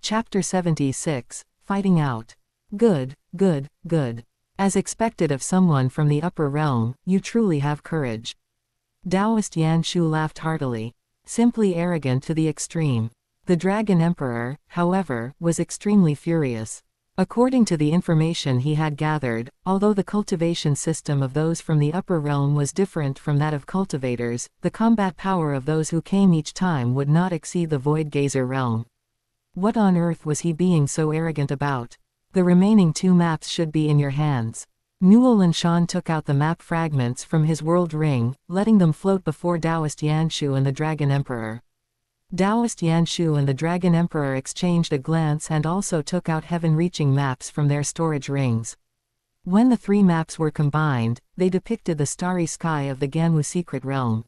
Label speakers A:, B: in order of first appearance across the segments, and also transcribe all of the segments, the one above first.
A: Chapter 76, Fighting Out. Good, good, good. As expected of someone from the upper realm, you truly have courage. Taoist Yan Shu laughed heartily. Simply arrogant to the extreme. The Dragon Emperor, however, was extremely furious. According to the information he had gathered, although the cultivation system of those from the upper realm was different from that of cultivators, the combat power of those who came each time would not exceed the Void Gazer realm. What on earth was he being so arrogant about? The remaining 2 maps should be in your hands. Nuolan took out the map fragments from his world ring, letting them float before Taoist Yanshu and the Dragon Emperor. Taoist Yanshu and the Dragon Emperor exchanged a glance and also took out heaven-reaching maps from their storage rings. When the 3 maps were combined, they depicted the starry sky of the Ganwu secret realm.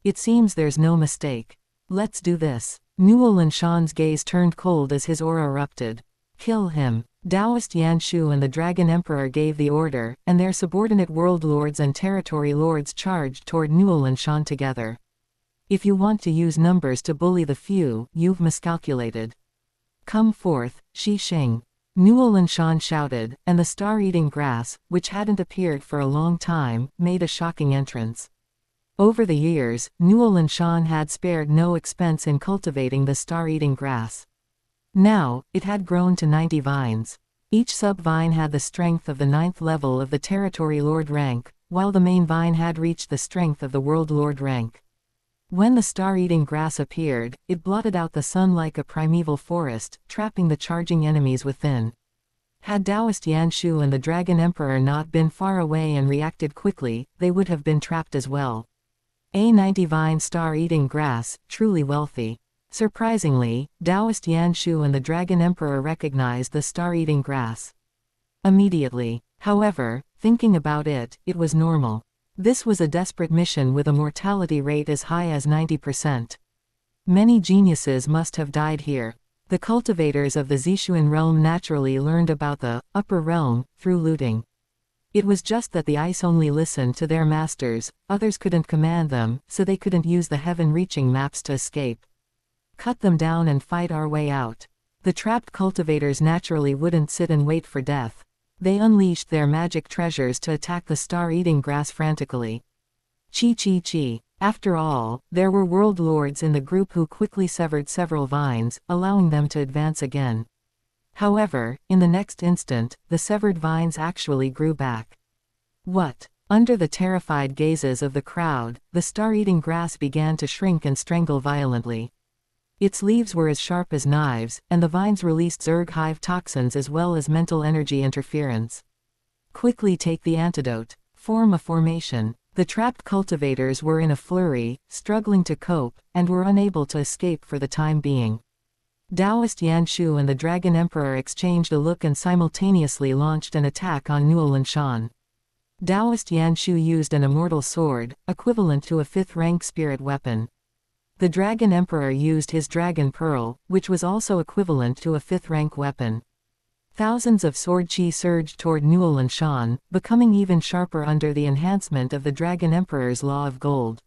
A: It seems there's no mistake. Let's do this. Nuolan gaze turned cold as his aura erupted. Kill him. Taoist Yanshu and the Dragon Emperor gave the order, and their subordinate world lords and territory lords charged toward Nuolan together. If you want to use numbers to bully the few, you've miscalculated. Come forth, Shi Xing. Nuolan shouted, and the star-eating grass, which hadn't appeared for a long time, made a shocking entrance. Over the years, Nuolan had spared no expense in cultivating the star-eating grass. Now, it had grown to 90 vines. Each sub-vine had the strength of the 9th level of the Territory Lord rank, while the main vine had reached the strength of the World Lord rank. When the star-eating grass appeared, it blotted out the sun like a primeval forest, trapping the charging enemies within. Had Taoist Yanshu and the Dragon Emperor not been far away and reacted quickly, they would have been trapped as well. A 90-vine star-eating grass, truly wealthy. Surprisingly, Taoist Yanshu and the Dragon Emperor recognized the star-eating grass immediately. However, thinking about it, it was normal. This was a desperate mission with a mortality rate as high as 90%. Many geniuses must have died here. The cultivators of the Zishuan realm naturally learned about the upper realm through looting. It was just that the ice only listened to their masters, others couldn't command them, so they couldn't use the heaven-reaching maps to escape. Cut them down and fight our way out. The trapped cultivators naturally wouldn't sit and wait for death. They unleashed their magic treasures to attack the star-eating grass frantically. Chi. After all, there were world lords in the group who quickly severed several vines, allowing them to advance again. However, in the next instant, the severed vines actually grew back. What? Under the terrified gazes of the crowd, the star-eating grass began to shrink and strangle violently. Its leaves were as sharp as knives, and the vines released Zerg hive toxins as well as mental energy interference. Quickly take the antidote. Form a formation. The trapped cultivators were in a flurry, struggling to cope, and were unable to escape for the time being. Taoist Yanshu and the Dragon Emperor exchanged a look and simultaneously launched an attack on Nuolan. Taoist Yanshu used an immortal sword, equivalent to a 5th-rank spirit weapon. The Dragon Emperor used his Dragon Pearl, which was also equivalent to a 5th-rank weapon. Thousands of sword chi surged toward Nuolan, becoming even sharper under the enhancement of the Dragon Emperor's Law of Gold.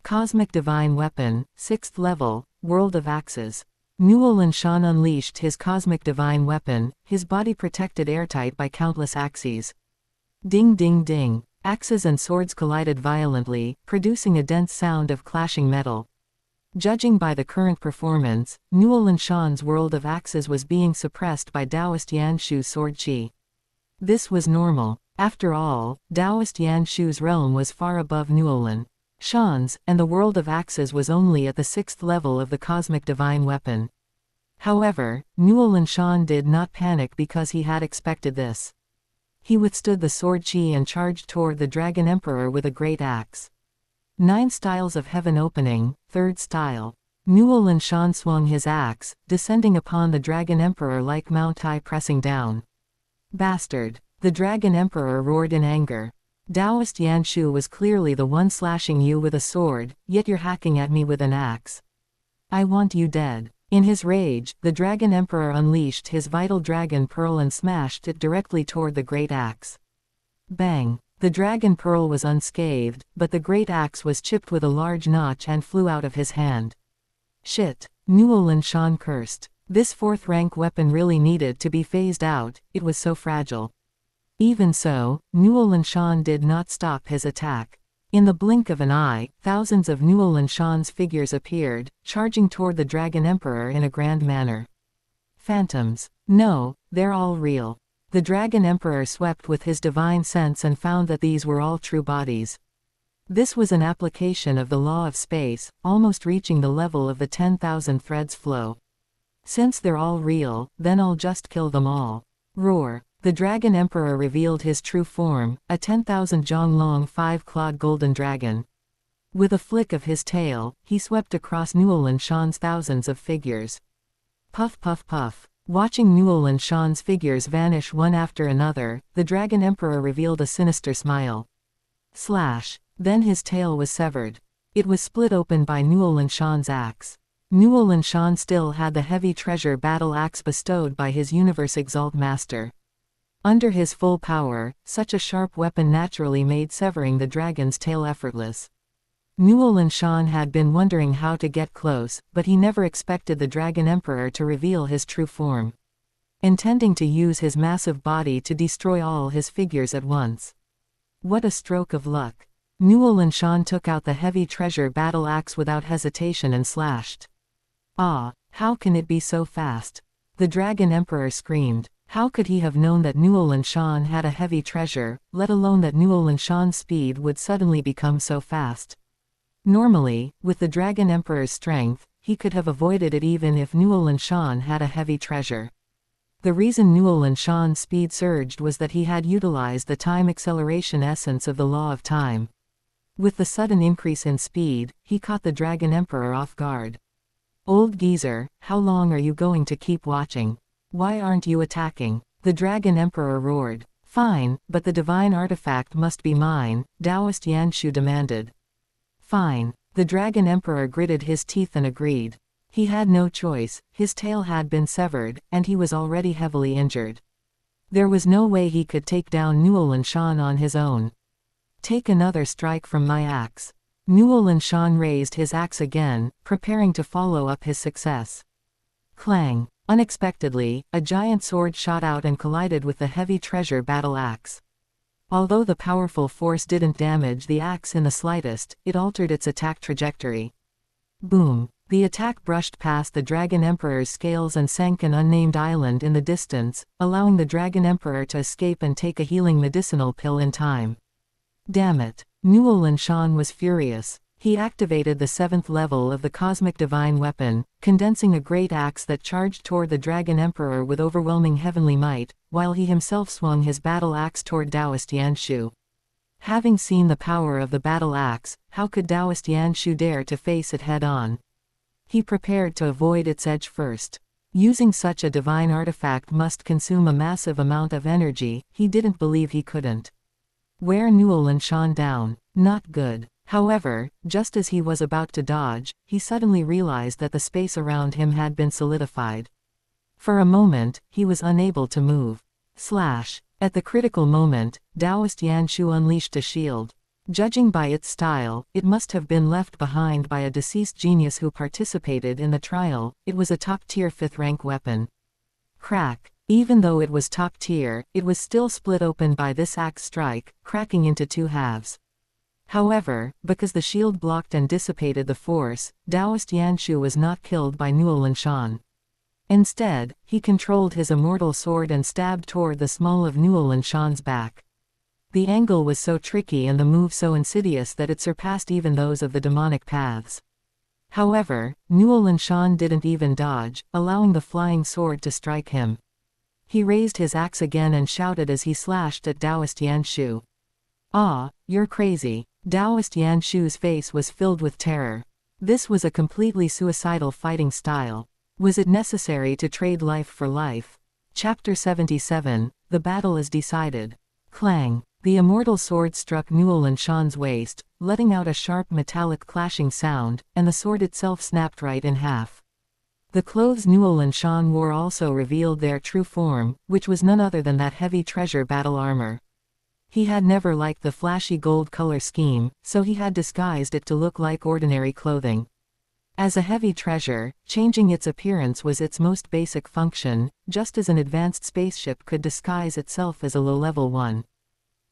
A: Cosmic Divine Weapon, 6th level, World of Axes. Nuolan unleashed his Cosmic Divine Weapon, his body protected airtight by countless axes. Ding ding ding. Axes and swords collided violently, producing a dense sound of clashing metal. Judging by the current performance, Nuolan world of axes was being suppressed by Taoist Yanshu's sword chi. This was normal. After all, Taoist Yanshu's realm was far above Nuolan's, and the world of axes was only at the 6th level of the Cosmic Divine Weapon. However, Nuolan did not panic because he had expected this. He withstood the sword chi and charged toward the Dragon Emperor with a great axe. 9 styles of heaven opening, 3rd style. Nuolan swung his axe, descending upon the Dragon Emperor like Mount Tai pressing down. Bastard! The Dragon Emperor roared in anger. Taoist Yanshu was clearly the one slashing you with a sword, yet you're hacking at me with an axe. I want you dead. In his rage, the Dragon Emperor unleashed his vital Dragon Pearl and smashed it directly toward the great axe. Bang! The Dragon Pearl was unscathed, but the great axe was chipped with a large notch and flew out of his hand. Shit! Nuolan cursed. This 4th-rank weapon really needed to be phased out, it was so fragile. Even so, Nuolan Shan did not stop his attack. In the blink of an eye, thousands of Nuolan Shan's figures appeared, charging toward the Dragon Emperor in a grand manner. Phantoms. No, they're all real. The Dragon Emperor swept with his divine sense and found that these were all true bodies. This was an application of the law of space, almost reaching the level of the 10,000 threads flow. Since they're all real, then I'll just kill them all. Roar. The Dragon Emperor revealed his true form, a 10,000 jong long 5-clawed golden dragon. With a flick of his tail, he swept across Nuolan Shan's thousands of figures. Puff puff puff. Watching Nuolan Shan's figures vanish one after another, the Dragon Emperor revealed a sinister smile. Slash. Then his tail was severed. It was split open by Nuolan Shan's axe. Nuolan Shan still had the heavy treasure battle axe bestowed by his Universe Exalt Master. Under his full power, such a sharp weapon naturally made severing the dragon's tail effortless. Nuolan Shan had been wondering how to get close, but he never expected the Dragon Emperor to reveal his true form. Intending to use his massive body to destroy all his figures at once. What a stroke of luck. Nuolan Shan took out the heavy treasure battle axe without hesitation and slashed. Ah, how can it be so fast? The Dragon Emperor screamed. How could he have known that Nuolan Shan had a heavy treasure, let alone that Nuolan Shan's speed would suddenly become so fast? Normally, with the Dragon Emperor's strength, he could have avoided it even if Nuolan Shan had a heavy treasure. The reason Nuolan Shan's speed surged was that he had utilized the time acceleration essence of the law of time. With the sudden increase in speed, he caught the Dragon Emperor off guard. Old geezer, how long are you going to keep watching? Why aren't you attacking? The Dragon Emperor roared. Fine, but the divine artifact must be mine, Taoist Yanshu demanded. Fine. The Dragon Emperor gritted his teeth and agreed. He had no choice, his tail had been severed, and he was already heavily injured. There was no way he could take down Nuolan Shan on his own. Take another strike from my axe. Nuolan Shan raised his axe again, preparing to follow up his success. Clang. Unexpectedly, a giant sword shot out and collided with the heavy treasure battle axe. Although the powerful force didn't damage the axe in the slightest, it altered its attack trajectory. Boom. The attack brushed past the Dragon Emperor's scales and sank an unnamed island in the distance, allowing the Dragon Emperor to escape and take a healing medicinal pill in time. Damn it. Nuolan Shan was furious. He activated the 7th level of the Cosmic Divine Weapon, condensing a great axe that charged toward the Dragon Emperor with overwhelming heavenly might, while he himself swung his battle axe toward Taoist Yanshu. Having seen the power of the battle axe, how could Taoist Yanshu dare to face it head-on? He prepared to avoid its edge first. Using such a divine artifact must consume a massive amount of energy, he didn't believe he couldn't. Wear Nuolan Shan down. Not good. However, just as he was about to dodge, he suddenly realized that the space around him had been solidified. For a moment, he was unable to move. Slash. At the critical moment, Taoist Yanshu unleashed a shield. Judging by its style, it must have been left behind by a deceased genius who participated in the trial. It was a top-tier 5th-rank weapon. Crack. Even though it was top tier, it was still split open by this axe strike, cracking into 2 halves. However, because the shield blocked and dissipated the force, Taoist Yanshu was not killed by Nuolan Shan. Instead, he controlled his immortal sword and stabbed toward the small of Nuolan Shan's back. The angle was so tricky and the move so insidious that it surpassed even those of the demonic paths. However, Nuolan Shan didn't even dodge, allowing the flying sword to strike him. He raised his axe again and shouted as he slashed at Taoist Yanshu. Ah, you're crazy. Taoist Yanshu's face was filled with terror. This was a completely suicidal fighting style. Was it necessary to trade life for life? Chapter 77, The Battle is Decided. Clang. The immortal sword struck Nuolan Shan's waist, letting out a sharp metallic clashing sound, and the sword itself snapped right in half. The clothes Nuolan Shan wore also revealed their true form, which was none other than that heavy treasure battle armor. He had never liked the flashy gold color scheme, so he had disguised it to look like ordinary clothing. As a heavy treasure, changing its appearance was its most basic function, just as an advanced spaceship could disguise itself as a low-level one.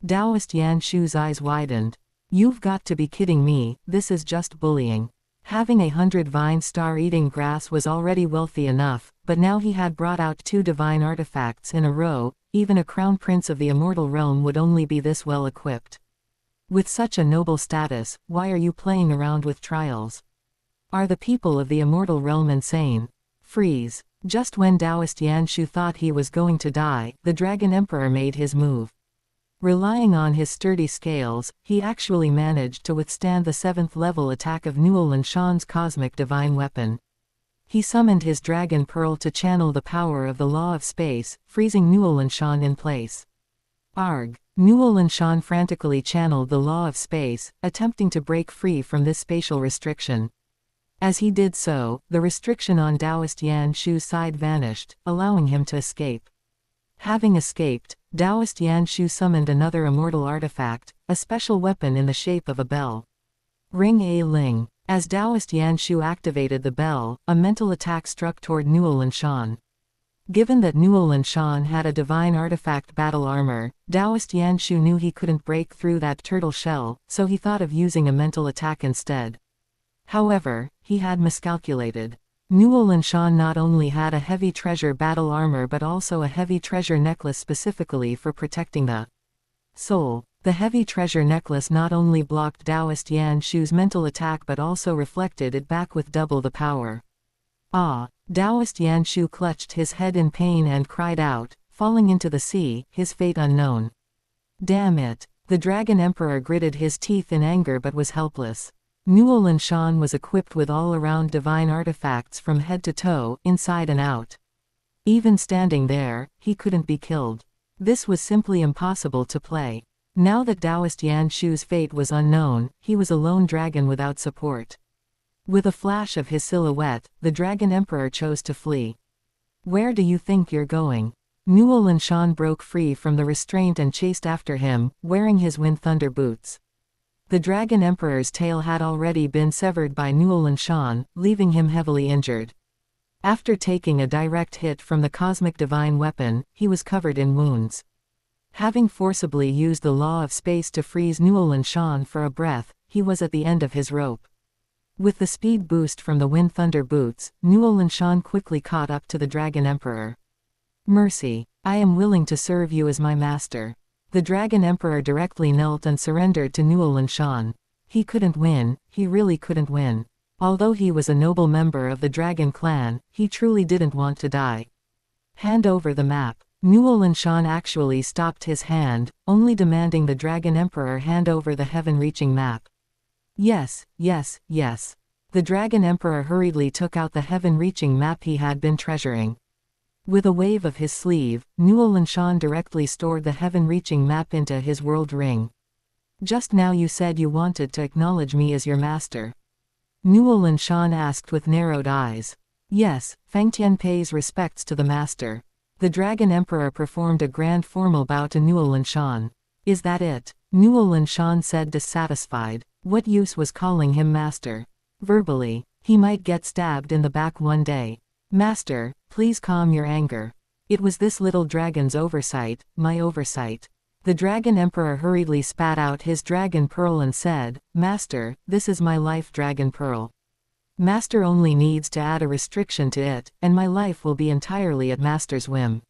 A: Taoist Yan Shu's eyes widened. You've got to be kidding me, this is just bullying. Having 100 vine star-eating grass was already wealthy enough, but now he had brought out 2 divine artifacts in a row. Even a crown prince of the immortal realm would only be this well equipped. With such a noble status, why are you playing around with trials? Are the people of the immortal realm insane? Freeze. Just when Taoist Yan Shu thought he was going to die, the Dragon Emperor made his move. Relying on his sturdy scales, he actually managed to withstand the 7th level attack of Nuolan Shan's cosmic divine weapon. He summoned his Dragon Pearl to channel the power of the law of space, freezing Nuolan Shan in place. Arg! Nuolan Shan frantically channeled the law of space, attempting to break free from this spatial restriction. As he did so, the restriction on Taoist Yan Shu's side vanished, allowing him to escape. Having escaped, Taoist Yan Shu summoned another immortal artifact, a special weapon in the shape of a bell. Ring a ling. As Taoist Yan Shu activated the bell, a mental attack struck toward Nuolan Shan. Given that Nuolan Shan had a divine artifact battle armor, Taoist Yan Shu knew he couldn't break through that turtle shell, so he thought of using a mental attack instead. However, he had miscalculated. Nuolan Shan not only had a heavy treasure battle armor but also a heavy treasure necklace specifically for protecting the soul. The heavy treasure necklace not only blocked Taoist Yan Shu's mental attack but also reflected it back with double the power. Ah! Taoist Yan Shu clutched his head in pain and cried out, falling into the sea, his fate unknown. Damn it! The Dragon Emperor gritted his teeth in anger but was helpless. Nuolan Shan was equipped with all-around divine artifacts from head to toe, inside and out. Even standing there, he couldn't be killed. This was simply impossible to play. Now that Taoist Yan Shu's fate was unknown, he was a lone dragon without support. With a flash of his silhouette, the Dragon Emperor chose to flee. Where do you think you're going? Nuolan Shan broke free from the restraint and chased after him, wearing his Wind Thunder boots. The Dragon Emperor's tail had already been severed by Nuolan Shan, leaving him heavily injured. After taking a direct hit from the cosmic divine weapon, he was covered in wounds. Having forcibly used the law of space to freeze Nuolan Shan for a breath, he was at the end of his rope. With the speed boost from the Wind Thunder boots, Nuolan Shan quickly caught up to the Dragon Emperor. Mercy! I am willing to serve you as my master. The Dragon Emperor directly knelt and surrendered to Nuolan Shan. He couldn't win, he really couldn't win. Although he was a noble member of the Dragon clan, he truly didn't want to die. Hand over the map. Nuolan Shan actually stopped his hand, only demanding the Dragon Emperor hand over the heaven-reaching map. Yes, yes, yes. The Dragon Emperor hurriedly took out the heaven-reaching map he had been treasuring. With a wave of his sleeve, Nuolan Shan directly stored the heaven-reaching map into his world ring. Just now you said you wanted to acknowledge me as your master. Nuolan Shan asked with narrowed eyes. Yes, Fangtian pays respects to the master. The Dragon Emperor performed a grand formal bow to Nuolan Shan. Is that it? Nuolan Shan said dissatisfied. What use was calling him master? Verbally, he might get stabbed in the back one day. Master, please calm your anger. It was this little dragon's oversight, my oversight. The Dragon Emperor hurriedly spat out his Dragon Pearl and said, Master, this is my life Dragon Pearl. Master only needs to add a restriction to it, and my life will be entirely at Master's whim.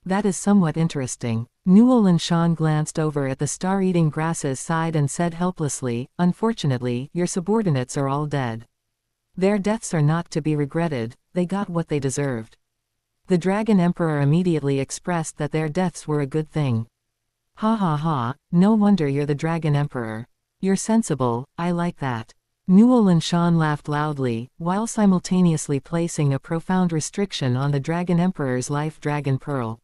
A: That is somewhat interesting. Nuolan Shan glanced over at the star-eating grasses side and said helplessly, Unfortunately, your subordinates are all dead. Their deaths are not to be regretted, they got what they deserved. The Dragon Emperor immediately expressed that their deaths were a good thing. Ha ha ha, no wonder you're the Dragon Emperor. You're sensible, I like that. Nuolan Shan laughed loudly, while simultaneously placing a profound restriction on the Dragon Emperor's life Dragon Pearl.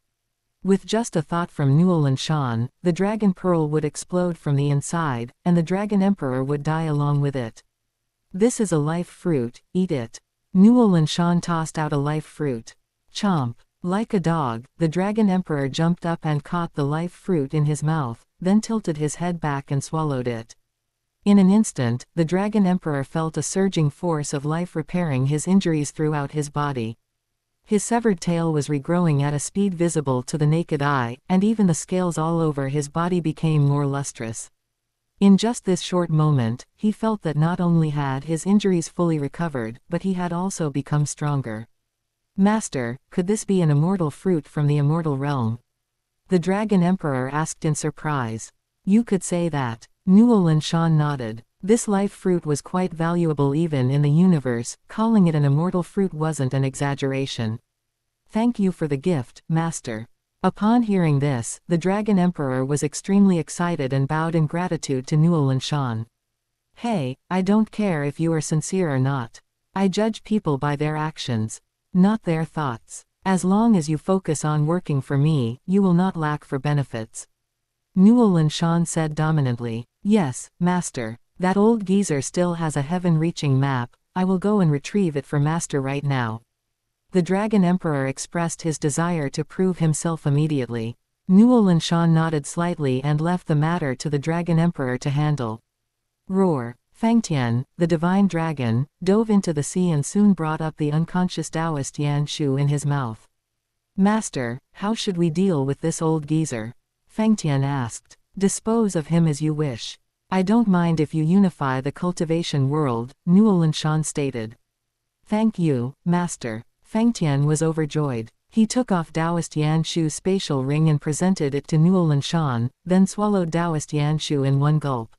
A: With just a thought from Nuolan Shan, the Dragon Pearl would explode from the inside, and the Dragon Emperor would die along with it. This is a life fruit, eat it. Nuolan Shan tossed out a life fruit. Chomp. Like a dog, the Dragon Emperor jumped up and caught the life fruit in his mouth, then tilted his head back and swallowed it. In an instant, the Dragon Emperor felt a surging force of life repairing his injuries throughout his body. His severed tail was regrowing at a speed visible to the naked eye, and even the scales all over his body became more lustrous. In just this short moment, he felt that not only had his injuries fully recovered, but he had also become stronger. Master, could this be an immortal fruit from the immortal realm? The Dragon Emperor asked in surprise. You could say that. Nuolan Shan nodded. This life fruit was quite valuable even in the universe, calling it an immortal fruit wasn't an exaggeration. Thank you for the gift, Master. Upon hearing this, the Dragon Emperor was extremely excited and bowed in gratitude to Nuolan Shan. Hey, I don't care if you are sincere or not. I judge people by their actions, not their thoughts. As long as you focus on working for me, you will not lack for benefits. Nuolan Shan said dominantly. Yes, Master. That old geezer still has a heaven-reaching map. I will go and retrieve it for Master right now. The Dragon Emperor expressed his desire to prove himself immediately. Nuolan Shan nodded slightly and left the matter to the Dragon Emperor to handle. Roar. Fangtian, the divine dragon, dove into the sea and soon brought up the unconscious Taoist Yan Shu in his mouth. Master, how should we deal with this old geezer? Fangtian asked. Dispose of him as you wish. I don't mind if you unify the cultivation world, Nuolan Shan stated. Thank you, Master. Fangtian was overjoyed. He took off Taoist Yan Shu's spatial ring and presented it to Nuolan Shan, then swallowed Taoist Yan Shu in one gulp.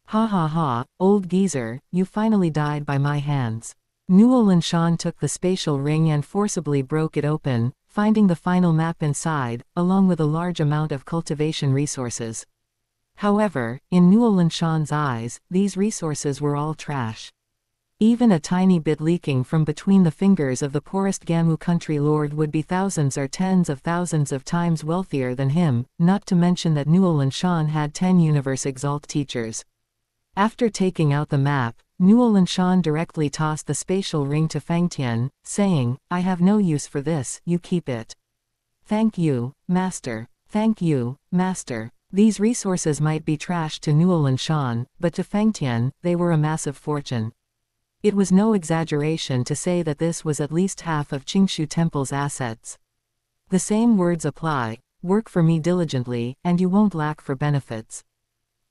A: Ha ha ha, old geezer, you finally died by my hands. Nuolan Shan took the spatial ring and forcibly broke it open, finding the final map inside, along with a large amount of cultivation resources. However, in Nuolan Shan's eyes, these resources were all trash. Even a tiny bit leaking from between the fingers of the poorest Gamu country lord would be thousands or tens of thousands of times wealthier than him, not to mention that Nuolan Shan had 10 Universe Exalt teachers. After taking out the map, Nuolan Shan directly tossed the spatial ring to Fangtian, saying, I have no use for this, you keep it. Thank you, Master. Thank you, Master. These resources might be trash to Nuolan Shan, but to Fangtian, they were a massive fortune. It was no exaggeration to say that this was at least half of Qingshu Temple's assets. The same words apply. Work for me diligently, and you won't lack for benefits.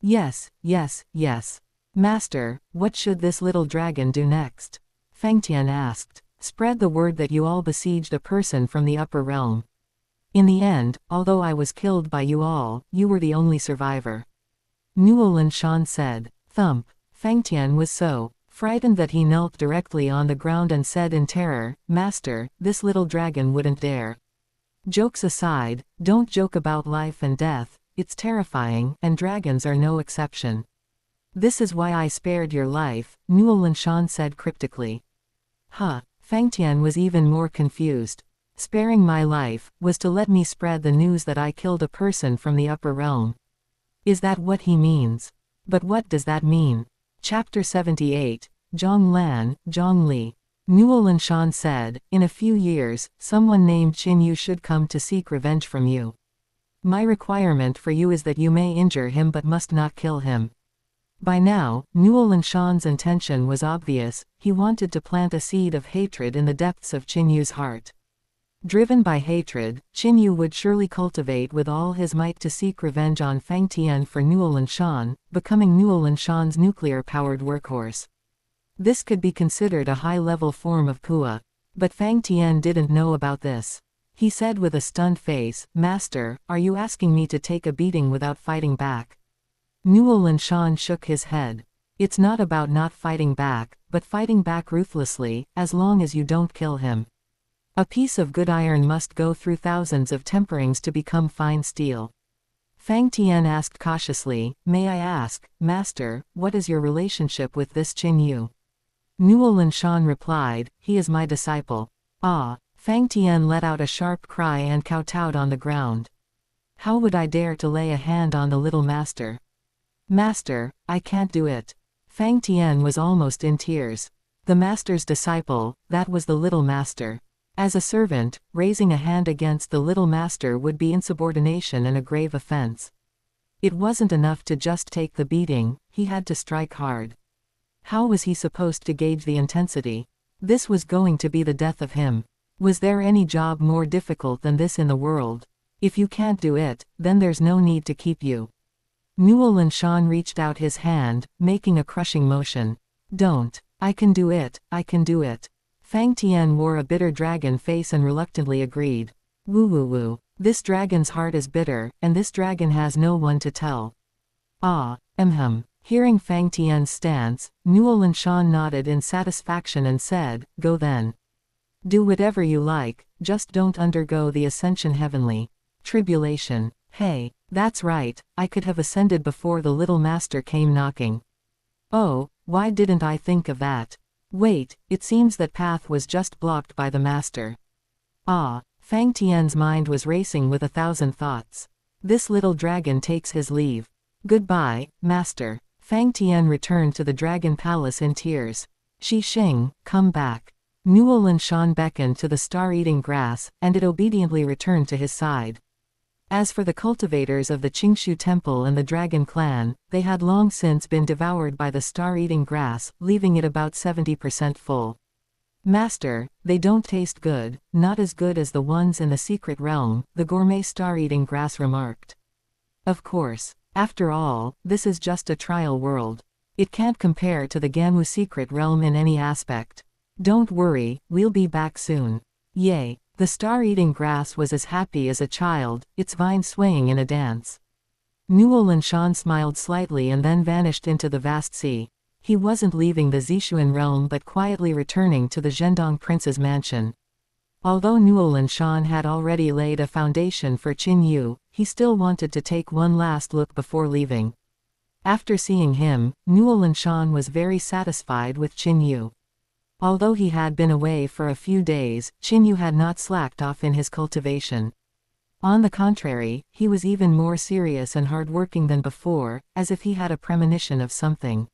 A: Yes, yes, yes. Master, what should this little dragon do next? Fangtian asked. Spread the word that you all besieged a person from the upper realm. In the end, although I was killed by you all, you were the only survivor. Nuolan Shan said. Thump. Fangtian was so frightened that he knelt directly on the ground and said in terror, Master, this little dragon wouldn't dare. Jokes aside, don't joke about life and death, it's terrifying, and dragons are no exception. This is why I spared your life, Nuolan Shan said cryptically. Huh. Fangtian was even more confused. Sparing my life, was to let me spread the news that I killed a person from the upper realm. Is that what he means? But what does that mean? Chapter 78, Zhonglan, Zhongli. Nuolan Shan said, in a few years, someone named Qin Yu should come to seek revenge from you. My requirement for you is that you may injure him but must not kill him. By now, Nuolan Shan's intention was obvious. He wanted to plant a seed of hatred in the depths of Qin Yu's heart. Driven by hatred, Qin Yu would surely cultivate with all his might to seek revenge on Fangtian for Nuolan Shan, becoming Nuolan Shan's nuclear-powered workhorse. This could be considered a high-level form of Pua. But Fangtian didn't know about this. He said with a stunned face, Master, are you asking me to take a beating without fighting back? Nuolan Shan shook his head. It's not about not fighting back, but fighting back ruthlessly, as long as you don't kill him. A piece of good iron must go through thousands of temperings to become fine steel. Fangtian asked cautiously, May I ask, Master, what is your relationship with this Qin Yu? Nuolan Shan replied, He is my disciple. Ah. Fangtian let out a sharp cry and kowtowed on the ground. How would I dare to lay a hand on the little master? Master, I can't do it. Fangtian was almost in tears. The master's disciple, that was the little master. As a servant, raising a hand against the little master would be insubordination and a grave offense. It wasn't enough to just take the beating, he had to strike hard. How was he supposed to gauge the intensity? This was going to be the death of him. Was there any job more difficult than this in the world? If you can't do it, then there's no need to keep you. Nuolan Shan reached out his hand, making a crushing motion. Don't. I can do it, I can do it. Fang Tian wore a bitter dragon face and reluctantly agreed. Woo woo woo. This dragon's heart is bitter, and this dragon has no one to tell. Ah, Hearing Fang Tian's stance, Nuolan Shan nodded in satisfaction and said, go then. Do whatever you like, just don't undergo the ascension heavenly tribulation. Hey, that's right, I could have ascended before the little master came knocking. Oh, why didn't I think of that? Wait, it seems that path was just blocked by the master. Ah, Fang Tian's mind was racing with 1,000 thoughts. This little dragon takes his leave. Goodbye, master. Fang Tian returned to the dragon palace in tears. Shi Xing, come back. Nuolan Shan beckoned to the star-eating grass, and it obediently returned to his side. As for the cultivators of the Qingshu Temple and the Dragon Clan, they had long since been devoured by the star-eating grass, leaving it about 70% full. Master, they don't taste good, not as good as the ones in the secret realm, the gourmet star-eating grass remarked. Of course. After all, this is just a trial world. It can't compare to the Gamu secret realm in any aspect. Don't worry, we'll be back soon. Yay! The star-eating grass was as happy as a child, its vine swaying in a dance. Nuolan Shan smiled slightly and then vanished into the vast sea. He wasn't leaving the Zishuan realm but quietly returning to the Zhendong prince's mansion. Although Nuolan Shan had already laid a foundation for Qin Yu, he still wanted to take one last look before leaving. After seeing him, Nuolan Shan was very satisfied with Qin Yu. Although he had been away for a few days, Qin Yu had not slacked off in his cultivation. On the contrary, he was even more serious and hard-working than before, as if he had a premonition of something.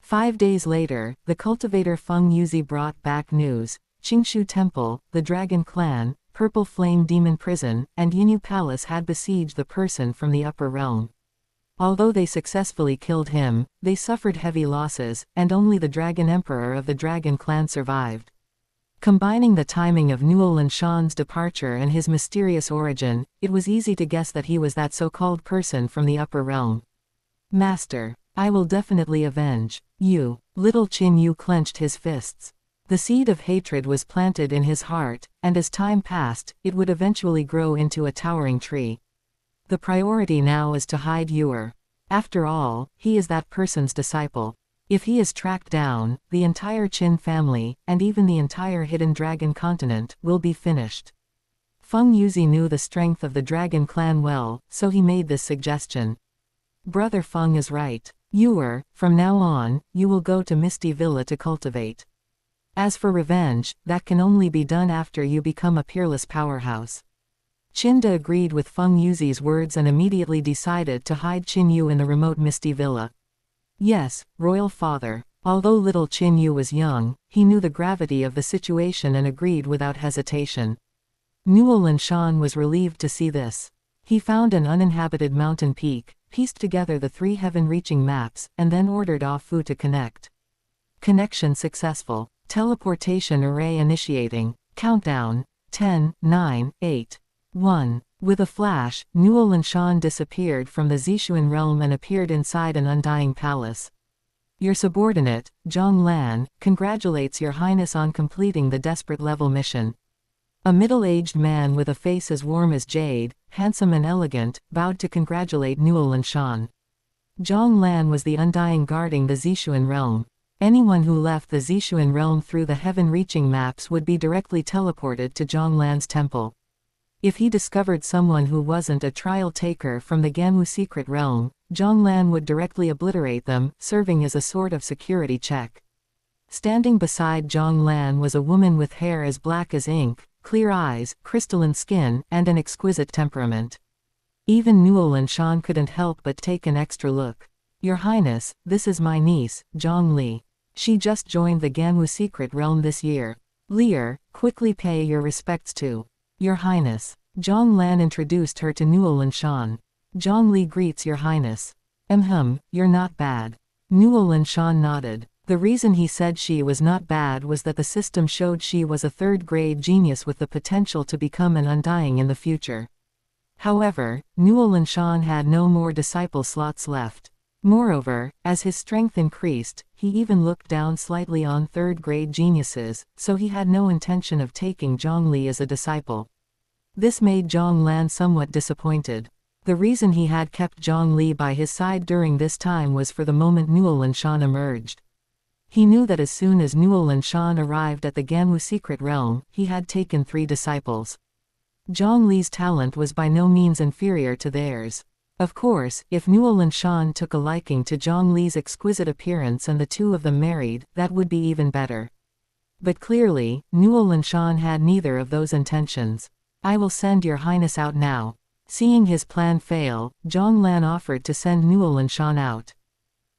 A: 5 days later, the cultivator Feng Yuzi brought back news. Qingshu Temple, the Dragon Clan, Purple Flame Demon Prison, and Yinyu Palace had besieged the person from the upper realm. Although they successfully killed him, they suffered heavy losses, and only the Dragon Emperor of the Dragon Clan survived. Combining the timing of Nuolan Shan's departure and his mysterious origin, it was easy to guess that he was that so-called person from the upper realm. Master, I will definitely avenge you. Little Qin Yu clenched his fists. The seed of hatred was planted in his heart, and as time passed, it would eventually grow into a towering tree. The priority now is to hide Yuer. After all, he is that person's disciple. If he is tracked down, the entire Qin family, and even the entire Hidden Dragon continent, will be finished. Feng Yuzi knew the strength of the Dragon Clan well, so he made this suggestion. Brother Feng is right. Yuer, from now on, you will go to Misty Villa to cultivate. As for revenge, that can only be done after you become a peerless powerhouse. Qinda agreed with Feng Yuzi's words and immediately decided to hide Qin Yu in the remote Misty Villa. Yes, Royal Father. Although little Qin Yu was young, he knew the gravity of the situation and agreed without hesitation. Nuolan Shan was relieved to see this. He found an uninhabited mountain peak, pieced together the 3 heaven-reaching maps, and then ordered Ah Fu to connect. Connection successful. Teleportation array initiating. Countdown. 10, 9, 8, 1. With a flash, Nuolan Shan disappeared from the Zishuan realm and appeared inside an undying palace. Your subordinate, Zhang Lan, congratulates your highness on completing the desperate level mission. A middle-aged man with a face as warm as jade, handsome and elegant, bowed to congratulate Nuolan Shan. Zhang Lan was the undying guarding the Zishuan realm. Anyone who left the Zishuan realm through the heaven-reaching maps would be directly teleported to Zhang Lan's temple. If he discovered someone who wasn't a trial taker from the Gamu secret realm, Zhang Lan would directly obliterate them, serving as a sort of security check. Standing beside Zhang Lan was a woman with hair as black as ink, clear eyes, crystalline skin, and an exquisite temperament. Even Nuolan Shan couldn't help but take an extra look. Your Highness, this is my niece, Zhang Li. She just joined the Gamu secret realm this year. Lear, quickly pay your respects to Your Highness. Zhang Lan introduced her to Nuolan Shan. Zhang Li greets Your Highness. You're not bad. Nuolan Shan nodded. The reason he said she was not bad was that the system showed she was a third-grade genius with the potential to become an undying in the future. However, Nuolan Shan had no more disciple slots left. Moreover, as his strength increased, he even looked down slightly on third-grade geniuses, so he had no intention of taking Zhongli as a disciple. This made Zhong Lan somewhat disappointed. The reason he had kept Zhongli by his side during this time was for the moment Nuolan Shan emerged. He knew that as soon as Nuolan Shan arrived at the Ganwu secret realm, he had taken 3 disciples. Zhongli's talent was by no means inferior to theirs. Of course, if Nuolan Shan took a liking to Zhongli's exquisite appearance and the two of them married, that would be even better. But clearly, Nuolan Shan had neither of those intentions. I will send your highness out now. Seeing his plan fail, Zhong Lan offered to send Nuolan Shan out.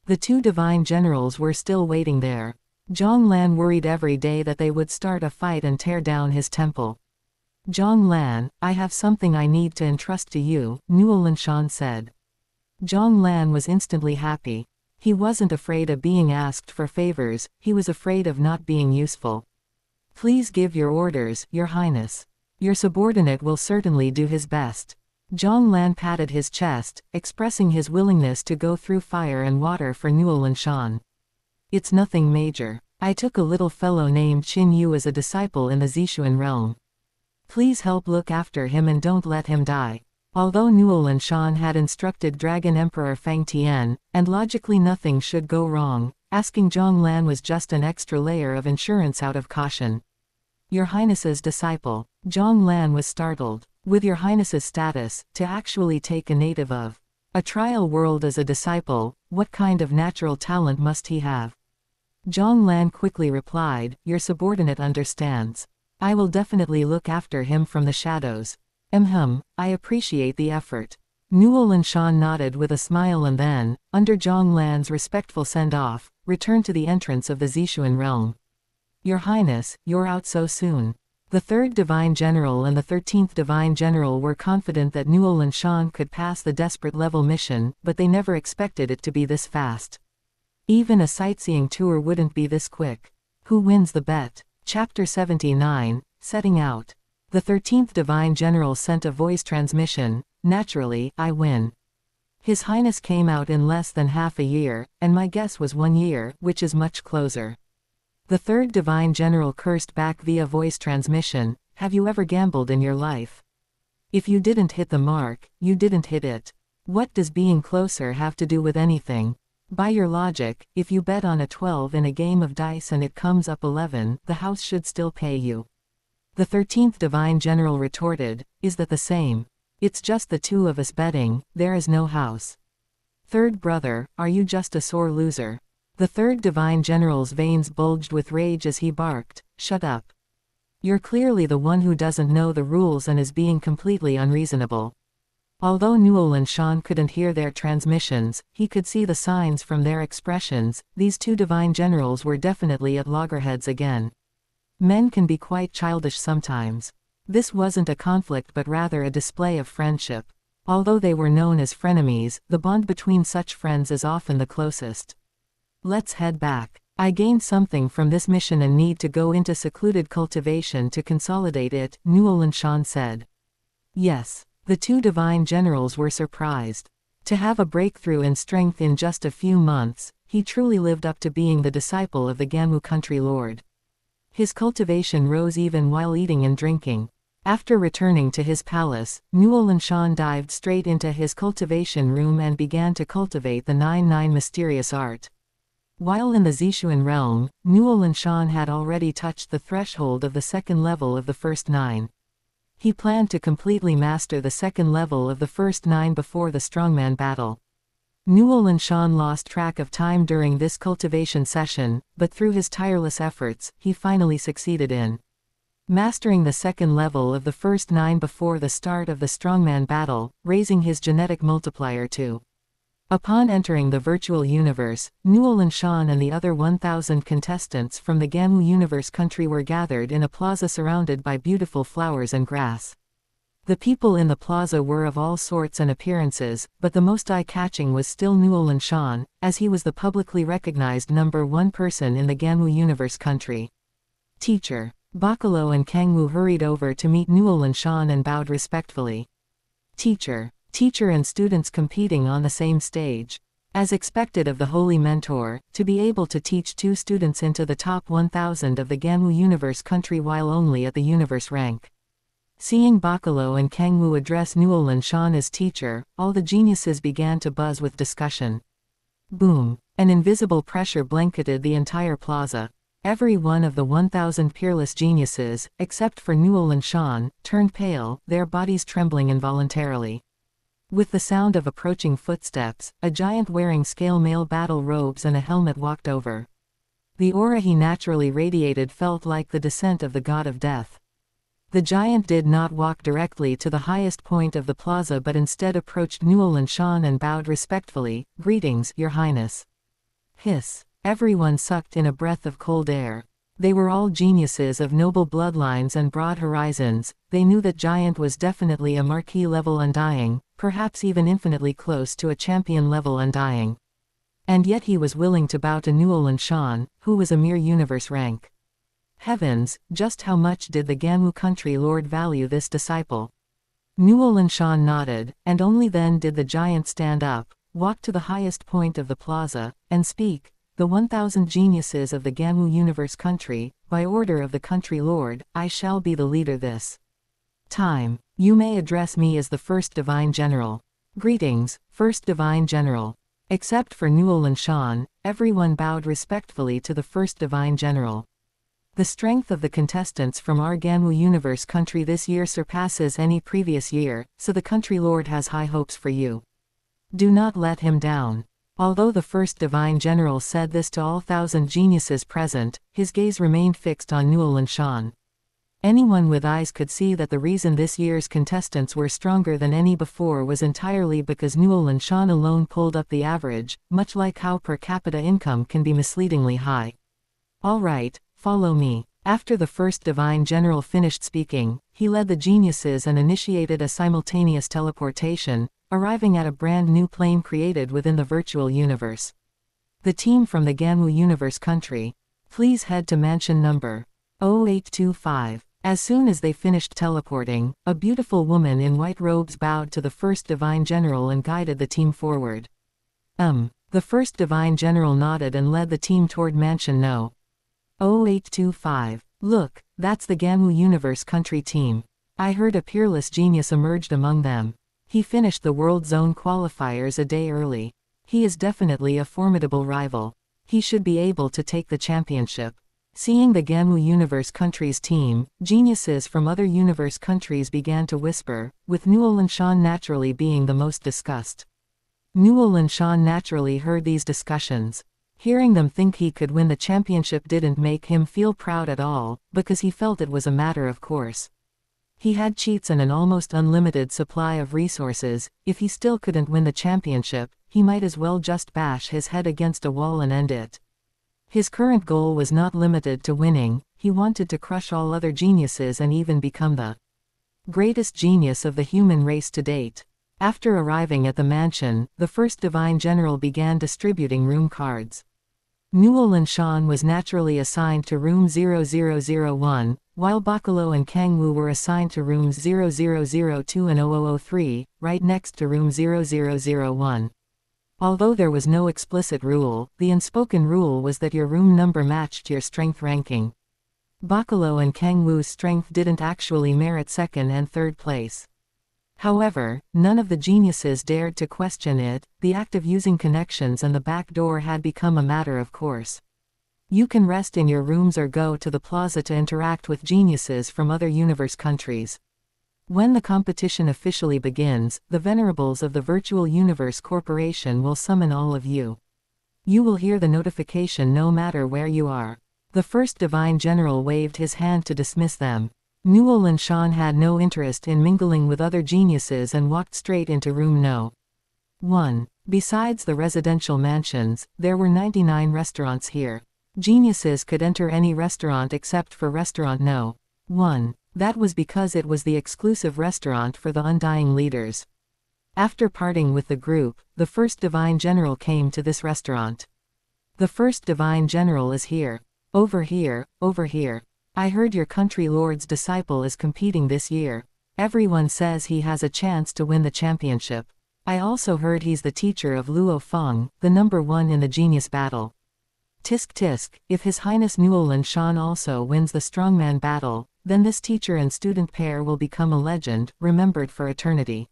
A: The 2 divine generals were still waiting there. Zhong Lan worried every day that they would start a fight and tear down his temple. Zhong Lan, I have something I need to entrust to you, Nuolan Shan said. Zhong Lan was instantly happy. He wasn't afraid of being asked for favors, he was afraid of not being useful. Please give your orders, your highness. Your subordinate will certainly do his best. Zhong Lan patted his chest, expressing his willingness to go through fire and water for Nuolan Shan. It's nothing major. I took a little fellow named Qin Yu as a disciple in the Zixuan realm. Please help look after him and don't let him die. Although Nuolan Shan had instructed Dragon Emperor Feng Tian, and logically nothing should go wrong, asking Zhong Lan was just an extra layer of insurance out of caution. Your Highness's disciple. Zhong Lan was startled. With your Highness's status, to actually take a native of a trial world as a disciple, what kind of natural talent must he have? Zhong Lan quickly replied, your subordinate understands. I will definitely look after him from the shadows. I appreciate the effort. Nuolan Shan nodded with a smile and then, under Zhong Lan's respectful send-off, returned to the entrance of the Zixuan realm. Your Highness, you're out so soon. The 3rd Divine General and the 13th Divine General were confident that Nuolan Shan could pass the desperate level mission, but they never expected it to be this fast. Even a sightseeing tour wouldn't be this quick. Who wins the bet? Chapter 79, Setting Out. The 13th Divine General sent a voice transmission, naturally, I win. His Highness came out in less than half a year, and my guess was 1 year, which is much closer. The 3rd Divine General cursed back via voice transmission, have you ever gambled in your life? If you didn't hit the mark, you didn't hit it. What does being closer have to do with anything? By your logic, if you bet on a 12 in a game of dice and it comes up 11, the house should still pay you. The 13th Divine General retorted, is that the same? It's just the 2 of us betting, there is no house. 3rd brother, are you just a sore loser? The 3rd Divine General's veins bulged with rage as he barked, shut up. You're clearly the one who doesn't know the rules and is being completely unreasonable. Although Nuolan Shan couldn't hear their transmissions, he could see the signs from their expressions. These 2 divine generals were definitely at loggerheads again. Men can be quite childish sometimes. This wasn't a conflict but rather a display of friendship. Although they were known as frenemies, the bond between such friends is often the closest. Let's head back. I gained something from this mission and need to go into secluded cultivation to consolidate it, Nuolan Shan said. Yes. The 2 divine generals were surprised. To have a breakthrough in strength in just a few months, he truly lived up to being the disciple of the Ganwu country lord. His cultivation rose even while eating and drinking. After returning to his palace, Nuolan Shan dived straight into his cultivation room and began to cultivate the 9-9 mysterious art. While in the Zixuan realm, Nuolan Shan had already touched the threshold of the 2nd level of the first 9. He planned to completely master the 2nd level of the first 9 before the strongman battle. Nuolan Shan lost track of time during this cultivation session, but through his tireless efforts, he finally succeeded in mastering the 2nd level of the first 9 before the start of the strongman battle, raising his genetic multiplier to. Upon entering the virtual universe, Nuolan Shan and the other 1,000 contestants from the Ganwu universe country were gathered in a plaza surrounded by beautiful flowers and grass. The people in the plaza were of all sorts and appearances, but the most eye-catching was still Nuolan Shan, as he was the publicly recognized #1 person in the Ganwu universe country. Teacher. Bakalo and Kangwu hurried over to meet Nuolan Shan and bowed respectfully. Teacher. Teacher and students competing on the same stage. As expected of the holy mentor, to be able to teach 2 students into the top 1000 of the Ganwu universe country while only at the universe rank. Seeing Bakalo and Kangwu address Nuolan Shan as teacher, all the geniuses began to buzz with discussion. Boom! An invisible pressure blanketed the entire plaza. Every one of the 1000 peerless geniuses, except for Nuolan Shan, turned pale, their bodies trembling involuntarily. With the sound of approaching footsteps, a giant wearing scale mail battle robes and a helmet walked over. The aura he naturally radiated felt like the descent of the god of death. The giant did not walk directly to the highest point of the plaza but instead approached Nuolan Shan and bowed respectfully. "Greetings, Your Highness." Hiss. Everyone sucked in a breath of cold air. They were all geniuses of noble bloodlines and broad horizons. They knew that giant was definitely a marquee-level undying, perhaps even infinitely close to a champion-level undying. And yet he was willing to bow to Nuolan Shan, who was a mere universe rank. Heavens, just how much did the Ganwu country lord value this disciple? Nuolan Shan nodded, and only then did the giant stand up, walk to the highest point of the plaza, and speak. "The 1000 geniuses of the Ganwu universe country, by order of the country lord, I shall be the leader this time. You may address me as the first divine general." Greetings, first divine general. Except for Nuolan Shan, everyone bowed respectfully to the first divine general. The strength of the contestants from our Ganwu universe country this year surpasses any previous year, so the country lord has high hopes for you. Do not let him down. Although the first divine general said this to all 1000 geniuses present, his gaze remained fixed on Nuolan Shan. Anyone with eyes could see that the reason this year's contestants were stronger than any before was entirely because Nuolan Shan alone pulled up the average, much like how per capita income can be misleadingly high. All right. Follow me. After the first divine general finished speaking, he led the geniuses and initiated a simultaneous teleportation, arriving at a brand new plane created within the virtual universe. The team from the Ganwu universe country, please head to mansion number 0825. As soon as they finished teleporting, a beautiful woman in white robes bowed to the first divine general and guided the team forward. The first divine general nodded and led the team toward mansion No. 0825. Look, that's the Ganwu universe country team. I heard a peerless genius emerged among them. He finished the World Zone qualifiers a day early. He is definitely a formidable rival. He should be able to take the championship. Seeing the Ganwu universe country's team, geniuses from other universe countries began to whisper, with Nuolan Shan naturally being the most discussed. Nuolan Shan naturally heard these discussions. Hearing them think he could win the championship didn't make him feel proud at all, because he felt it was a matter of course. He had cheats and an almost unlimited supply of resources. If he still couldn't win the championship, he might as well just bash his head against a wall and end it. His current goal was not limited to winning. He wanted to crush all other geniuses and even become the greatest genius of the human race to date. After arriving at the mansion, the first divine general began distributing room cards. Nuolan Shan was naturally assigned to room 0001, while Bakalo and Kangwu were assigned to rooms 0002 and 0003, right next to room 0001. Although there was no explicit rule, the unspoken rule was that your room number matched your strength ranking. Bakalo and Kangwu's strength didn't actually merit second and third place. However, none of the geniuses dared to question it. The act of using connections and the back door had become a matter of course. You can rest in your rooms or go to the plaza to interact with geniuses from other universe countries. When the competition officially begins, the venerables of the Virtual Universe Corporation will summon all of you. You will hear the notification no matter where you are. The first divine general waved his hand to dismiss them. Nuolan Shan had no interest in mingling with other geniuses and walked straight into room No. 1. Besides the residential mansions, there were 99 restaurants here. Geniuses could enter any restaurant except for restaurant No. 1. That was because it was the exclusive restaurant for the Undying leaders. After parting with the group, the first Divine General came to this restaurant. The first Divine General is here. Over here, over here. I heard your country lord's disciple is competing this year. Everyone says he has a chance to win the championship. I also heard he's the teacher of Luo Feng, the #1 in the genius battle. Tisk tisk, if His Highness Nuolan Shan also wins the strongman battle, then this teacher and student pair will become a legend, remembered for eternity.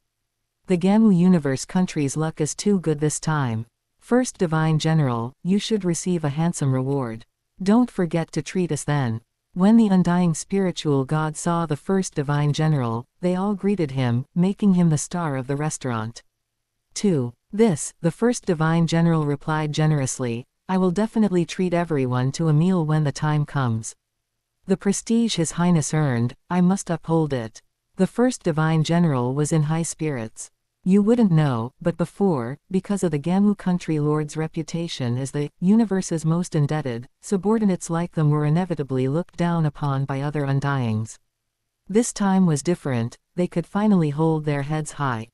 A: The Gamu Universe country's luck is too good this time. First Divine General, you should receive a handsome reward. Don't forget to treat us then. When the Undying Spiritual God saw the first Divine General, they all greeted him, making him the star of the restaurant. To this, the first Divine General replied generously, I will definitely treat everyone to a meal when the time comes. The prestige His Highness earned, I must uphold it. The first Divine General was in high spirits. You wouldn't know, but before, because of the Gamu country lord's reputation as the universe's most indebted, subordinates like them were inevitably looked down upon by other Undyings. This time was different, they could finally hold their heads high.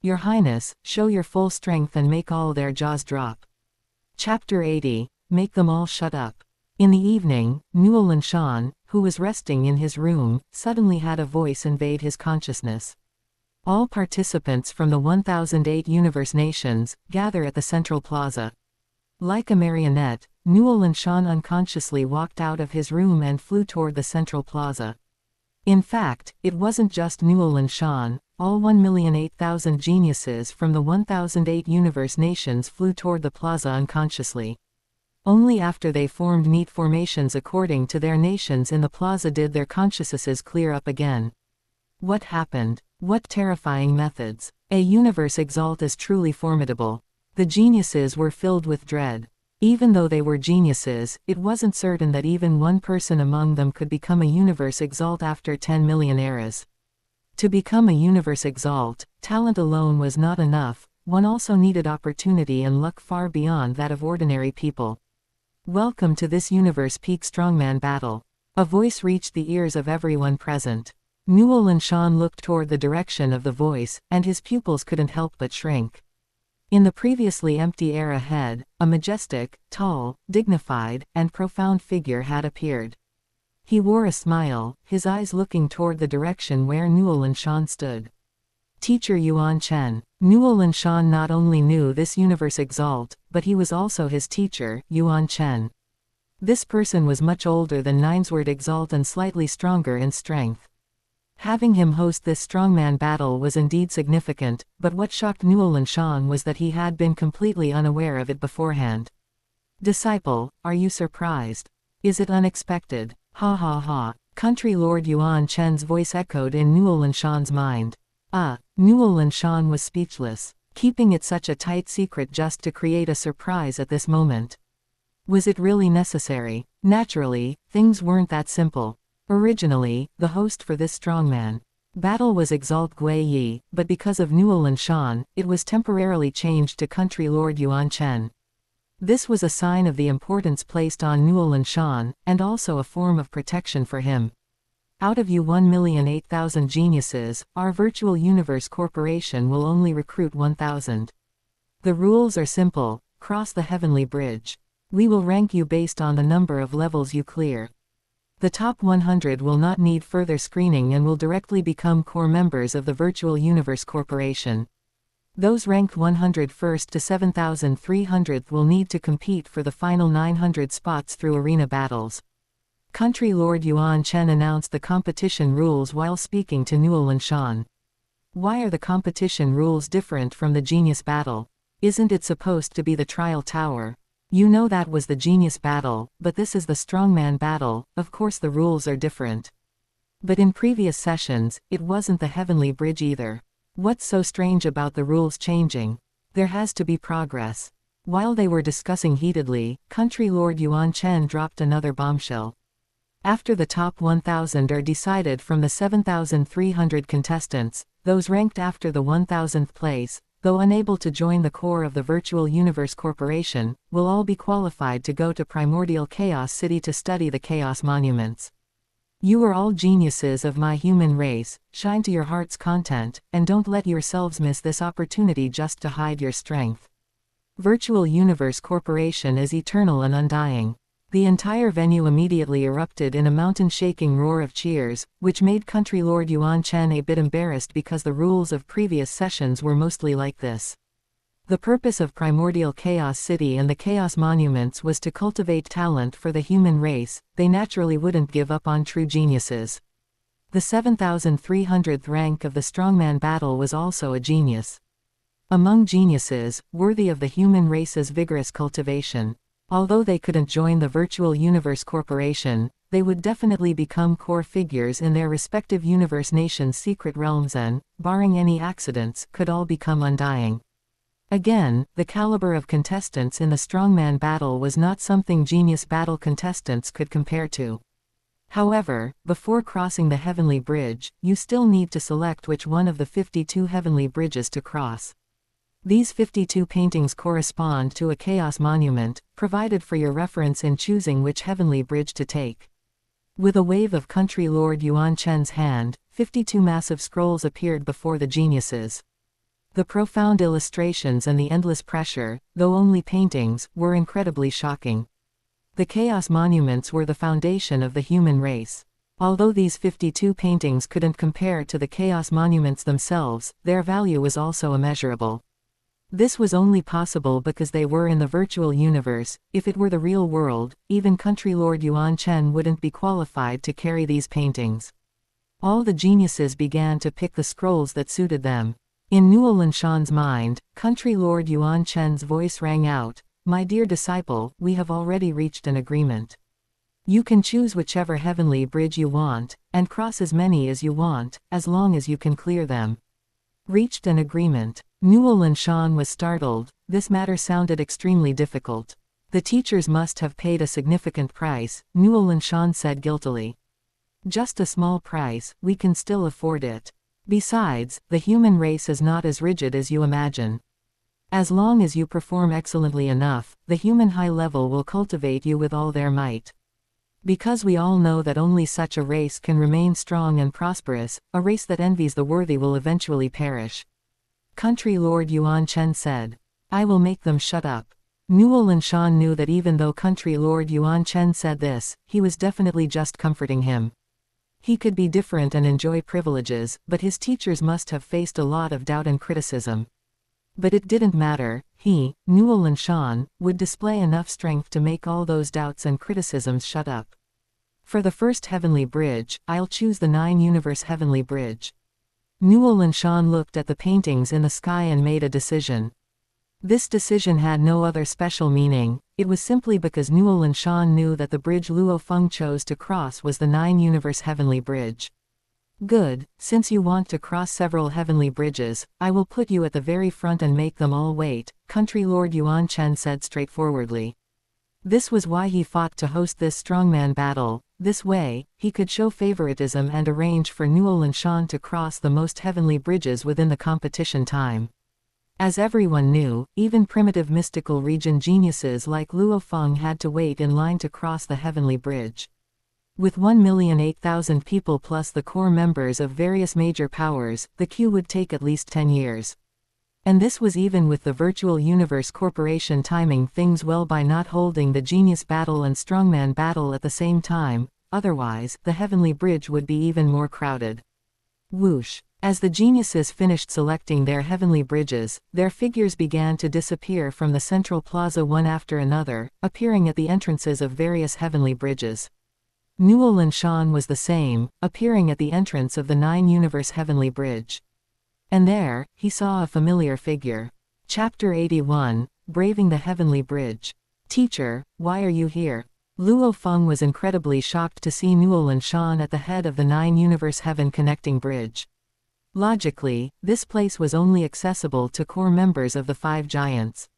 A: Your Highness, show your full strength and make all their jaws drop. Chapter 80, Make them all shut up. In the evening, Nuolan Shan, who was resting in his room, suddenly had a voice invade his consciousness. All participants from the 1008 universe nations, gather at the central plaza. Like a marionette, Nuolan Shan unconsciously walked out of his room and flew toward the central plaza. In fact, it wasn't just Nuolan Shan, all 1,008,000 geniuses from the 1008 universe nations flew toward the plaza unconsciously. Only after they formed neat formations according to their nations in the plaza did their consciousnesses clear up again. What happened? What terrifying methods! A universe exalt is truly formidable. The geniuses were filled with dread. Even though they were geniuses, it wasn't certain that even one person among them could become a universe exalt after 10 million eras. To become a universe exalt, talent alone was not enough, one also needed opportunity and luck far beyond that of ordinary people. Welcome to this universe peak strongman battle. A voice reached the ears of everyone present. Nuolan Shan looked toward the direction of the voice, and his pupils couldn't help but shrink. In the previously empty air ahead, a majestic, tall, dignified, and profound figure had appeared. He wore a smile, his eyes looking toward the direction where Nuolan Shan stood. Teacher Yuan Chen. Nuolan Shan not only knew this universe exalt, but he was also his teacher, Yuan Chen. This person was much older than Ninesword exalt and slightly stronger in strength. Having him host this strongman battle was indeed significant, but what shocked Nuolan Shan was that he had been completely unaware of it beforehand. Disciple, are you surprised? Is it unexpected? Ha ha ha. Country Lord Yuan Chen's voice echoed in Nuolan Shan's mind. Nuolan Shan was speechless, keeping it such a tight secret just to create a surprise at this moment. Was it really necessary? Naturally, things weren't that simple. Originally, the host for this strongman battle was Exalt Gui Yi, but because of Nuolan Shan, it was temporarily changed to Country Lord Yuan Chen. This was a sign of the importance placed on Nuolan Shan, and also a form of protection for him. Out of you 1,008,000 geniuses, our virtual universe corporation will only recruit 1,000. The rules are simple: cross the heavenly bridge. We will rank you based on the number of levels you clear. The top 100 will not need further screening and will directly become core members of the Virtual Universe Corporation. Those ranked 101st to 7,300th will need to compete for the final 900 spots through arena battles. Country Lord Yuan Chen announced the competition rules while speaking to Nuolan Shan. Why are the competition rules different from the genius battle? Isn't it supposed to be the trial tower? You know that was the genius battle, but this is the strongman battle, of course the rules are different. But in previous sessions, it wasn't the heavenly bridge either. What's so strange about the rules changing? There has to be progress. While they were discussing heatedly, Country Lord Yuan Chen dropped another bombshell. After the top 1,000 are decided from the 7,300 contestants, those ranked after the 1,000th place, though unable to join the core of the Virtual Universe Corporation, will all be qualified to go to Primordial Chaos City to study the Chaos Monuments. You are all geniuses of my human race, shine to your heart's content, and don't let yourselves miss this opportunity just to hide your strength. Virtual Universe Corporation is eternal and undying. The entire venue immediately erupted in a mountain-shaking roar of cheers, which made Country Lord Yuan Chen a bit embarrassed because the rules of previous sessions were mostly like this. The purpose of Primordial Chaos City and the Chaos Monuments was to cultivate talent for the human race. They naturally wouldn't give up on true geniuses. The 7,300th rank of the Strongman Battle was also a genius. Among geniuses, worthy of the human race's vigorous cultivation. Although they couldn't join the Virtual Universe Corporation, they would definitely become core figures in their respective universe nations' secret realms and, barring any accidents, could all become undying. Again, the caliber of contestants in the Strongman Battle was not something Genius Battle contestants could compare to. However, before crossing the Heavenly Bridge, you still need to select which one of the 52 Heavenly Bridges to cross. These 52 paintings correspond to a Chaos Monument, provided for your reference in choosing which Heavenly Bridge to take. With a wave of Country Lord Yuan Chen's hand, 52 massive scrolls appeared before the geniuses. The profound illustrations and the endless pressure, though only paintings, were incredibly shocking. The Chaos Monuments were the foundation of the human race. Although these 52 paintings couldn't compare to the Chaos Monuments themselves, their value was also immeasurable. This was only possible because they were in the virtual universe. If it were the real world, even Country Lord Yuan Chen wouldn't be qualified to carry these paintings. All the geniuses began to pick the scrolls that suited them. In Nuolan Shan's mind, Country Lord Yuan Chen's voice rang out, "My dear disciple, we have already reached an agreement. You can choose whichever heavenly bridge you want, and cross as many as you want, as long as you can clear them." Reached an agreement. Nuolan Shan was startled. This matter sounded extremely difficult. The teachers must have paid a significant price, Nuolan Shan said guiltily. Just a small price, we can still afford it. Besides, the human race is not as rigid as you imagine. As long as you perform excellently enough, the human high level will cultivate you with all their might. Because we all know that only such a race can remain strong and prosperous, a race that envies the worthy will eventually perish. Country Lord Yuan Chen said, "I will make them shut up." Nuolan Shan knew that even though Country Lord Yuan Chen said this, he was definitely just comforting him. He could be different and enjoy privileges, but his teachers must have faced a lot of doubt and criticism. But it didn't matter. He, Nuolan Shan, would display enough strength to make all those doubts and criticisms shut up. For the first heavenly bridge, I'll choose the 9-universe heavenly bridge. Nuolan Shan looked at the paintings in the sky and made a decision. This decision had no other special meaning. It was simply because Nuolan Shan knew that the bridge Luo Feng chose to cross was the 9-universe heavenly bridge. Good, since you want to cross several heavenly bridges, I will put you at the very front and make them all wait, Country Lord Yuan Chen said straightforwardly. This was why he fought to host this strongman battle. This way, he could show favoritism and arrange for Nuolan Shan to cross the most heavenly bridges within the competition time. As everyone knew, even primitive mystical region geniuses like Luo Feng had to wait in line to cross the heavenly bridge. With 1,008,000 people plus the core members of various major powers, the queue would take at least 10 years. And this was even with the Virtual Universe Corporation timing things well by not holding the Genius Battle and Strongman Battle at the same time, otherwise, the Heavenly Bridge would be even more crowded. Whoosh! As the geniuses finished selecting their heavenly bridges, their figures began to disappear from the central plaza one after another, appearing at the entrances of various heavenly bridges. Nuolan Shan was the same, appearing at the entrance of the 9-universe heavenly bridge. And there, he saw a familiar figure. Chapter 81, Braving the Heavenly Bridge. Teacher, why are you here? Luo Feng was incredibly shocked to see Nuolan Shan at the head of the 9-universe heaven connecting bridge. Logically, this place was only accessible to core members of the 5 giants.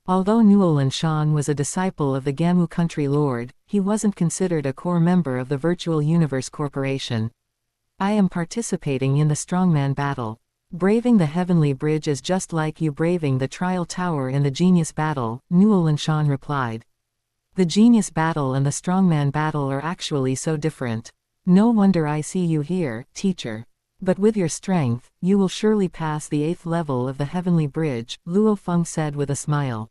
A: Although Nuolan Shan was a disciple of the Gamu Country Lord, he wasn't considered a core member of the Virtual Universe Corporation. I am participating in the Strongman Battle. Braving the Heavenly Bridge is just like you braving the Trial Tower in the Genius Battle, Nuolan Shan replied. The Genius Battle and the Strongman Battle are actually so different. No wonder I see you here, teacher. But with your strength, you will surely pass the 8th level of the heavenly bridge, Luo Feng said with a smile.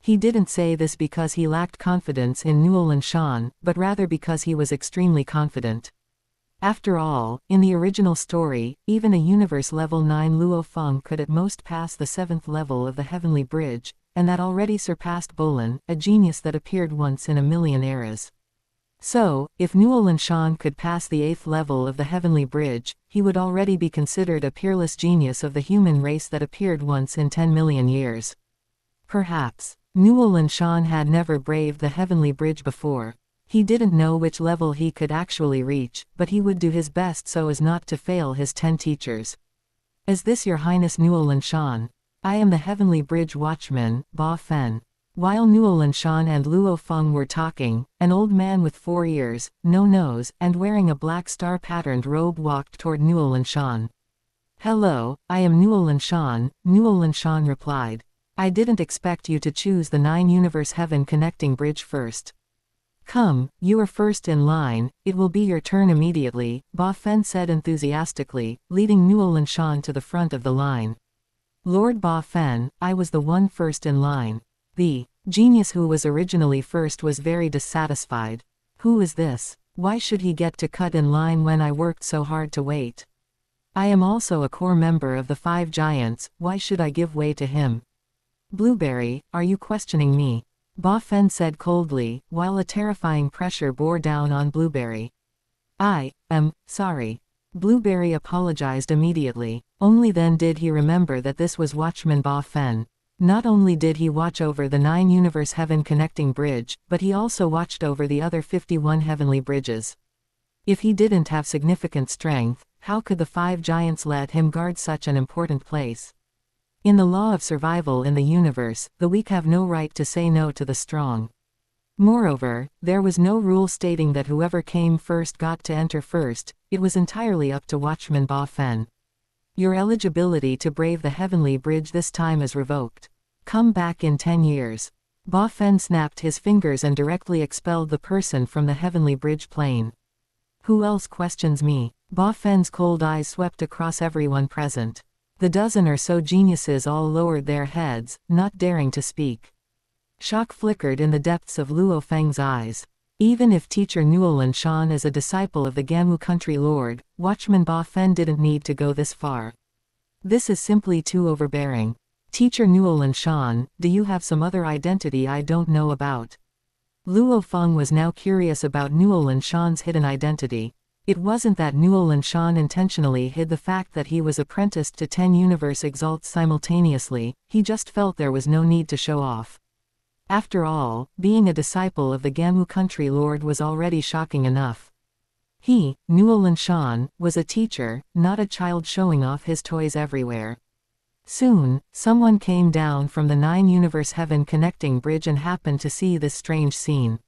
A: He didn't say this because he lacked confidence in Nuolan Shan, but rather because he was extremely confident. After all, in the original story, even a universe level 9 Luo Feng could at most pass the 7th level of the heavenly bridge, and that already surpassed Bolan, a genius that appeared once in a million eras. So, if Nuolan Shan could pass the 8th level of the heavenly bridge, he would already be considered a peerless genius of the human race that appeared once in 10 million years. Perhaps. Nuolan Shan had never braved the heavenly bridge before. He didn't know which level he could actually reach, but he would do his best so as not to fail his 10 teachers. Is this your highness Nuolan Shan? I am the heavenly bridge watchman, Ba Fen. While Nuolan Shan and Luo Feng were talking, an old man with 4 ears, no nose, and wearing a black star-patterned robe walked toward Nuolan Shan. Hello, I am Nuolan Shan replied. I didn't expect you to choose the 9 universe heaven connecting bridge first. Come, you are first in line, it will be your turn immediately, Ba Fen said enthusiastically, leading Nuolan Shan to the front of the line. Lord Ba Fen, I was the one first in line. The genius who was originally first was very dissatisfied. Who is this? Why should he get to cut in line when I worked so hard to wait? I am also a core member of the 5 giants, why should I give way to him? Blueberry, are you questioning me? Ba Fen said coldly, while a terrifying pressure bore down on Blueberry. I am sorry. Blueberry apologized immediately. Only then did he remember that this was Watchman Ba Fen. Not only did he watch over the 9 universe heaven connecting bridge, but he also watched over the other 51 heavenly bridges. If he didn't have significant strength, how could the 5 giants let him guard such an important place? In the law of survival in the universe, the weak have no right to say no to the strong. Moreover, there was no rule stating that whoever came first got to enter first, it was entirely up to Watchman Ba Fen. Your eligibility to brave the heavenly bridge this time is revoked. Come back in 10 years. Ba Fen snapped his fingers and directly expelled the person from the heavenly bridge plane. Who else questions me? Ba Fen's cold eyes swept across everyone present. The dozen or so geniuses all lowered their heads, not daring to speak. Shock flickered in the depths of Luo Feng's eyes. Even if teacher Nuolan Shan is a disciple of the Gamu country lord, Watchman Ba Fen didn't need to go this far. This is simply too overbearing. Teacher Nuolan Shan, do you have some other identity I don't know about? Luo Feng was now curious about Nuolan Shan's hidden identity. It wasn't that Nuolan Shan intentionally hid the fact that he was apprenticed to 10 universe exalts simultaneously, he just felt there was no need to show off. After all, being a disciple of the Gamu country lord was already shocking enough. He, Nuolan Shan, was a teacher, not a child showing off his toys everywhere. Soon, someone came down from the 9 universe heaven connecting bridge and happened to see this strange scene.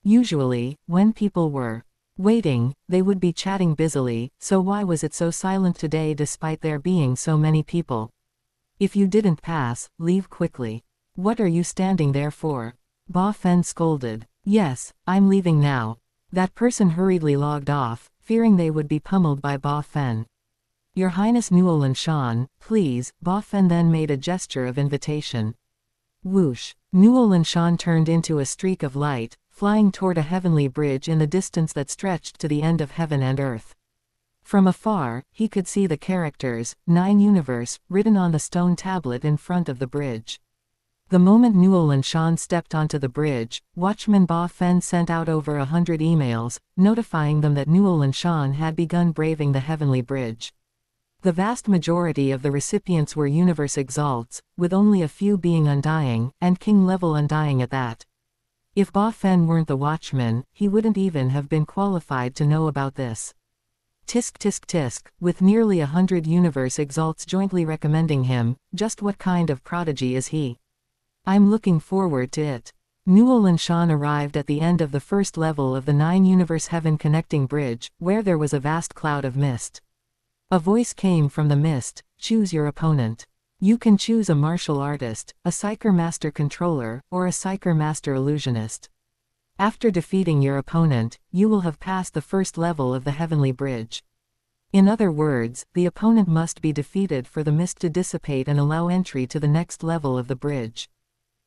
A: Usually, when people were waiting, they would be chatting busily, so why was it so silent today despite there being so many people? If you didn't pass, leave quickly. What are you standing there for? Ba Fen scolded. Yes, I'm leaving now. That person hurriedly logged off, fearing they would be pummeled by Ba Fen. Your Highness Nuolan Shan, please, Ba Fen then made a gesture of invitation. Whoosh. Nuolan Shan turned into a streak of light, flying toward a heavenly bridge in the distance that stretched to the end of heaven and earth. From afar, he could see the characters, 9 universe, written on the stone tablet in front of the bridge. The moment Nuolan Shan stepped onto the bridge, Watchman Ba Fen sent out over 100 emails, notifying them that Nuolan Shan had begun braving the heavenly bridge. The vast majority of the recipients were universe exalts, with only a few being undying, and king-level undying at that. If Ba Fen weren't the watchman, he wouldn't even have been qualified to know about this. Tisk tisk tisk, with nearly 100 universe exalts jointly recommending him, just what kind of prodigy is he? I'm looking forward to it. Nuolan Shan arrived at the end of the first level of the 9 universe heaven connecting bridge, where there was a vast cloud of mist. A voice came from the mist, choose your opponent. You can choose a martial artist, a psyker master controller, or a psyker master illusionist. After defeating your opponent, you will have passed the first level of the heavenly bridge. In other words, the opponent must be defeated for the mist to dissipate and allow entry to the next level of the bridge.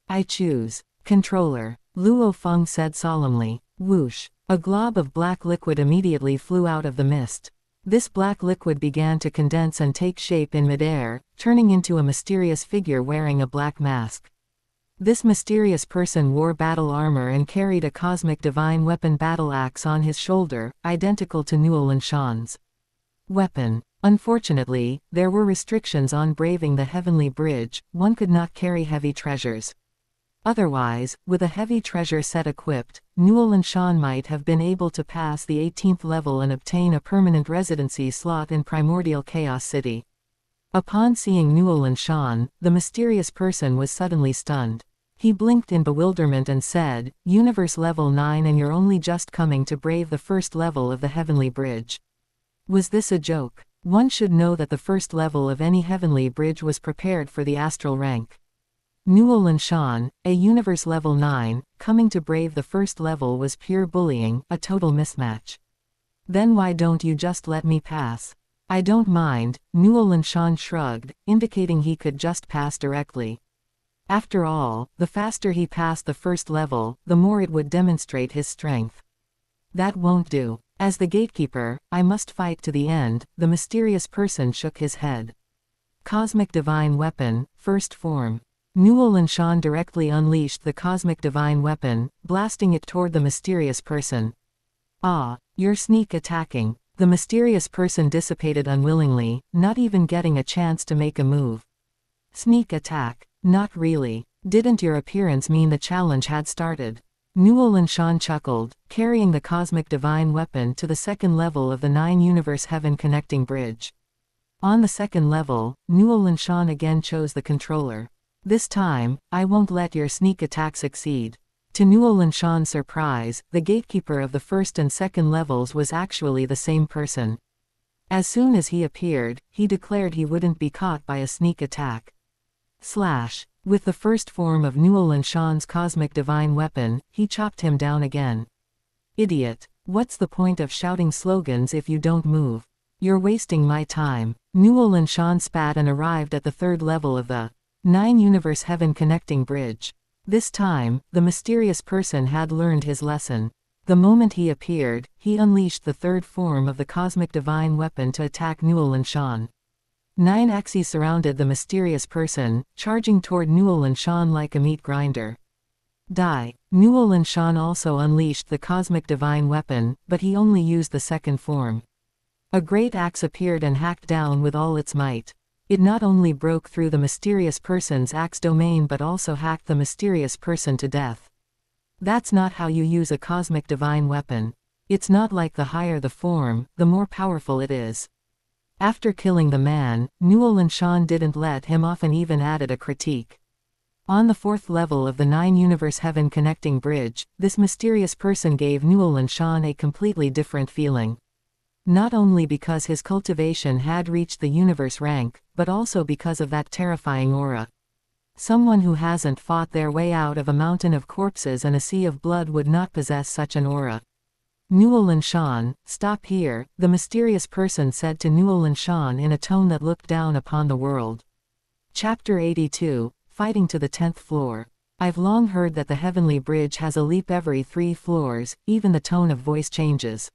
A: I choose. Controller. Luo Feng said solemnly. Whoosh. A glob of black liquid immediately flew out of the mist. This black liquid began to condense and take shape in midair, turning into a mysterious figure wearing a black mask. This mysterious person wore battle armor and carried a cosmic divine weapon battle axe on his shoulder, identical to Nuolan weapon. Unfortunately, there were restrictions on braving the heavenly bridge. One could not carry heavy treasures. Otherwise, with a heavy treasure set equipped, Nuolan might have been able to pass the 18th level and obtain a permanent residency slot in Primordial Chaos City. Upon seeing Nuolan, the mysterious person was suddenly stunned. He blinked in bewilderment and said, "Universe level 9 and you're only just coming to brave the first level of the heavenly bridge. Was this a joke? One should know that the first level of any heavenly bridge was prepared for the astral rank. Nuolan, a universe level 9, coming to brave the first level was pure bullying, a total mismatch. Then why don't you just let me pass?" "I don't mind," Nuolan shrugged, indicating he could just pass directly. After all, the faster he passed the first level, the more it would demonstrate his strength. "That won't do. As the gatekeeper, I must fight to the end." The mysterious person shook his head. Cosmic Divine Weapon, First Form. Nuolan directly unleashed the Cosmic Divine Weapon, blasting it toward the mysterious person. "Ah, you're sneak attacking." The mysterious person dissipated unwillingly, not even getting a chance to make a move. "Sneak attack? Not really. Didn't your appearance mean the challenge had started?" Nuolan chuckled, carrying the Cosmic Divine Weapon to the second level of the 9-universe heaven connecting bridge. On the second level, Nuolan again chose the controller. "This time, I won't let your sneak attack succeed." To Nuolan's surprise, the gatekeeper of the first and second levels was actually the same person. As soon as he appeared, he declared he wouldn't be caught by a sneak attack. Slash. With the first form of Nuolan's Cosmic Divine Weapon, he chopped him down again. "Idiot. What's the point of shouting slogans if you don't move? You're wasting my time." Nuolan spat and arrived at the third level of the 9-universe heaven connecting bridge. This time, the mysterious person had learned his lesson. The moment he appeared, he unleashed the third form of the Cosmic Divine Weapon to attack Nuolan. 9 axes surrounded the mysterious person, charging toward Nuolan like a meat grinder. Die. Nuolan also unleashed the Cosmic Divine Weapon, but he only used the second form. A great axe appeared and hacked down with all its might. It not only broke through the mysterious person's axe domain but also hacked the mysterious person to death. That's not how you use a Cosmic Divine Weapon. It's not like the higher the form, the more powerful it is. After killing the man, Nuolan didn't let him off and even added a critique. On the fourth level of the 9-universe heaven connecting bridge, this mysterious person gave Nuolan a completely different feeling. Not only because his cultivation had reached the universe rank, but also because of that terrifying aura. Someone who hasn't fought their way out of a mountain of corpses and a sea of blood would not possess such an aura. Nuolan, stop here, the mysterious person said to Nuolan in a tone that looked down upon the world. Chapter 82, Fighting to the 10th Floor. I've long heard that the heavenly bridge has a leap every 3 floors, even the tone of voice changes.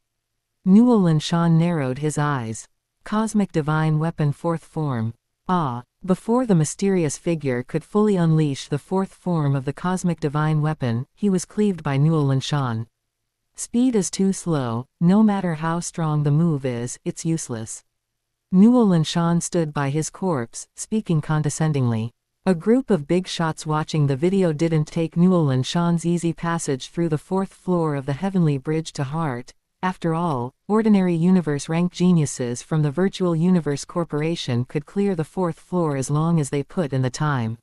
A: Nuolan narrowed his eyes. Cosmic Divine Weapon Fourth Form. Ah. Before the mysterious figure could fully unleash the fourth form of the Cosmic Divine Weapon, he was cleaved by Nuolan. Speed is too slow, no matter how strong the move is, it's useless. Nuolan stood by his corpse, speaking condescendingly. A group of big shots watching the video didn't take Nuolan's easy passage through the fourth floor of the heavenly bridge to heart. After all, ordinary universe-rank geniuses from the Virtual Universe Corporation could clear the fourth floor as long as they put in the time.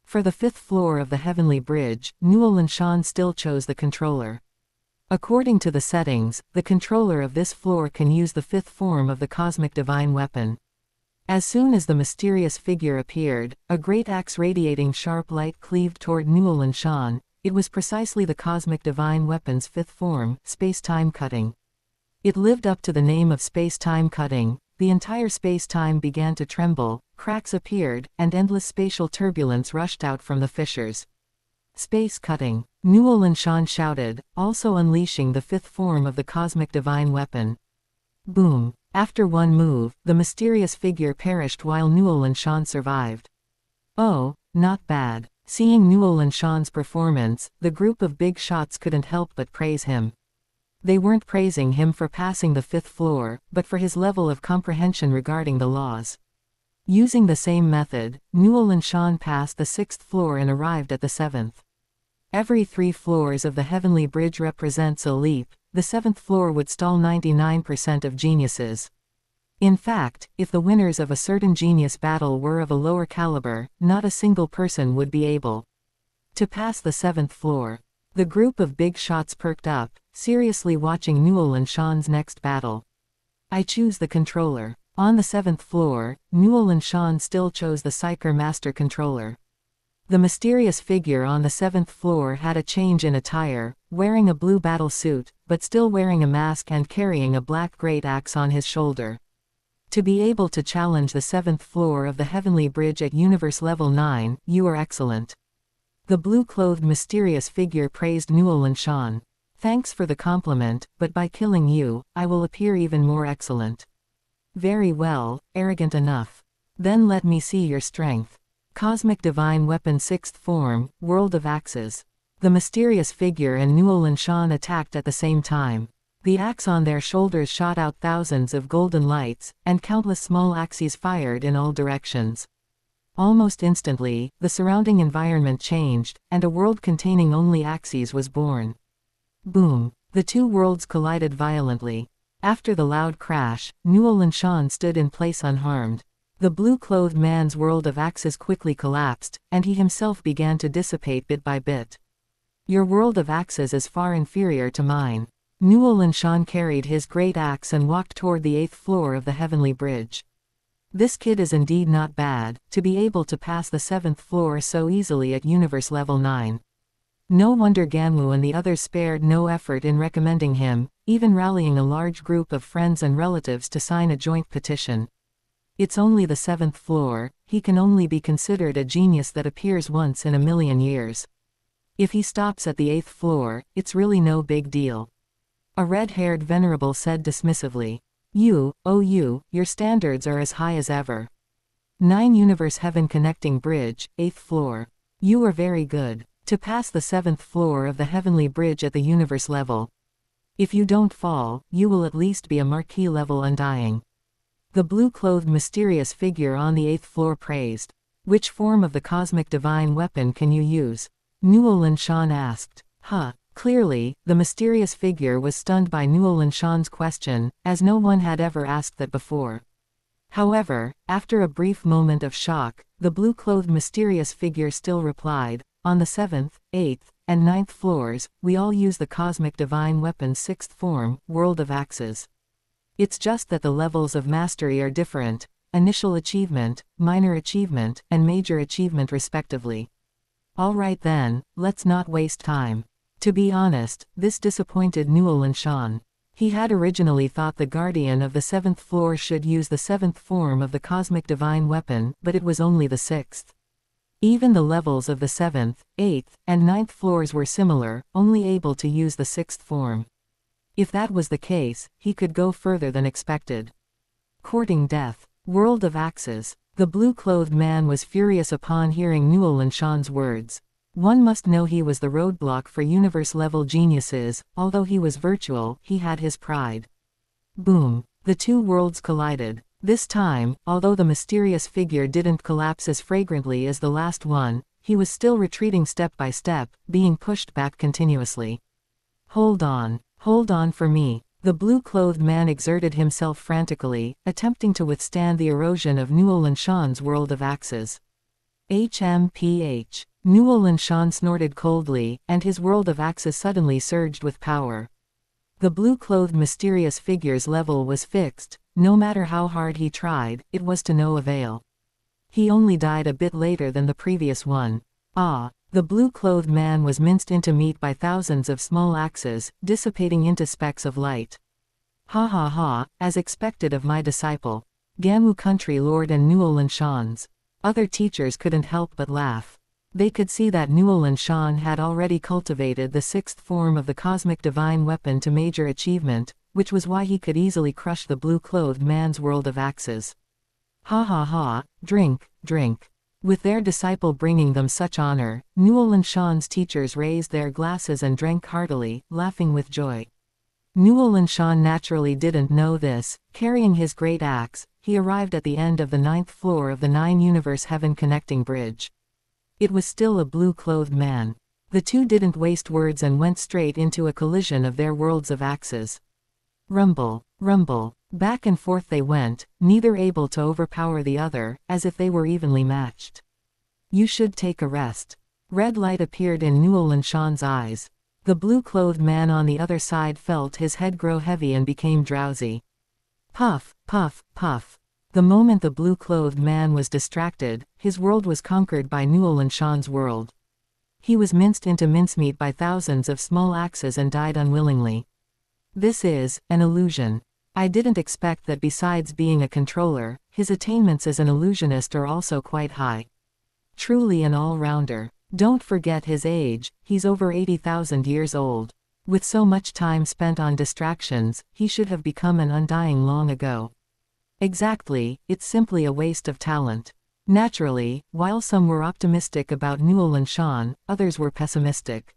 A: For the fifth floor of the heavenly bridge, Nuolan still chose the controller. According to the settings, the controller of this floor can use the fifth form of the Cosmic Divine Weapon. As soon as the mysterious figure appeared, a great axe radiating sharp light cleaved toward Nuolan, It was precisely the cosmic divine weapon's fifth form, space-time cutting. It lived up to the name of space-time cutting. The entire space-time began to tremble, cracks appeared, and endless spatial turbulence rushed out from the fissures. Space cutting. Nuolan Shan shouted, also unleashing the fifth form of the cosmic divine weapon. Boom. After one move, the mysterious figure perished while Nuolan Shan survived. Oh, not bad. Seeing Nuolan Shan's performance, the group of big shots couldn't help but praise him. They weren't praising him for passing the fifth floor, but for his level of comprehension regarding the laws. Using the same method, Nuolan Shan passed the sixth floor and arrived at the seventh. Every 3 floors of the heavenly bridge represents a leap. The seventh floor would stall 99% of geniuses. In fact, if the winners of a certain genius battle were of a lower caliber, not a single person would be able to pass the seventh floor. The group of big shots perked up, seriously watching Nuolan Shan's next battle. I choose the controller. On the seventh floor, Nuolan Shan still chose the Psyker Master Controller. The mysterious figure on the seventh floor had a change in attire, wearing a blue battle suit, but still wearing a mask and carrying a black great axe on his shoulder. To be able to challenge the seventh floor of the heavenly bridge at universe level 9, you are excellent. The blue-clothed mysterious figure praised Nuolan Shan. Thanks for the compliment, but by killing you, I will appear even more excellent. Very well, arrogant enough. Then let me see your strength. Cosmic Divine Weapon sixth form, World of Axes. The mysterious figure and Nuolan Shan attacked at the same time. The axe on their shoulders shot out thousands of golden lights, and countless small axes fired in all directions. Almost instantly, the surrounding environment changed, and a world containing only axes was born. Boom! The two worlds collided violently. After the loud crash, Nuolan Shan stood in place unharmed. The blue-clothed man's world of axes quickly collapsed, and he himself began to dissipate bit by bit. Your world of axes is far inferior to mine. Nuolan Shan carried his great axe and walked toward the 8th floor of the heavenly bridge. This kid is indeed not bad, to be able to pass the 7th floor so easily at universe level 9. No wonder Ganwu and the others spared no effort in recommending him, even rallying a large group of friends and relatives to sign a joint petition. It's only the 7th floor, he can only be considered a genius that appears once in a million years. If he stops at the 8th floor, it's really no big deal. A red-haired venerable said dismissively. You, oh you, your standards are as high as ever. 9 Universe Heaven Connecting Bridge, 8th floor. You are very good. To pass the 7th floor of the heavenly bridge at the universe level. If you don't fall, you will at least be a marquee level undying. The blue-clothed mysterious figure on the 8th floor praised. Which form of the cosmic divine weapon can you use? Nuolan Shan asked. Clearly, the mysterious figure was stunned by Nuolan Shan's question, as no one had ever asked that before. However, after a brief moment of shock, the blue-clothed mysterious figure still replied, on the 7th, 8th, and 9th floors, we all use the cosmic divine weapon's 6th form, World of Axes. It's just that the levels of mastery are different, initial achievement, minor achievement, and major achievement respectively. Alright then, let's not waste time. To be honest, this disappointed Nuolan Shan. He had originally thought the guardian of the 7th floor should use the 7th form of the cosmic divine weapon, but it was only the 6th. Even the levels of the 7th, 8th, and 9th floors were similar, only able to use the 6th form. If that was the case, he could go further than expected. Courting death. World of Axes. The blue-clothed man was furious upon hearing Nuolan Shan's words. One must know he was the roadblock for universe-level geniuses. Although he was virtual, he had his pride. Boom. The two worlds collided. This time, although the mysterious figure didn't collapse as fragrantly as the last one, he was still retreating step by step, being pushed back continuously. Hold on for me. The blue-clothed man exerted himself frantically, attempting to withstand the erosion of Nuolan Shan's world of axes. HMPH. Nuolan Shan snorted coldly, and his world of axes suddenly surged with power. The blue-clothed mysterious figure's level was fixed. No matter how hard he tried, it was to no avail. He only died a bit later than the previous one. The blue-clothed man was minced into meat by thousands of small axes, dissipating into specks of light. Ha ha ha, as expected of my disciple. Gamu country lord and Nuolan Shan's. Other teachers couldn't help but laugh. They could see that Nuolan Shan had already cultivated the sixth form of the cosmic divine weapon to major achievement, which was why he could easily crush the blue-clothed man's world of axes. Ha ha ha, drink, drink. With their disciple bringing them such honor, Nuolan Shan's teachers raised their glasses and drank heartily, laughing with joy. Nuolan Shan naturally didn't know this. Carrying his great axe, he arrived at the end of the 9th floor of the 9-universe heaven connecting bridge. It was still a blue-clothed man. The two didn't waste words and went straight into a collision of their worlds of axes. Rumble, rumble. Back and forth they went, neither able to overpower the other, as if they were evenly matched. You should take a rest. Red light appeared in Nuolan Shan's eyes. The blue-clothed man on the other side felt his head grow heavy and became drowsy. Puff, puff, puff. The moment the blue-clothed man was distracted, his world was conquered by Nuolan Shan's world. He was minced into mincemeat by thousands of small axes and died unwillingly. This is an illusion. I didn't expect that besides being a controller, his attainments as an illusionist are also quite high. Truly an all-rounder. Don't forget his age, he's over 80,000 years old. With so much time spent on distractions, he should have become an undying long ago. Exactly, it's simply a waste of talent. Naturally, while some were optimistic about Nuolan Shan, others were pessimistic.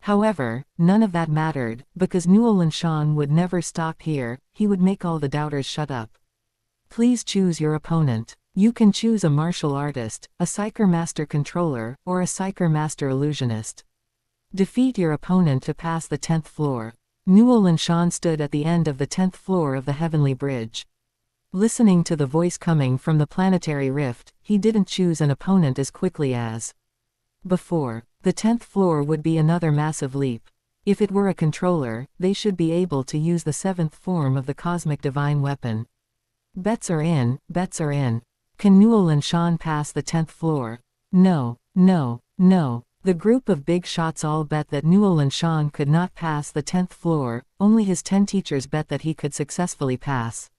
A: However, none of that mattered, because Nuolan Shan would never stop here. He would make all the doubters shut up. Please choose your opponent. You can choose a martial artist, a Psyker Master Controller, or a Psyker Master Illusionist. Defeat your opponent to pass the 10th floor. Nuolan Shan stood at the end of the 10th floor of the Heavenly Bridge. Listening to the voice coming from the planetary rift, he didn't choose an opponent as quickly as before. The 10th floor would be another massive leap. If it were a controller, they should be able to use the 7th form of the cosmic divine weapon. Bets are in, bets are in. Can Nuolan Shan pass the 10th floor? No, no, no. The group of big shots all bet that Nuolan Shan could not pass the 10th floor, only his 10 teachers bet that he could successfully pass.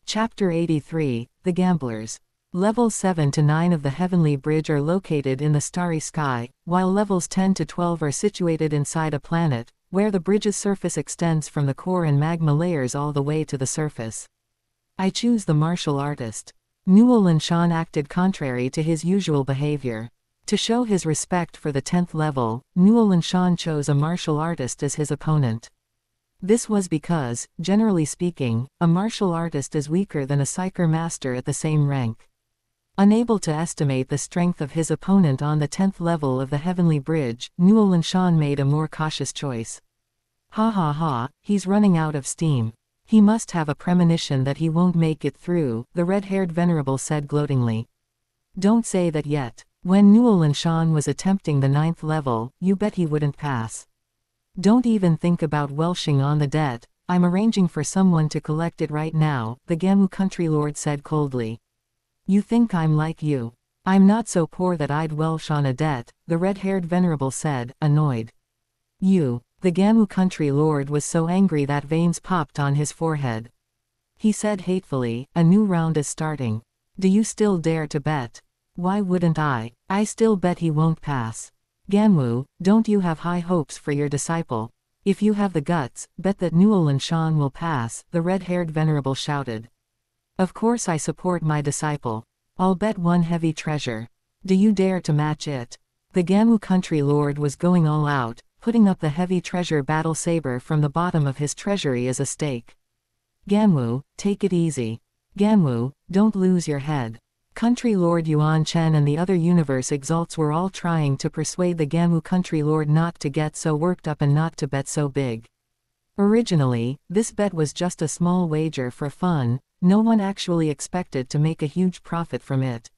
A: Chapter 83, The Gamblers. Levels 7 to 9 of the Heavenly Bridge are located in the starry sky, while levels 10 to 12 are situated inside a planet, where the bridge's surface extends from the core and magma layers all the way to the surface. I choose the martial artist. Nuolan Shan acted contrary to his usual behavior. To show his respect for the 10th level, Nuolan Shan chose a martial artist as his opponent. This was because, generally speaking, a martial artist is weaker than a Psyker Master at the same rank. Unable to estimate the strength of his opponent on the 10th level of the Heavenly Bridge, Nuolan Shan made a more cautious choice. Ha ha ha, he's running out of steam. He must have a premonition that he won't make it through, the red-haired venerable said gloatingly. Don't say that yet. When Nuolan Shan was attempting the 9th level, you bet he wouldn't pass. Don't even think about welshing on the debt. I'm arranging for someone to collect it right now, the Gamu country lord said coldly. You think I'm like you? I'm not so poor that I'd welsh on a debt, the red-haired venerable said, annoyed. You. The Gamu country lord was so angry that veins popped on his forehead. He said hatefully, a new round is starting. Do you still dare to bet? Why wouldn't I? I still bet he won't pass. Gamu, don't you have high hopes for your disciple? If you have the guts, bet that Nuolan Shan will pass, the red-haired venerable shouted. Of course I support my disciple. I'll bet one heavy treasure. Do you dare to match it? The Gamu country lord was going all out, putting up the heavy treasure battle saber from the bottom of his treasury as a stake. Gamu, take it easy. Gamu, don't lose your head. Country Lord Yuan Chen and the other universe exalts were all trying to persuade the Gamu country lord not to get so worked up and not to bet so big. Originally, this bet was just a small wager for fun. No one actually expected to make a huge profit from it.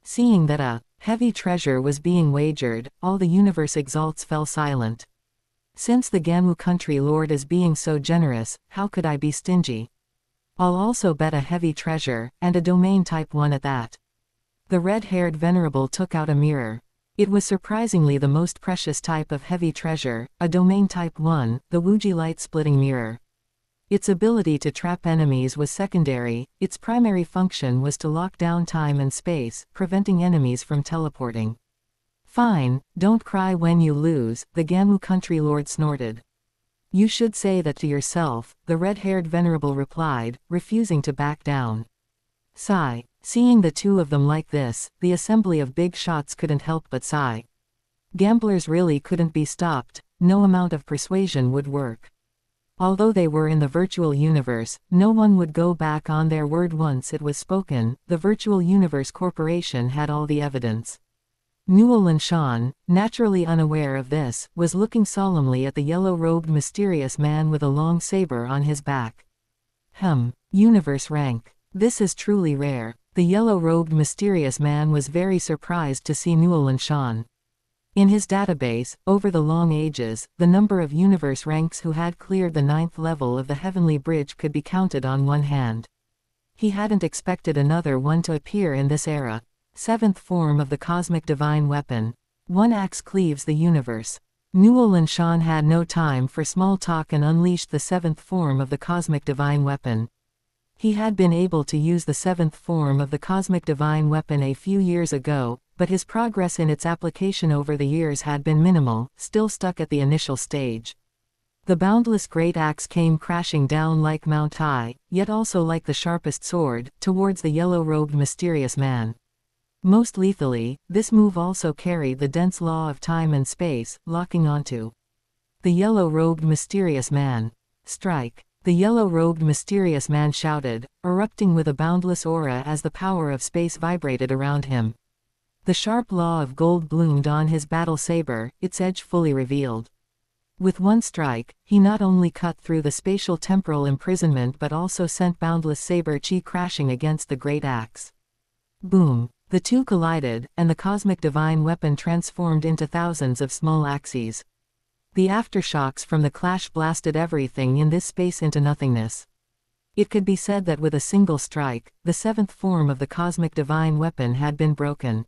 A: Seeing that a heavy treasure was being wagered, all the universe exalts fell silent. Since the Gamu country lord is being so generous, how could I be stingy? I'll also bet a heavy treasure, and a domain type 1 at that. The red-haired venerable took out a mirror. It was surprisingly the most precious type of heavy treasure, a domain type 1, the Wuji light-splitting mirror. Its ability to trap enemies was secondary, its primary function was to lock down time and space, preventing enemies from teleporting. Fine, don't cry when you lose, the Gamu country lord snorted. You should say that to yourself, the red-haired venerable replied, refusing to back down. Sigh. Seeing the two of them like this, the assembly of big shots couldn't help but sigh. Gamblers really couldn't be stopped, no amount of persuasion would work. Although they were in the virtual universe, no one would go back on their word once it was spoken. The Virtual Universe Corporation had all the evidence. Nuolan Shan, naturally unaware of this, was looking solemnly at the yellow-robed mysterious man with a long saber on his back. Universe rank. This is truly rare. The yellow-robed mysterious man was very surprised to see Nuolan Shan. In his database, over the long ages, the number of universe ranks who had cleared the 9th level of the Heavenly Bridge could be counted on one hand. He hadn't expected another one to appear in this era. 7th form of the Cosmic Divine Weapon. One axe cleaves the universe. Nuolan Shan had no time for small talk and unleashed the 7th form of the Cosmic Divine Weapon. He had been able to use the 7th form of the Cosmic Divine Weapon a few years ago, but his progress in its application over the years had been minimal, still stuck at the initial stage. The boundless great axe came crashing down like Mount High, yet also like the sharpest sword, towards the yellow-robed mysterious man. Most lethally, this move also carried the dense law of time and space, locking onto the yellow-robed mysterious man. Strike. The yellow-robed mysterious man shouted, erupting with a boundless aura as the power of space vibrated around him. The sharp law of gold bloomed on his battle saber, its edge fully revealed. With one strike, he not only cut through the spatial temporal imprisonment but also sent boundless saber chi crashing against the great axe. Boom! The two collided, and the cosmic divine weapon transformed into thousands of small axes. The aftershocks from the clash blasted everything in this space into nothingness. It could be said that with a single strike, the 7th form of the cosmic divine weapon had been broken.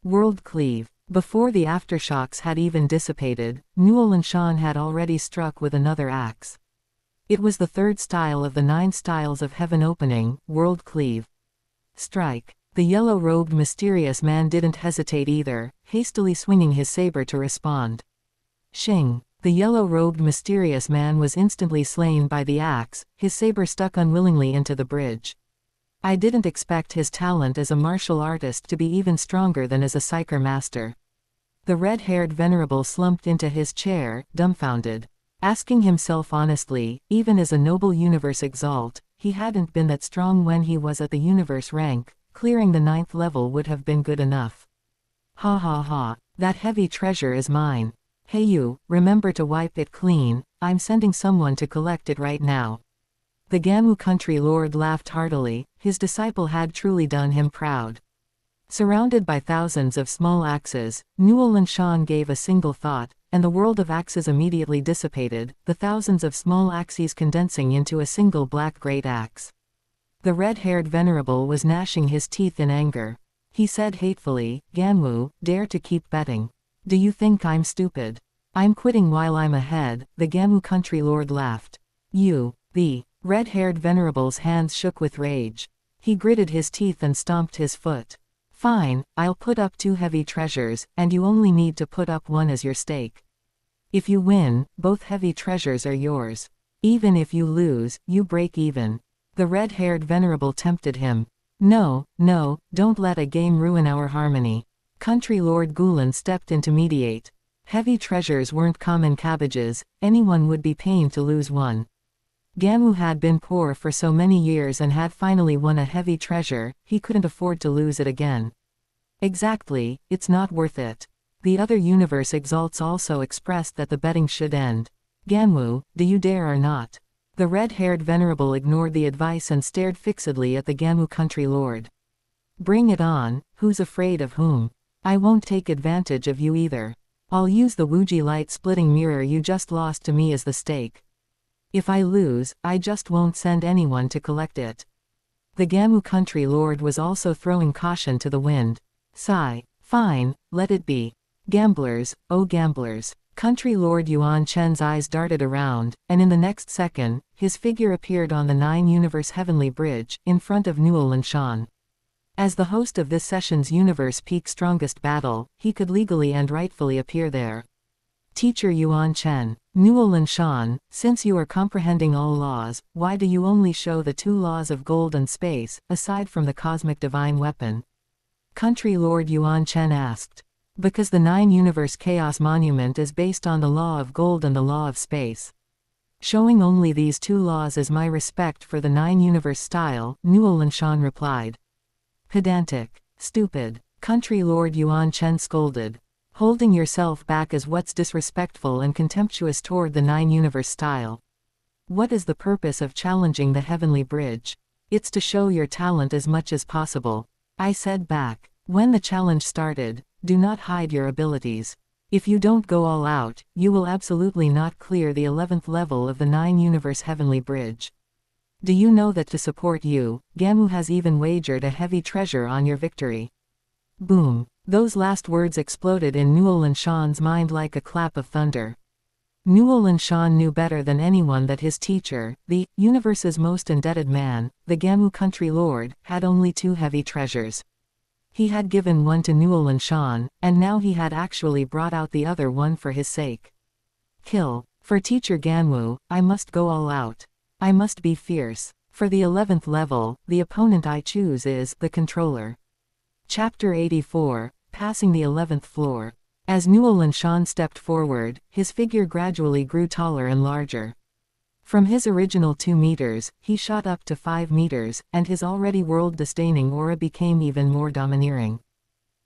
A: World cleave. Before the aftershocks had even dissipated, Nuolan Shan had already struck with another axe. It was the 3rd style of the 9 styles of heaven opening, world cleave. Strike. The yellow-robed mysterious man didn't hesitate either, hastily swinging his saber to respond. Shing! The yellow-robed mysterious man was instantly slain by the axe, his saber stuck unwillingly into the bridge. I didn't expect his talent as a martial artist to be even stronger than as a psyker master. The red-haired venerable slumped into his chair, dumbfounded. Asking himself honestly, even as a noble universe exalt, he hadn't been that strong when he was at the universe rank. Clearing the 9th level would have been good enough. Ha ha ha, that heavy treasure is mine. Hey you, remember to wipe it clean, I'm sending someone to collect it right now. The Gamu country lord laughed heartily, his disciple had truly done him proud. Surrounded by thousands of small axes, Nuolan Shan gave a single thought, and the world of axes immediately dissipated, the thousands of small axes condensing into a single black great axe. The red-haired venerable was gnashing his teeth in anger. He said hatefully, Ganwu, dare to keep betting. Do you think I'm stupid? I'm quitting while I'm ahead, the Gamu country lord laughed. You, the red-haired venerable's hands shook with rage. He gritted his teeth and stomped his foot. Fine, I'll put up 2 heavy treasures, and you only need to put up 1 as your stake. If you win, both heavy treasures are yours. Even if you lose, you break even. The red-haired venerable tempted him. No, no, don't let a game ruin our harmony. Country Lord Gulen stepped in to mediate. Heavy treasures weren't common cabbages, anyone would be pained to lose one. Gamu had been poor for so many years and had finally won a heavy treasure, he couldn't afford to lose it again. Exactly, it's not worth it. The other universe exalts also expressed that the betting should end. Gamu, do you dare or not? The red-haired venerable ignored the advice and stared fixedly at the Gamu country lord. Bring it on, who's afraid of whom? I won't take advantage of you either. I'll use the Wuji light-splitting mirror you just lost to me as the stake. If I lose, I just won't send anyone to collect it. The Gamu country lord was also throwing caution to the wind. Sigh. Fine, let it be. Gamblers, oh gamblers. Country Lord Yuan Chen's eyes darted around, and in the next second, his figure appeared on the nine-universe heavenly bridge, in front of Nuolan Shan. As the host of this session's Universe Peak Strongest Battle, he could legally and rightfully appear there. Teacher Yuan Chen, Nuolan Shan, since you are comprehending all laws, why do you only show the two laws of gold and space, aside from the cosmic divine weapon? Country Lord Yuan Chen asked. Because the nine-universe chaos monument is based on the law of gold and the law of space. Showing only these two laws is my respect for the nine-universe style, Nuolan Shan replied. Pedantic. Stupid. Country Lord Yuan Chen scolded. Holding yourself back is what's disrespectful and contemptuous toward the nine-universe style. What is the purpose of challenging the heavenly bridge? It's to show your talent as much as possible. I said back. When the challenge started, do not hide your abilities. If you don't go all out, you will absolutely not clear the 11th level of the nine-universe heavenly bridge. Do you know that to support you, Gamu has even wagered a heavy treasure on your victory? Boom. Those last words exploded in Nuolan Shan's mind like a clap of thunder. Nuolan Shan knew better than anyone that his teacher, the universe's most indebted man, the Gamu country lord, had only two heavy treasures. He had given one to Nuolan Shan, and now he had actually brought out the other one for his sake. Kill. For Teacher Ganwu, I must go all out. I must be fierce. For the 11th level, the opponent I choose is the controller. Chapter 84, Passing the 11th Floor. As Nuolan Shan stepped forward, his figure gradually grew taller and larger. From his original 2 meters, he shot up to 5 meters, and his already world-disdaining aura became even more domineering.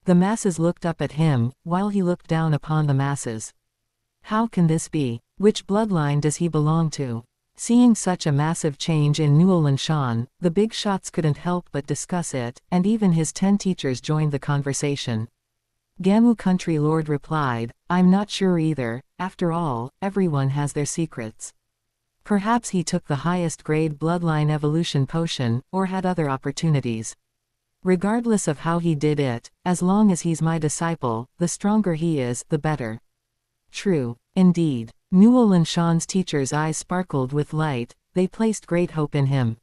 A: The masses looked up at him, while he looked down upon the masses. How can this be? Which bloodline does he belong to? Seeing such a massive change in Nuolan Shan, the big shots couldn't help but discuss it, and even his 10 teachers joined the conversation. Gamu Country Lord replied, I'm not sure either, after all, everyone has their secrets. Perhaps he took the highest grade bloodline evolution potion, or had other opportunities. Regardless of how he did it, as long as he's my disciple, the stronger he is, the better. True. Indeed. Nuolan Shan's teacher's eyes sparkled with light, they placed great hope in him.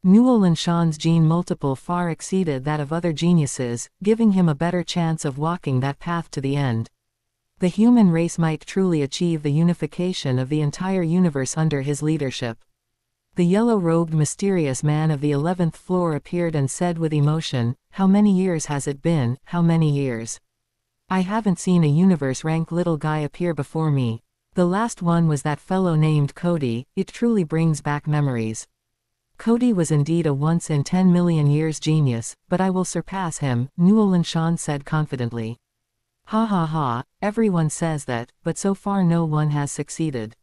A: Nuolan Shan's gene multiple far exceeded that of other geniuses, giving him a better chance of walking that path to the end. The human race might truly achieve the unification of the entire universe under his leadership. The yellow-robed mysterious man of the 11th floor appeared and said with emotion, How many years has it been, how many years? I haven't seen a universe-rank little guy appear before me. The last one was that fellow named Cody, it truly brings back memories. Cody was indeed a once in 10 million years genius, but I will surpass him, Nuolan Shan said confidently. Ha ha ha, everyone says that, but so far no one has succeeded.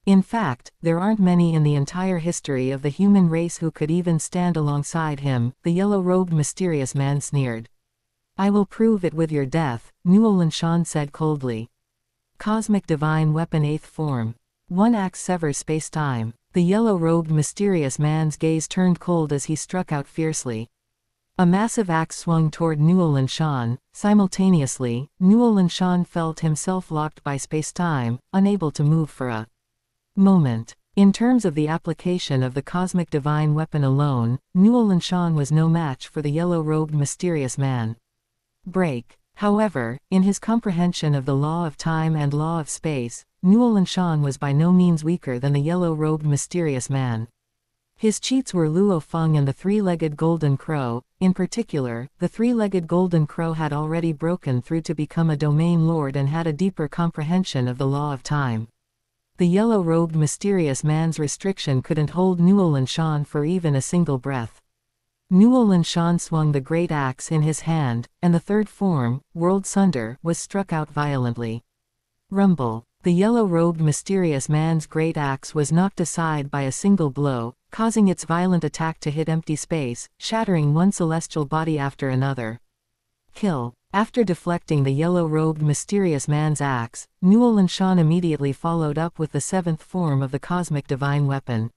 A: In fact, there aren't many in the entire history of the human race who could even stand alongside him, the yellow-robed mysterious man sneered. I will prove it with your death, Nuolan Shan said coldly. Cosmic Divine Weapon 8th Form. One axe severs space-time. The yellow-robed mysterious man's gaze turned cold as he struck out fiercely. A massive axe swung toward Nuolan Shan. Simultaneously, Nuolan Shan felt himself locked by space-time, unable to move for a moment. In terms of the application of the cosmic divine weapon alone, Nuolan Shan was no match for the yellow-robed mysterious man. Break. However, in his comprehension of the law of time and law of space, Nuolan Shan was by no means weaker than the yellow-robed mysterious man. His cheats were Luo Feng and the three-legged golden crow. In particular, the three-legged golden crow had already broken through to become a domain lord and had a deeper comprehension of the law of time. The yellow-robed mysterious man's restriction couldn't hold Nuolan Shan for even a single breath. Nuolan Shan swung the great axe in his hand, and the third form, World Sunder, was struck out violently. Rumble. The yellow-robed mysterious man's great axe was knocked aside by a single blow, causing its violent attack to hit empty space, shattering one celestial body after another. Kill. After deflecting the yellow-robed mysterious man's axe, Nuolan Shan immediately followed up with the 7th form of the cosmic divine weapon.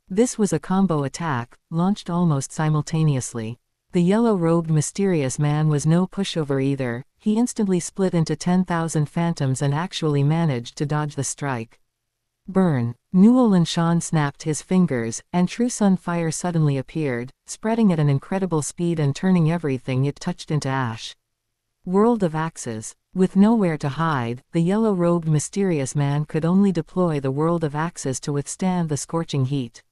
A: This was a combo attack, launched almost simultaneously. The yellow-robed mysterious man was no pushover either. He instantly split into 10,000 phantoms and actually managed to dodge the strike. Burn. Nuolan Shan snapped his fingers, and true sun fire suddenly appeared, spreading at an incredible speed and turning everything it touched into ash. World of Axes. With nowhere to hide, the yellow-robed mysterious man could only deploy the World of Axes to withstand the scorching heat.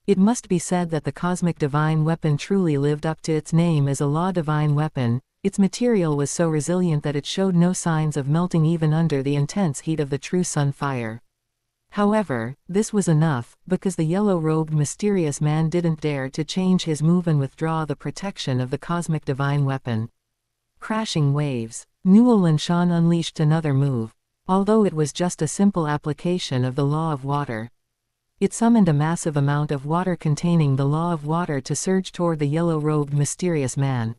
A: It must be said that the cosmic divine weapon truly lived up to its name as a law divine weapon. Its material was so resilient that it showed no signs of melting even under the intense heat of the true sun fire. However, this was enough, because the yellow-robed mysterious man didn't dare to change his move and withdraw the protection of the cosmic divine weapon. Crashing waves. Nuolan Shan unleashed another move. Although it was just a simple application of the law of water. It summoned a massive amount of water containing the law of water to surge toward the yellow-robed mysterious man.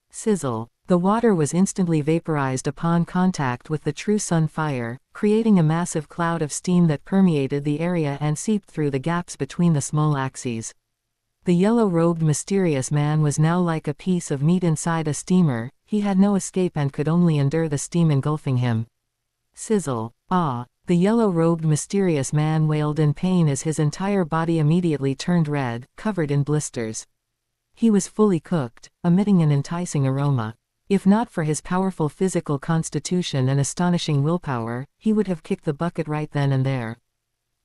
A: Sizzle. The water was instantly vaporized upon contact with the true sun fire, creating a massive cloud of steam that permeated the area and seeped through the gaps between the small axes. The yellow-robed mysterious man was now like a piece of meat inside a steamer. He had no escape and could only endure the steam engulfing him. Sizzle. Ah! The yellow-robed mysterious man wailed in pain as his entire body immediately turned red, covered in blisters. He was fully cooked, emitting an enticing aroma. If not for his powerful physical constitution and astonishing willpower, he would have kicked the bucket right then and there.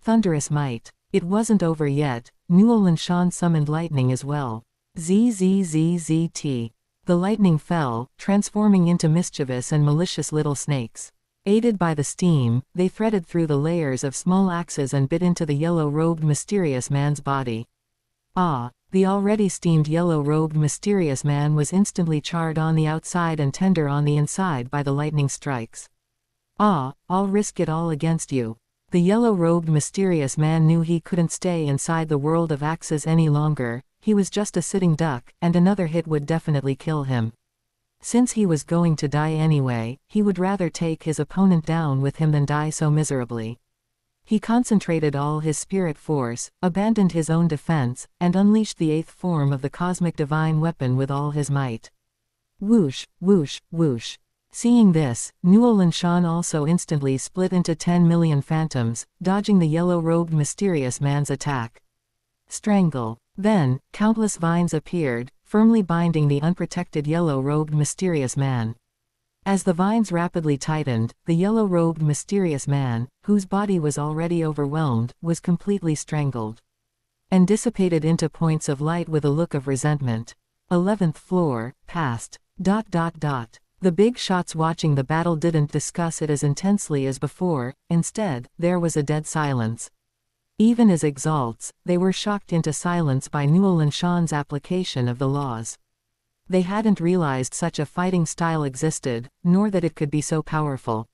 A: Thunderous might. It wasn't over yet. Nuolan Shan summoned lightning as well. ZZZZT. The lightning fell, transforming into mischievous and malicious little snakes. Aided by the steam, they threaded through the layers of small axes and bit into the yellow-robed mysterious man's body. Ah! The already steamed yellow-robed mysterious man was instantly charred on the outside and tender on the inside by the lightning strikes. Ah! I'll risk it all against you. The yellow-robed mysterious man knew he couldn't stay inside the world of axes any longer. He was just a sitting duck, and another hit would definitely kill him. Since he was going to die anyway, he would rather take his opponent down with him than die so miserably. He concentrated all his spirit force, abandoned his own defense, and unleashed the eighth form of the cosmic divine weapon with all his might. Whoosh, whoosh, whoosh. Seeing this, Nuolan Shan also instantly split into 10 million phantoms, dodging the yellow-robed mysterious man's attack. Strangle. Then, countless vines appeared, firmly binding the unprotected yellow-robed mysterious man. As the vines rapidly tightened, the yellow-robed mysterious man, whose body was already overwhelmed, was completely strangled. And dissipated into points of light with a look of resentment. 11th floor, past. ... The big shots watching the battle didn't discuss it as intensely as before. Instead, there was a dead silence. Even as exalts, they were shocked into silence by Nuolan Shan's application of the laws. They hadn't realized such a fighting style existed, nor that it could be so powerful.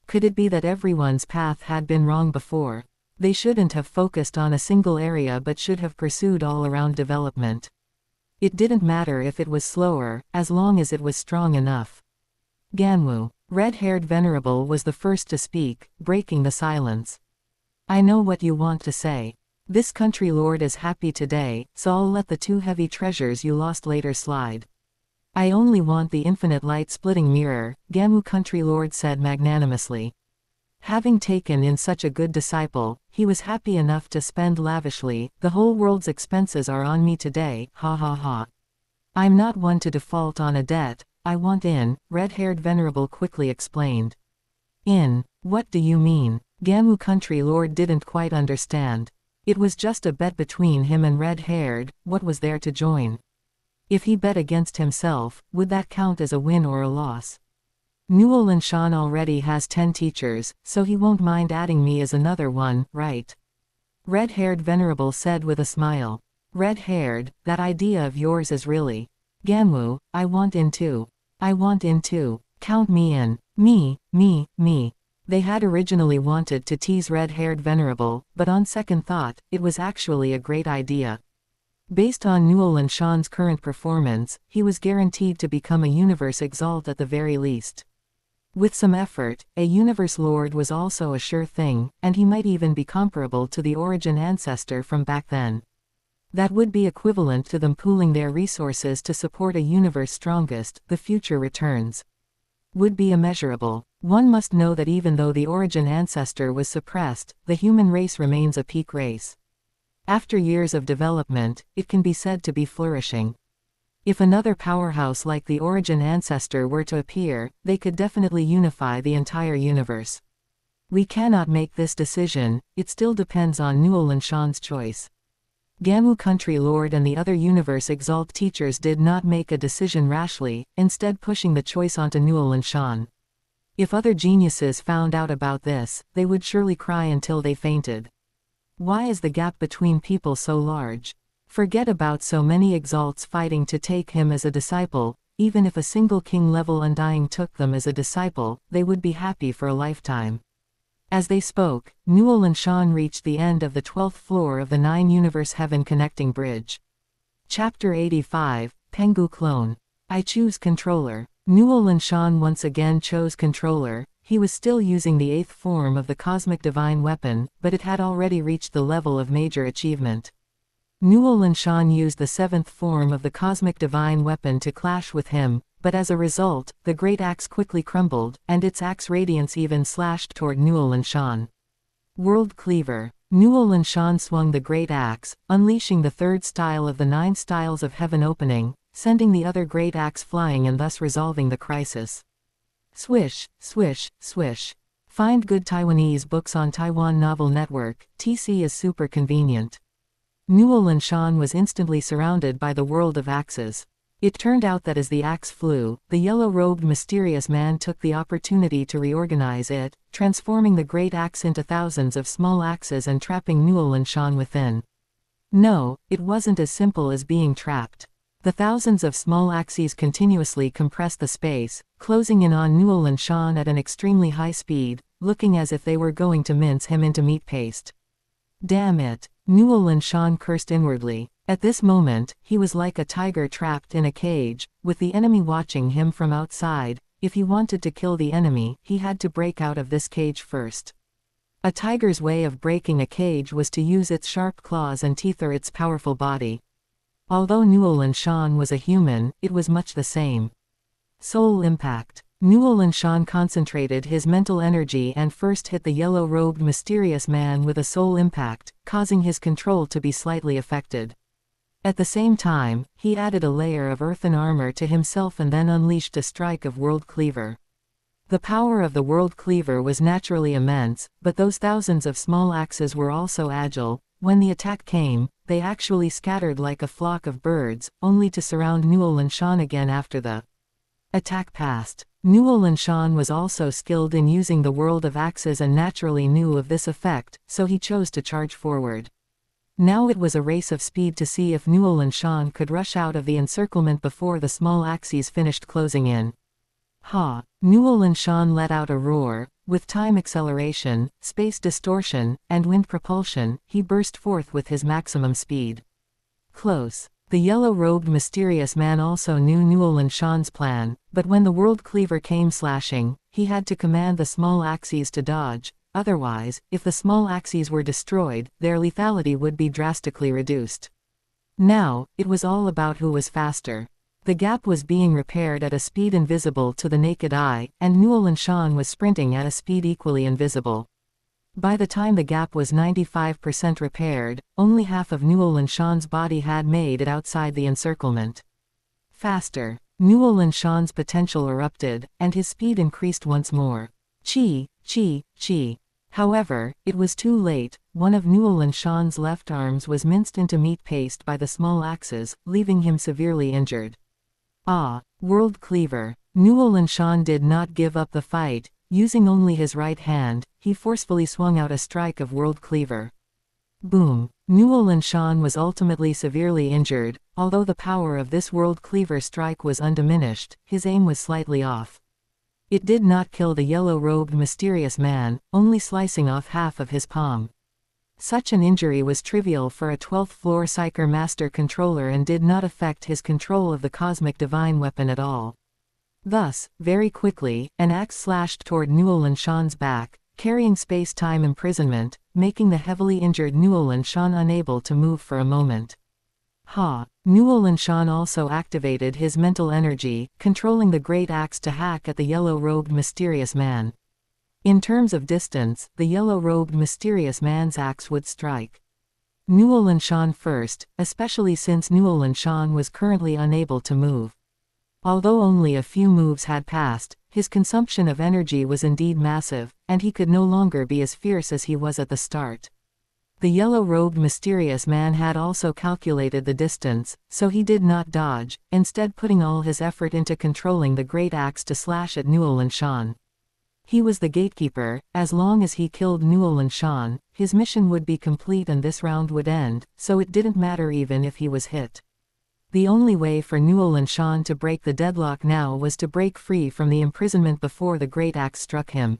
A: Could it be that everyone's path had been wrong before? They shouldn't have focused on a single area but should have pursued all-around development. It didn't matter if it was slower, as long as it was strong enough. Ganwu, red-haired venerable, was the first to speak, breaking the silence. I know what you want to say. This country lord is happy today, so I'll let the 2 heavy treasures you lost later slide. I only want the infinite light-splitting mirror, Ganwu country lord said magnanimously. Having taken in such a good disciple, he was happy enough to spend lavishly. The whole world's expenses are on me today, ha ha ha. I'm not one to default on a debt. I want in, red-haired venerable quickly explained. In? What do you mean? Ganwu country lord didn't quite understand. It was just a bet between him and red-haired. What was there to join? If he bet against himself, would that count as a win or a loss? Nuolan Shan already has 10 teachers, so he won't mind adding me as another one, right? Red-haired venerable said with a smile. Red-haired, that idea of yours is really... Ganwu, I want in too. I want in too. Count me in. Me. They had originally wanted to tease red-haired venerable, but on second thought, it was actually a great idea. Based on Nuolan Shan's current performance, he was guaranteed to become a universe exalt at the very least. With some effort, a universe lord was also a sure thing, and he might even be comparable to the origin ancestor from back then. That would be equivalent to them pooling their resources to support a universe strongest, the future returns. Would be immeasurable. One must know that even though the origin ancestor was suppressed, the human race remains a peak race. After years of development, it can be said to be flourishing. If another powerhouse like the origin ancestor were to appear, they could definitely unify the entire universe. We cannot make this decision, it still depends on Nuolan Shan's choice. Gamu Country Lord and the other Universe Exalt teachers did not make a decision rashly, instead pushing the choice onto Nuolan Shan. If other geniuses found out about this, they would surely cry until they fainted. Why is the gap between people so large? Forget about so many exalts fighting to take him as a disciple, even if a single king-level Undying took them as a disciple, they would be happy for a lifetime. As they spoke, Nuolan Shan reached the end of the 12th floor of the 9-universe heaven connecting bridge. Chapter 85, Pengu Clone. I choose controller. Nuolan Shan once again chose controller. He was still using the 8th form of the cosmic divine weapon, but it had already reached the level of major achievement. Nuolan Shan used the 7th form of the cosmic divine weapon to clash with him, but as a result, the great axe quickly crumbled, and its axe radiance even slashed toward Nuolan Shan. World Cleaver. Nuolan Shan swung the great axe, unleashing the 3rd style of the 9 styles of heaven opening, sending the other great axe flying and thus resolving the crisis. Swish, swish, swish. Find good Taiwanese books on Taiwan Novel Network. TC is super convenient. Nuolan Shan was instantly surrounded by the world of axes. It turned out that as the axe flew, the yellow-robed mysterious man took the opportunity to reorganize it, transforming the great axe into thousands of small axes and trapping Nuolan Shan within. No, it wasn't as simple as being trapped. The thousands of small axes continuously compressed the space, closing in on Nuolan Shan at an extremely high speed, looking as if they were going to mince him into meat paste. Damn it! Nuolan Shan cursed inwardly. At this moment, he was like a tiger trapped in a cage, with the enemy watching him from outside. If he wanted to kill the enemy, he had to break out of this cage first. A tiger's way of breaking a cage was to use its sharp claws and teeth or its powerful body. Although Nuolan Shan was a human, it was much the same. Soul Impact. Nuolan Shan concentrated his mental energy and first hit the yellow-robed mysterious man with a soul impact, causing his control to be slightly affected. At the same time, he added a layer of earthen armor to himself and then unleashed a strike of World Cleaver. The power of the World Cleaver was naturally immense, but those thousands of small axes were also agile. When the attack came, they actually scattered like a flock of birds, only to surround Nuolan Shan again after the attack passed. Nuolan Shan was also skilled in using the world of axes and naturally knew of this effect, so he chose to charge forward. Now it was a race of speed to see if Nuolan Shan could rush out of the encirclement before the small axes finished closing in. Ha! Nuolan Shan let out a roar. With time acceleration, space distortion, and wind propulsion, he burst forth with his maximum speed. Close. The yellow-robed mysterious man also knew Nuolan Shan's plan, but when the World Cleaver came slashing, he had to command the small axes to dodge. Otherwise, if the small axes were destroyed, their lethality would be drastically reduced. Now, it was all about who was faster. The gap was being repaired at a speed invisible to the naked eye, and Nuolan Shan was sprinting at a speed equally invisible. By the time the gap was 95% repaired, only half of Nuolan Shan's body had made it outside the encirclement. Faster. Nuolan Shan's potential erupted, and his speed increased once more. Chi, chi, chi. However, it was too late. One of Nuolan Shan's left arms was minced into meat paste by the small axes, leaving him severely injured. Ah, World Cleaver. Nuolan Shan did not give up the fight. Using only his right hand, he forcefully swung out a strike of World Cleaver. Boom. Nuolan Shan was ultimately severely injured. Although the power of this World Cleaver strike was undiminished, his aim was slightly off. It did not kill the yellow-robed mysterious man, only slicing off half of his palm. Such an injury was trivial for a 12th-floor Psyker Master Controller and did not affect his control of the cosmic divine weapon at all. Thus, very quickly, an axe slashed toward Nuolan Shan's back, carrying space-time imprisonment, making the heavily injured Nuolan Shan unable to move for a moment. Nuolan Shan also activated his mental energy, controlling the great axe to hack at the yellow-robed mysterious man. In terms of distance, the yellow-robed mysterious man's axe would strike Nuolan Shan first, especially since Nuolan Shan was currently unable to move. Although only a few moves had passed, his consumption of energy was indeed massive, and he could no longer be as fierce as he was at the start. The yellow-robed mysterious man had also calculated the distance, so he did not dodge, instead putting all his effort into controlling the great axe to slash at Nuolan Shan. He was the gatekeeper. As long as he killed Nuolan Shan, his mission would be complete and this round would end, so it didn't matter even if he was hit. The only way for Nuolan Shan to break the deadlock now was to break free from the imprisonment before the great axe struck him.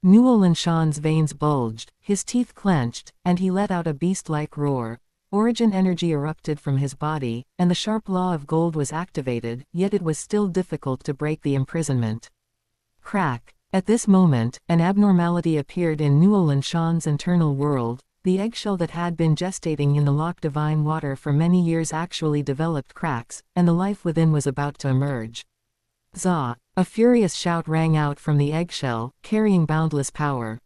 A: Nuolan Shan's veins bulged, his teeth clenched, and he let out a beast-like roar. Origin energy erupted from his body, and the sharp law of gold was activated, yet it was still difficult to break the imprisonment. Crack! At this moment, an abnormality appeared in Nuolan Shan's internal world. The eggshell that had been gestating in the locked divine water for many years actually developed cracks, and the life within was about to emerge. Zah! A furious shout rang out from the eggshell, carrying boundless power.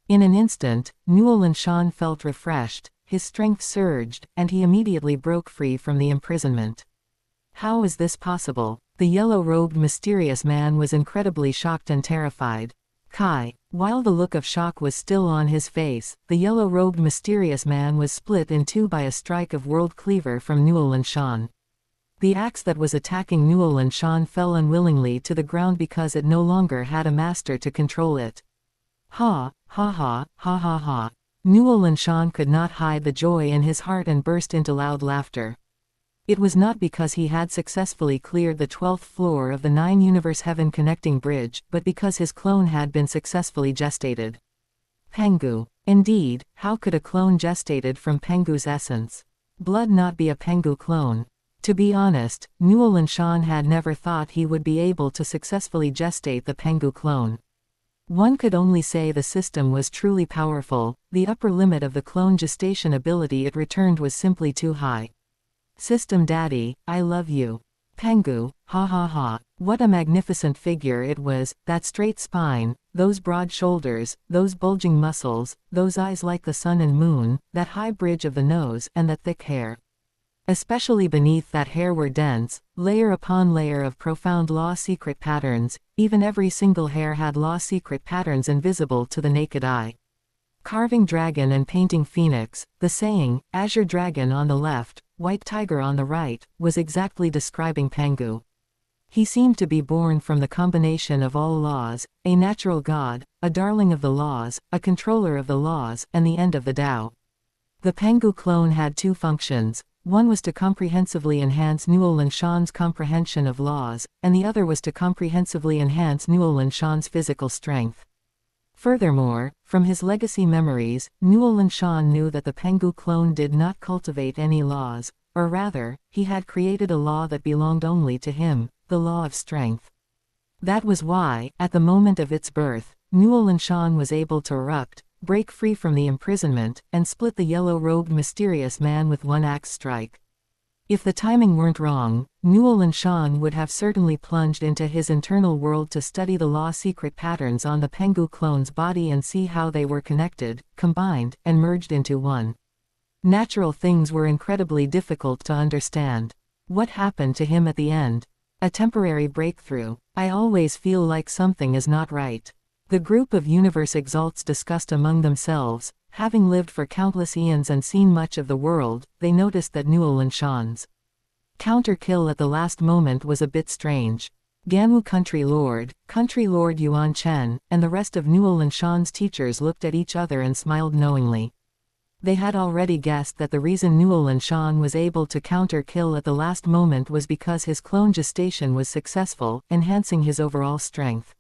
A: In an instant, Nuolan Shan felt refreshed, his strength surged, and he immediately broke free from the imprisonment. How is this possible? The yellow-robed mysterious man was incredibly shocked and terrified. Kai! While the look of shock was still on his face, the yellow-robed mysterious man was split in two by a strike of World Cleaver from Nuolan Shan. The axe that was attacking Nuolan Shan fell unwillingly to the ground because it no longer had a master to control it. Ha! Ha ha! Ha ha ha! Nuolan Shan could not hide the joy in his heart and burst into loud laughter. It was not because he had successfully cleared the 12th floor of the 9-universe heaven connecting bridge, but because his clone had been successfully gestated. Pengu. Indeed, how could a clone gestated from Pengu's essence? Blood not be a Pengu clone? To be honest, Nuolan Shan had never thought he would be able to successfully gestate the Pengu clone. One could only say the system was truly powerful. The upper limit of the clone gestation ability it returned was simply too high. System Daddy, I love you. Pengu, ha ha ha. What a magnificent figure it was, that straight spine, those broad shoulders, those bulging muscles, those eyes like the sun and moon, that high bridge of the nose, and that thick hair. Especially beneath that hair were dense, layer upon layer of profound law secret patterns. Even every single hair had law secret patterns invisible to the naked eye. Carving dragon and painting phoenix, the saying, azure dragon on the left, white tiger on the right, was exactly describing Pengu. He seemed to be born from the combination of all laws, a natural god, a darling of the laws, a controller of the laws, and the end of the Tao. The Pengu clone had two functions. One was to comprehensively enhance Nuolan Shan's comprehension of laws, and the other was to comprehensively enhance Nuolan Shan's physical strength. Furthermore, from his legacy memories, Nuolan Shan knew that the Pengu clone did not cultivate any laws, or rather, he had created a law that belonged only to him, the law of strength. That was why, at the moment of its birth, Nuolan Shan was able to erupt, break free from the imprisonment, and split the yellow-robed mysterious man with one axe strike. If the timing weren't wrong, Nuolan Shan would have certainly plunged into his internal world to study the law secret patterns on the Pengu clone's body and see how they were connected, combined, and merged into one. Natural things were incredibly difficult to understand. What happened to him at the end? A temporary breakthrough. I always feel like something is not right. The group of universe exalts discussed among themselves. Having lived for countless eons and seen much of the world, they noticed that Nuolan Shan's counter-kill at the last moment was a bit strange. Gamu Country Lord Yuan Chen, and the rest of Nuolan Shan's teachers looked at each other and smiled knowingly. They had already guessed that the reason Nuolan Shan was able to counter-kill at the last moment was because his clone gestation was successful, enhancing his overall strength.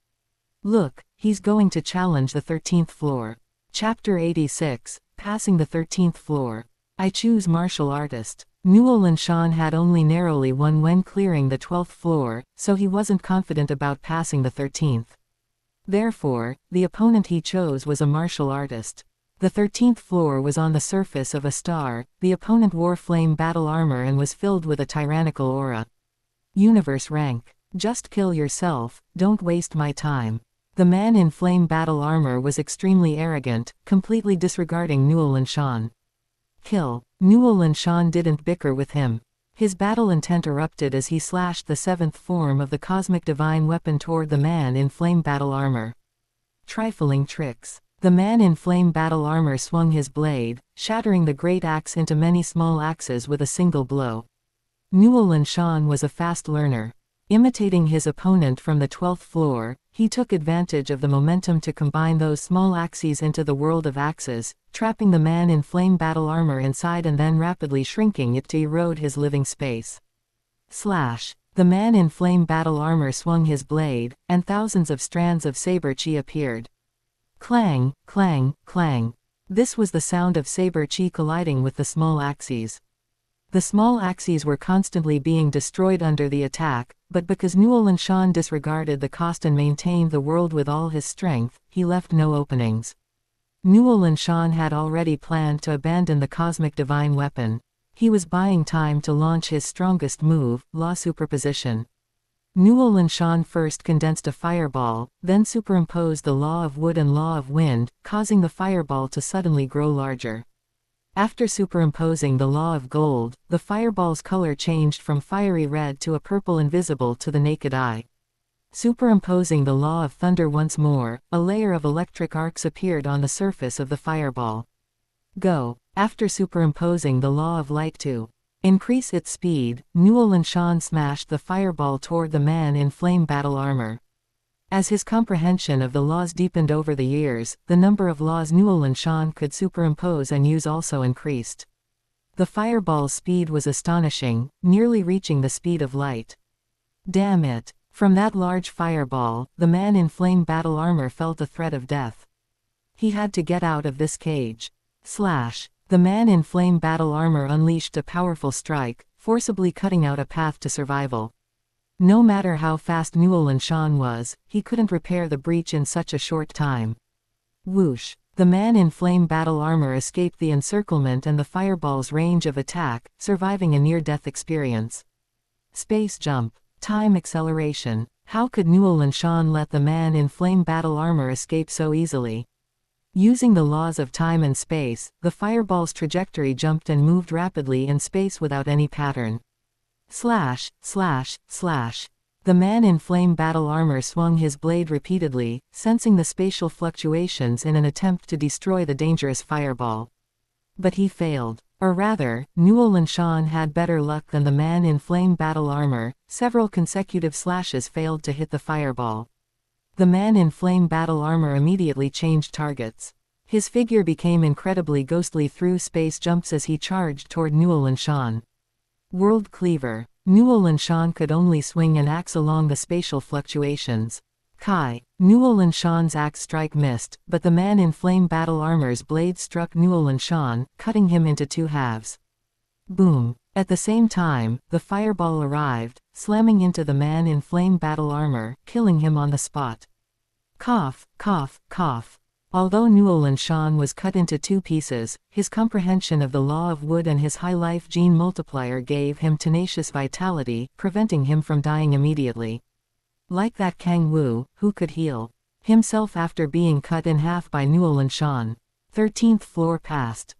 A: Look, he's going to challenge the 13th floor. Chapter 86, Passing the 13th Floor. I choose Martial Artist. Nuolan Shan had only narrowly won when clearing the 12th floor, so he wasn't confident about passing the 13th. Therefore, the opponent he chose was a martial artist. The 13th floor was on the surface of a star. The opponent wore flame battle armor and was filled with a tyrannical aura. Universe rank. Just kill yourself, don't waste my time. The man in flame battle armor was extremely arrogant, completely disregarding Nuolan Shan. Kill. Nuolan Shan didn't bicker with him. His battle intent erupted as he slashed the 7th form of the cosmic divine weapon toward the man in flame battle armor. Trifling tricks. The man in flame battle armor swung his blade, shattering the great axe into many small axes with a single blow. Nuolan Shan was a fast learner. Imitating his opponent from the 12th floor, he took advantage of the momentum to combine those small axes into the world of axes, trapping the man in flame battle armor inside and then rapidly shrinking it to erode his living space. Slash. The man in flame battle armor swung his blade, and thousands of strands of saber chi appeared. Clang, clang, clang. This was the sound of saber chi colliding with the small axes. The small axes were constantly being destroyed under the attack, but because Nuolan Shan disregarded the cost and maintained the world with all his strength, he left no openings. Nuolan Shan had already planned to abandon the cosmic divine weapon. He was buying time to launch his strongest move, Law Superposition. Nuolan Shan first condensed a fireball, then superimposed the Law of Wood and Law of Wind, causing the fireball to suddenly grow larger. After superimposing the Law of Gold, the fireball's color changed from fiery red to a purple invisible to the naked eye. Superimposing the Law of Thunder once more, a layer of electric arcs appeared on the surface of the fireball. Go. After superimposing the Law of Light to increase its speed, Nuolan Shan smashed the fireball toward the man in flame battle armor. As his comprehension of the laws deepened over the years, the number of laws Nuolan Shan could superimpose and use also increased. The fireball's speed was astonishing, nearly reaching the speed of light. Damn it! From that large fireball, the man in flame battle armor felt the threat of death. He had to get out of this cage. Slash. The man in flame battle armor unleashed a powerful strike, forcibly cutting out a path to survival. No matter how fast Nuolan Shan was, he couldn't repair the breach in such a short time. Whoosh! The man in flame battle armor escaped the encirclement and the fireball's range of attack, surviving a near-death experience. Space jump. Time acceleration. How could Nuolan Shan let the man in flame battle armor escape so easily? Using the laws of time and space, the fireball's trajectory jumped and moved rapidly in space without any pattern. Slash, slash, slash. The man in flame battle armor swung his blade repeatedly, sensing the spatial fluctuations in an attempt to destroy the dangerous fireball. But he failed. Or rather, Nuolan Shan had better luck than the man in flame battle armor. Several consecutive slashes failed to hit the fireball. The man in flame battle armor immediately changed targets. His figure became incredibly ghostly through space jumps as he charged toward Nuolan Shan. World Cleaver. Nuolan Shan could only swing an axe along the spatial fluctuations. Kai. Nuolan Shan's axe strike missed, but the man in flame battle armor's blade struck Nuolan Shan, cutting him into two halves. Boom. At the same time, the fireball arrived, slamming into the man in flame battle armor, killing him on the spot. Cough, cough, cough. Although Nuolan Shan was cut into two pieces, his comprehension of the Law of Wood and his high life gene multiplier gave him tenacious vitality, preventing him from dying immediately. Like that Kang Wu, who could heal himself after being cut in half by Nuolan Shan. 13th floor passed. ...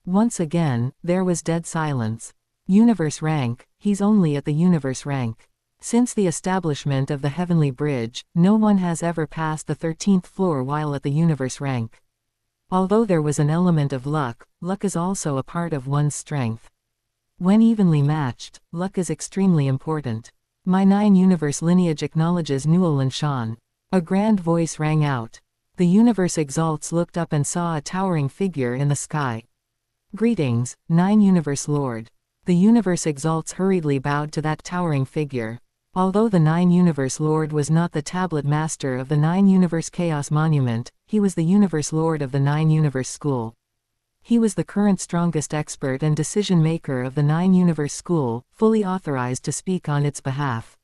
A: Once again, there was dead silence. Universe rank, he's only at the universe rank. Since the establishment of the Heavenly Bridge, no one has ever passed the 13th floor while at the universe rank. Although there was an element of luck, luck is also a part of one's strength. When evenly matched, luck is extremely important. My 9-universe lineage acknowledges Nuolan Shan. A grand voice rang out. The universe exalts looked up and saw a towering figure in the sky. Greetings, 9-universe lord. The universe exalts hurriedly bowed to that towering figure. Although the 9-universe lord was not the tablet master of the 9-universe chaos monument, he was the universe lord of the 9-universe school. He was the current strongest expert and decision-maker of the 9-universe school, fully authorized to speak on its behalf.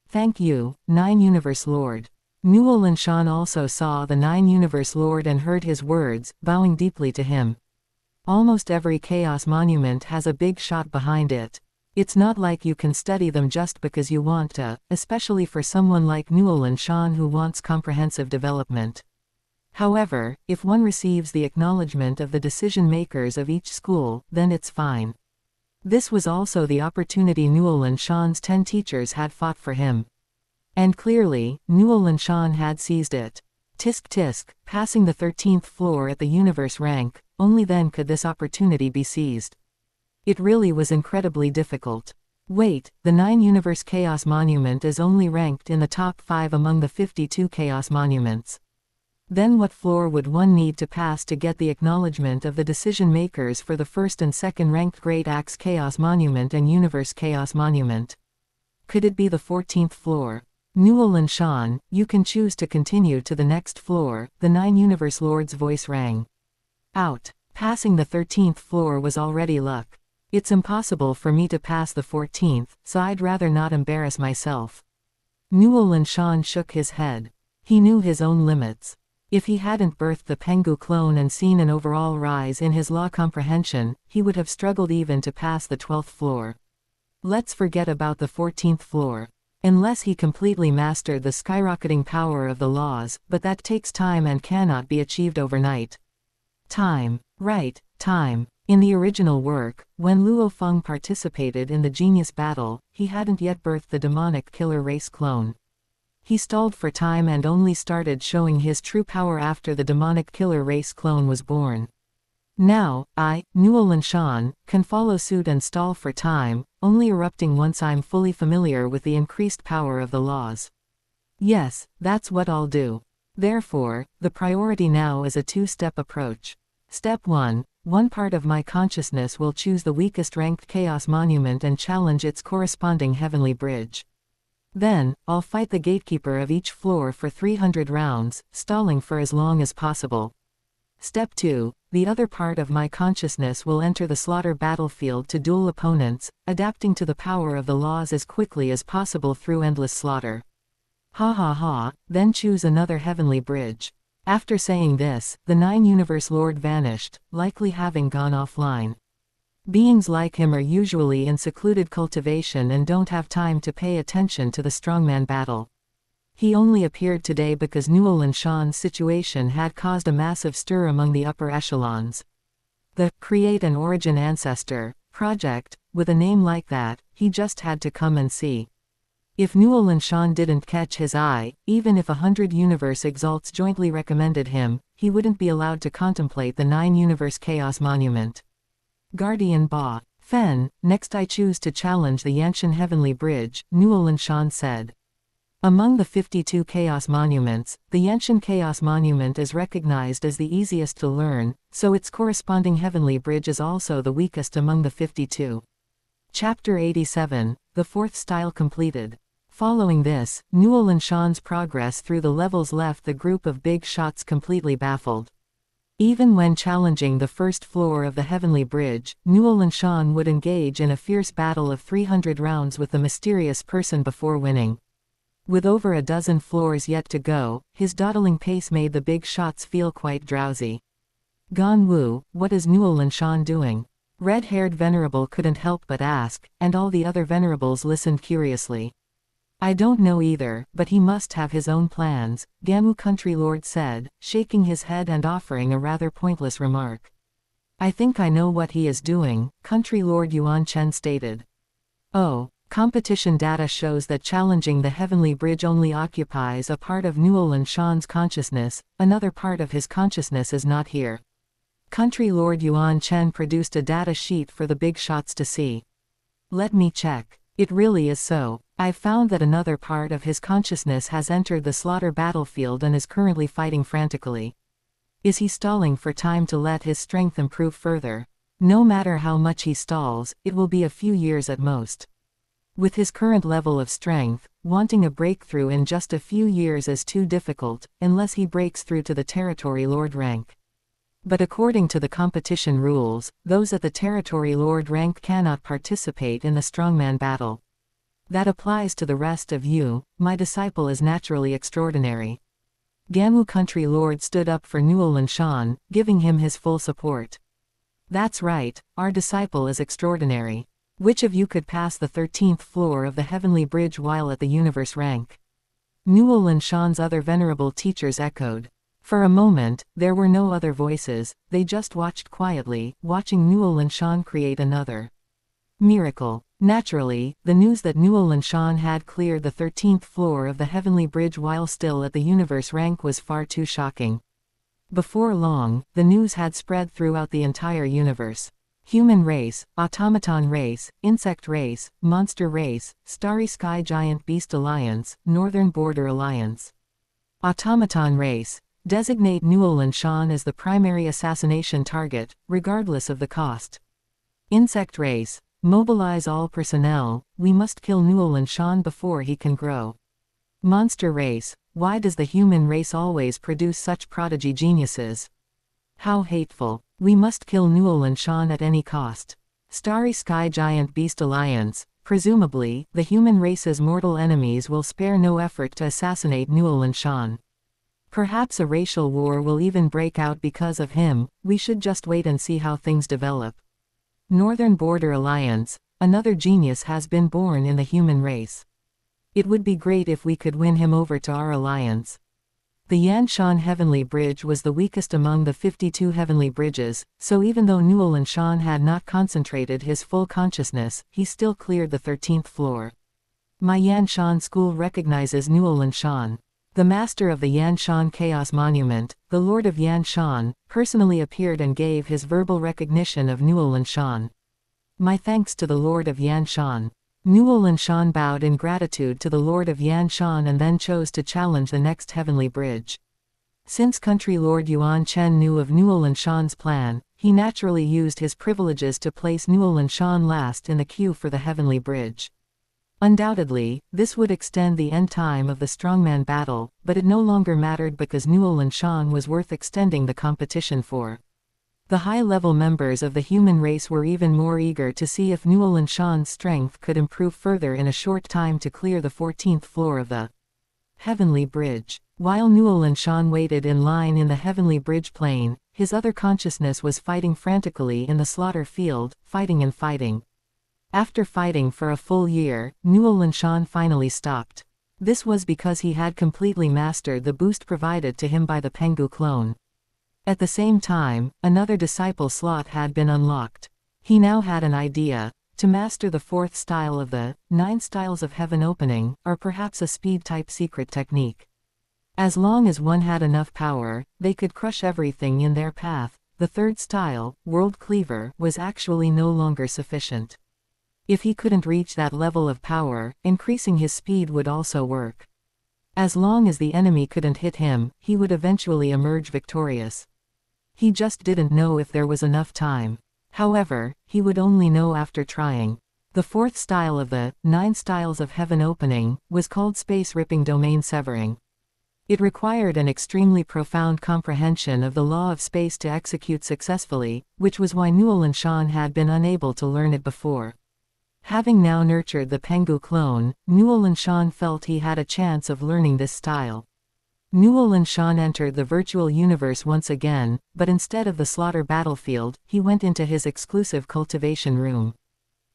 A: Thank you, 9-universe lord. Nuolan Shan also saw the Nine Universe Lord and heard his words, bowing deeply to him. Almost every chaos monument has a big shot behind it. It's not like you can study them just because you want to, especially for someone like Nuolan Shan who wants comprehensive development. However, if one receives the acknowledgement of the decision makers of each school, then it's fine. This was also the opportunity Nuolan Shan's 10 teachers had fought for him. And clearly, Nuolan Shan had seized it. Tisk tisk, passing the 13th floor at the universe rank, only then could this opportunity be seized. It really was incredibly difficult. Wait, the 9 Universe Chaos Monument is only ranked in the top 5 among the 52 Chaos Monuments. Then what floor would one need to pass to get the acknowledgement of the decision makers for the first and second ranked Great Axe Chaos Monument and Universe Chaos Monument? Could it be the 14th floor? Nuolan Shan, you can choose to continue to the next floor, the 9 Universe Lord's voice rang. Out. Passing the 13th floor was already luck. It's impossible for me to pass the 14th, so I'd rather not embarrass myself. Nuolan Shan shook his head. He knew his own limits. If he hadn't birthed the Pengu clone and seen an overall rise in his law comprehension, he would have struggled even to pass the 12th floor. Let's forget about the 14th floor. Unless he completely mastered the skyrocketing power of the laws, but that takes time and cannot be achieved overnight. Time. Right, time. In the original work, when Luo Feng participated in the genius battle, he hadn't yet birthed the demonic killer race clone. He stalled for time and only started showing his true power after the demonic killer race clone was born. Now, I, Nuolan Shan, can follow suit and stall for time, only erupting once I'm fully familiar with the increased power of the laws. Yes, that's what I'll do. Therefore, the priority now is a two-step approach. Step 1. One part of my consciousness will choose the weakest ranked Chaos Monument and challenge its corresponding heavenly bridge. Then, I'll fight the gatekeeper of each floor for 300 rounds, stalling for as long as possible. Step 2. The other part of my consciousness will enter the slaughter battlefield to duel opponents, adapting to the power of the laws as quickly as possible through endless slaughter. Ha ha ha, then choose another heavenly bridge. After saying this, the 9 Universe Lord vanished, likely having gone offline. Beings like him are usually in secluded cultivation and don't have time to pay attention to the strongman battle. He only appeared today because Nuolan Shan's situation had caused a massive stir among the upper echelons. The Create an Origin Ancestor project, with a name like that, he just had to come and see. If Nuolan Shan didn't catch his eye, even if 100 universe exalts jointly recommended him, he wouldn't be allowed to contemplate the 9 Universe Chaos Monument. Guardian Ba Fen, next I choose to challenge the Yanshan Heavenly Bridge, Nuolan Shan said. Among the 52 Chaos Monuments, the Yanshan Chaos Monument is recognized as the easiest to learn, so its corresponding Heavenly Bridge is also the weakest among the 52. Chapter 87, the 4th Style completed. Following this, Nuolan Shan's progress through the levels left the group of big shots completely baffled. Even when challenging the first floor of the Heavenly Bridge, Nuolan Shan would engage in a fierce battle of 300 rounds with the mysterious person before winning. With over a dozen floors yet to go, his dawdling pace made the big shots feel quite drowsy. Gan Wu, what is Nuolan Shan doing? Red-haired venerable couldn't help but ask, and all the other venerables listened curiously. I don't know either, but he must have his own plans, Gamu Country Lord said, shaking his head and offering a rather pointless remark. I think I know what he is doing, Country Lord Yuan Chen stated. Oh, competition data shows that challenging the Heavenly Bridge only occupies a part of Nuolan Shan's consciousness, another part of his consciousness is not here. Country Lord Yuan Chen produced a data sheet for the big shots to see. Let me check. It really is so. I've found that another part of his consciousness has entered the slaughter battlefield and is currently fighting frantically. Is he stalling for time to let his strength improve further? No matter how much he stalls, it will be a few years at most. With his current level of strength, wanting a breakthrough in just a few years is too difficult, unless he breaks through to the Territory Lord rank. But according to the competition rules, those at the Territory Lord rank cannot participate in the strongman battle. That applies to the rest of you. My disciple is naturally extraordinary. Gamu Country Lord stood up for Nuolan Shan, giving him his full support. That's right, our disciple is extraordinary. Which of you could pass the 13th floor of the heavenly bridge while at the universe rank? Nuolan Shan's other venerable teachers echoed. For a moment, there were no other voices, they just watched quietly, watching Nuolan Shan create another miracle. Naturally, the news that Nuolan Shan had cleared the 13th floor of the heavenly bridge while still at the universe rank was far too shocking. Before long, the news had spread throughout the entire universe. Human race, automaton race, insect race, monster race, starry sky giant beast alliance, northern border alliance. Automaton race. Designate Nuolan Shan as the primary assassination target, regardless of the cost. Insect race. Mobilize all personnel, we must kill Nuolan Shan before he can grow. Monster race. Why does the human race always produce such prodigy geniuses? How hateful. We must kill Nuolan Shan at any cost. Starry Sky Giant Beast Alliance. Presumably, the human race's mortal enemies will spare no effort to assassinate Nuolan Shan. Perhaps a racial war will even break out because of him. We should just wait and see how things develop. Northern Border Alliance. Another genius has been born in the human race. It would be great if we could win him over to our alliance. The Yanshan Heavenly Bridge was the weakest among the 52 heavenly bridges, so even though Nuolan Shan had not concentrated his full consciousness, he still cleared the 13th floor. My Yanshan school recognizes Nuolan Shan. The master of the Yanshan Chaos Monument, the Lord of Yanshan, personally appeared and gave his verbal recognition of Nuolan Shan. My thanks to the Lord of Yanshan. Nuolan Shan bowed in gratitude to the Lord of Yanshan and then chose to challenge the next heavenly bridge. Since Country Lord Yuan Chen knew of Nuolan Shan's plan, he naturally used his privileges to place Nuolan Shan last in the queue for the heavenly bridge. Undoubtedly, this would extend the end time of the strongman battle, but it no longer mattered because Nuolan Shan was worth extending the competition for. The high-level members of the human race were even more eager to see if Nuolan Shan's strength could improve further in a short time to clear the 14th floor of the heavenly bridge. While Nuolan Shan waited in line in the heavenly bridge plane, his other consciousness was fighting frantically in the slaughter field, fighting and fighting. After fighting for a full year, Nuolan Shan finally stopped. This was because he had completely mastered the boost provided to him by the Pengu clone. At the same time, another disciple slot had been unlocked. He now had an idea: to master the 4th style of the 9 styles of heaven opening, or perhaps a speed-type secret technique. As long as one had enough power, they could crush everything in their path. The 3rd style, World Cleaver, was actually no longer sufficient. If he couldn't reach that level of power, increasing his speed would also work. As long as the enemy couldn't hit him, he would eventually emerge victorious. He just didn't know if there was enough time. However, he would only know after trying. The 4th style of the 9 styles of heaven opening was called space-ripping domain severing. It required an extremely profound comprehension of the law of space to execute successfully, which was why Nuolan Shan had been unable to learn it before. Having now nurtured the Pengu clone, Nuolan Shan felt he had a chance of learning this style. Nuolan Shan entered the virtual universe once again, but instead of the slaughter battlefield, he went into his exclusive cultivation room.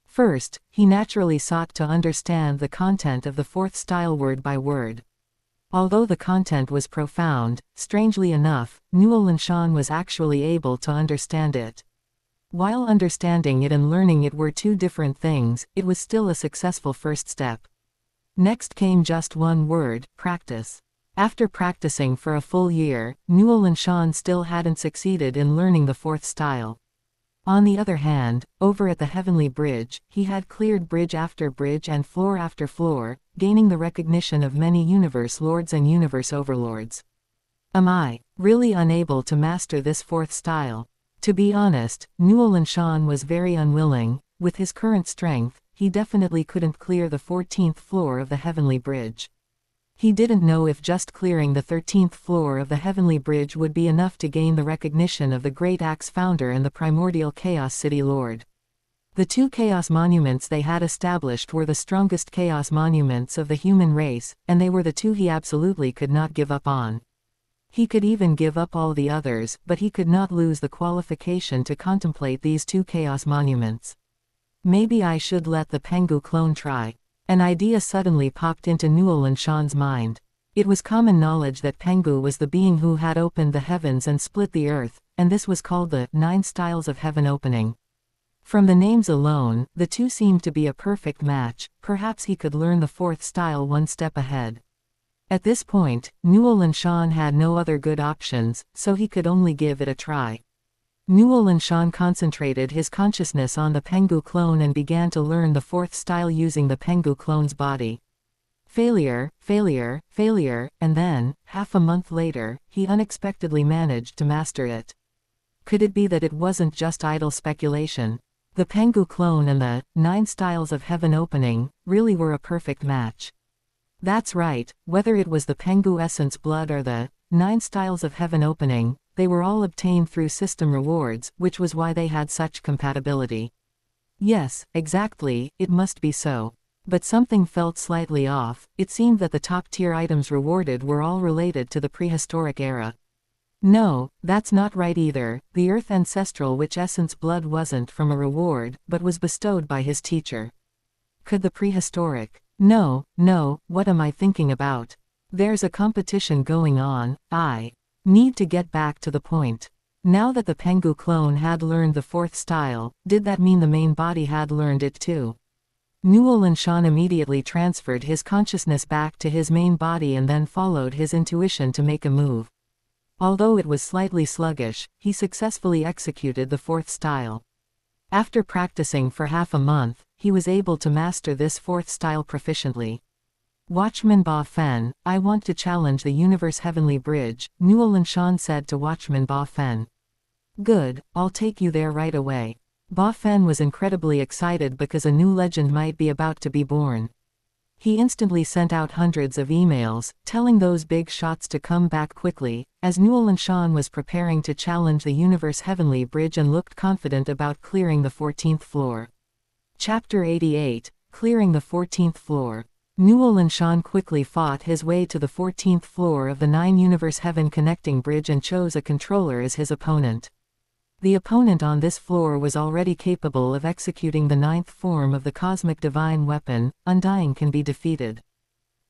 A: First, he naturally sought to understand the content of the 4th style word by word. Although the content was profound, strangely enough, Nuolan Shan was actually able to understand it. While understanding it and learning it were two different things, it was still a successful first step. Next came just one word: practice. After practicing for a full year, Nuolan Shan still hadn't succeeded in learning the 4th style. On the other hand, over at the heavenly bridge, he had cleared bridge after bridge and floor after floor, gaining the recognition of many universe lords and universe overlords. Am I really unable to master this 4th style? To be honest, Nuolan Shan was very unwilling. With his current strength, he definitely couldn't clear the 14th floor of the heavenly bridge. He didn't know if just clearing the 13th floor of the heavenly bridge would be enough to gain the recognition of the Great Axe founder and the primordial Chaos City Lord. The two chaos monuments they had established were the strongest chaos monuments of the human race, and they were the two he absolutely could not give up on. He could even give up all the others, but he could not lose the qualification to contemplate these two chaos monuments. Maybe I should let the Pengu clone try. An idea suddenly popped into Nuolan Shan's mind. It was common knowledge that Pengu was the being who had opened the heavens and split the earth, and this was called the 9 styles of heaven opening. From the names alone, the two seemed to be a perfect match. Perhaps he could learn the 4th style one step ahead. At this point, Nuolan Shan had no other good options, so he could only give it a try. Nuolan Shan concentrated his consciousness on the Pengu clone and began to learn the 4th style using the Pengu clone's body. Failure, failure, failure, and then, half a month later, he unexpectedly managed to master it. Could it be that it wasn't just idle speculation? The Pengu clone and the 9 styles of heaven opening really were a perfect match. That's right, whether it was the Pengu essence blood or the 9 styles of heaven opening, they were all obtained through system rewards, which was why they had such compatibility. Yes, exactly, it must be so. But something felt slightly off. It seemed that the top-tier items rewarded were all related to the prehistoric era. No, that's not right either. The Earth Ancestral Witch Essence blood wasn't from a reward, but was bestowed by his teacher. Could the prehistoric? No, what am I thinking about? There's a competition going on. I need to get back to the point. Now that the Pengu clone had learned the 4th style, did that mean the main body had learned it too? Nuolan Shan immediately transferred his consciousness back to his main body and then followed his intuition to make a move. Although it was slightly sluggish, he successfully executed the 4th style. After practicing for half a month, he was able to master this 4th style proficiently. Watchman Ba Fen, I want to challenge the universe heavenly bridge, Nuolan Shan said to Watchman Ba Fen. Good, I'll take you there right away. Ba Fen was incredibly excited because a new legend might be about to be born. He instantly sent out hundreds of emails, telling those big shots to come back quickly, as Nuolan Shan was preparing to challenge the universe heavenly bridge and looked confident about clearing the 14th floor. Chapter 88, Clearing the 14th Floor. Nuolan Shan quickly fought his way to the 14th floor of the 9 universe heaven connecting bridge and chose a controller as his opponent. The opponent on this floor was already capable of executing the 9th form of the cosmic divine weapon. Undying can be defeated.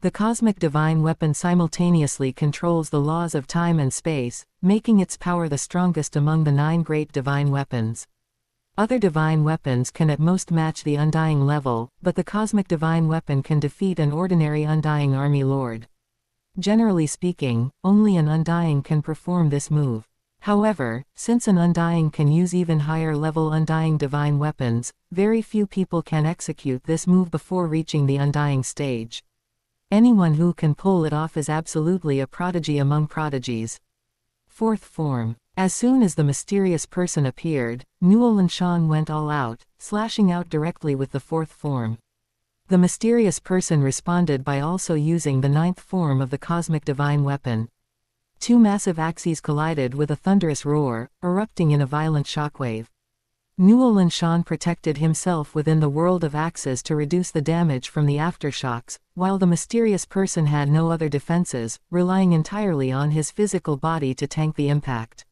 A: The cosmic divine weapon simultaneously controls the laws of time and space, making its power the strongest among the 9 great divine weapons. Other divine weapons can at most match the undying level, but the cosmic divine weapon can defeat an ordinary undying army lord. Generally speaking, only an undying can perform this move. However, since an undying can use even higher level undying divine weapons, very few people can execute this move before reaching the undying stage. Anyone who can pull it off is absolutely a prodigy among prodigies. 4th form. As soon as the mysterious person appeared, Nuolan Shan went all out, slashing out directly with the 4th form. The mysterious person responded by also using the 9th form of the cosmic divine weapon. 2 massive axes collided with a thunderous roar, erupting in a violent shockwave. Nuolan Shan protected himself within the world of axes to reduce the damage from the aftershocks, while the mysterious person had no other defenses, relying entirely on his physical body to tank the impact.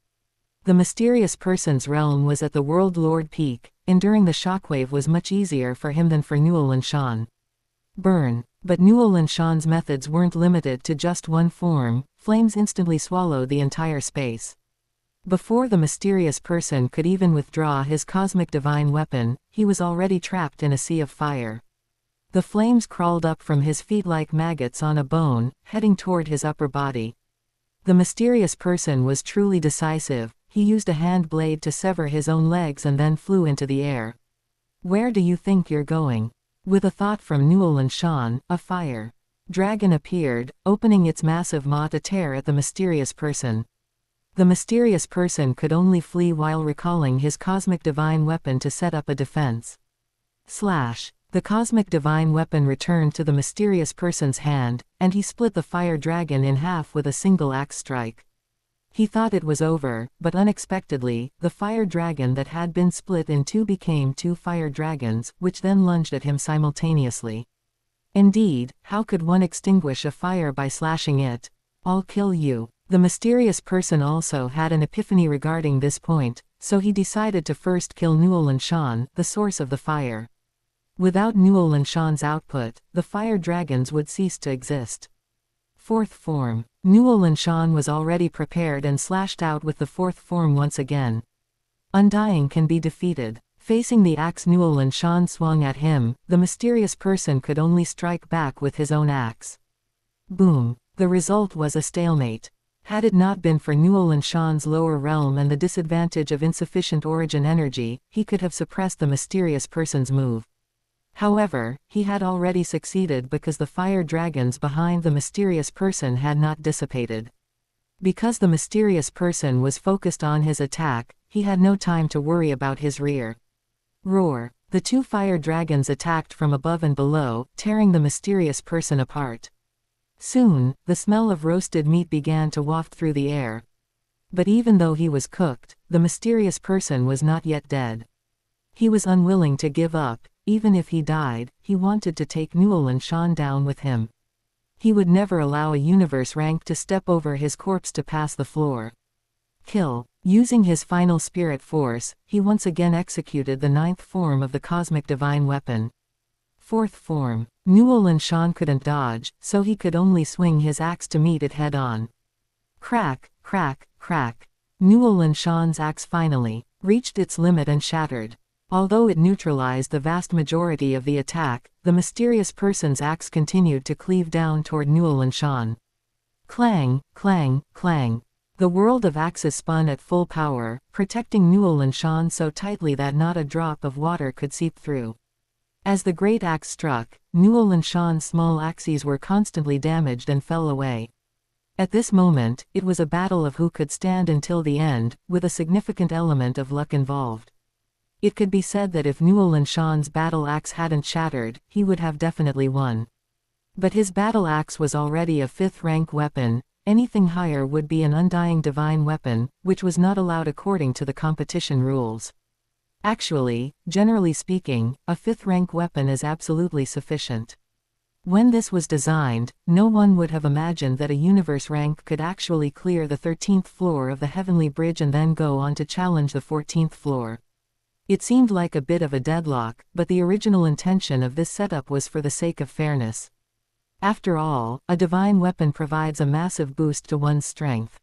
A: The mysterious person's realm was at the World Lord peak. Enduring the shockwave was much easier for him than for Nuolan Shan. Burn. But Nuolan Shan's methods weren't limited to just one form. Flames instantly swallowed the entire space. Before the mysterious person could even withdraw his cosmic divine weapon, he was already trapped in a sea of fire. The flames crawled up from his feet like maggots on a bone, heading toward his upper body. The mysterious person was truly decisive. He used a hand blade to sever his own legs and then flew into the air. Where do you think you're going? With a thought from Nuolan Shan, a fire dragon appeared, opening its massive maw to tear at the mysterious person. The mysterious person could only flee while recalling his cosmic divine weapon to set up a defense. Slash. The cosmic divine weapon returned to the mysterious person's hand, and he split the fire dragon in half with a single axe strike. He thought it was over, but unexpectedly, the fire dragon that had been split in two became two fire dragons, which then lunged at him simultaneously. Indeed, how could one extinguish a fire by slashing it? I'll kill you. The mysterious person also had an epiphany regarding this point, so he decided to first kill Nuolan Shan, the source of the fire. Without Nuolan Shan's output, the fire dragons would cease to exist. Fourth form. Nuolan Shan was already prepared and slashed out with the fourth form once again. Undying can be defeated. Facing the axe Nuolan Shan swung at him, the mysterious person could only strike back with his own axe. Boom. The result was a stalemate. Had it not been for Nuolan Shan's lower realm and the disadvantage of insufficient origin energy, he could have suppressed the mysterious person's move. However, he had already succeeded because the fire dragons behind the mysterious person had not dissipated. Because the mysterious person was focused on his attack, he had no time to worry about his rear. Roar! The two fire dragons attacked from above and below, tearing the mysterious person apart. Soon, the smell of roasted meat began to waft through the air. But even though he was cooked, the mysterious person was not yet dead. He was unwilling to give up. Even if he died, he wanted to take Nuolan Shan down with him. He would never allow a universe rank to step over his corpse to pass the floor. Kill. Using his final spirit force, he once again executed the ninth form of the cosmic divine weapon. Fourth form. Nuolan Shan couldn't dodge, so he could only swing his axe to meet it head-on. Crack, crack, crack. Nuolan Shan's axe finally reached its limit and shattered. Although it neutralized the vast majority of the attack, the mysterious person's axe continued to cleave down toward Nuolan Shan. Clang, clang, clang. The world of axes spun at full power, protecting Nuolan Shan so tightly that not a drop of water could seep through. As the great axe struck, Nuolan Shan's small axes were constantly damaged and fell away. At this moment, it was a battle of who could stand until the end, with a significant element of luck involved. It could be said that if Nuolan Shan's battle axe hadn't shattered, he would have definitely won. But his battle axe was already a 5th rank weapon. Anything higher would be an undying divine weapon, which was not allowed according to the competition rules. Actually, generally speaking, a 5th rank weapon is absolutely sufficient. When this was designed, no one would have imagined that a universe rank could actually clear the 13th floor of the heavenly bridge and then go on to challenge the 14th floor. It seemed like a bit of a deadlock, but the original intention of this setup was for the sake of fairness. After all, a divine weapon provides a massive boost to one's strength.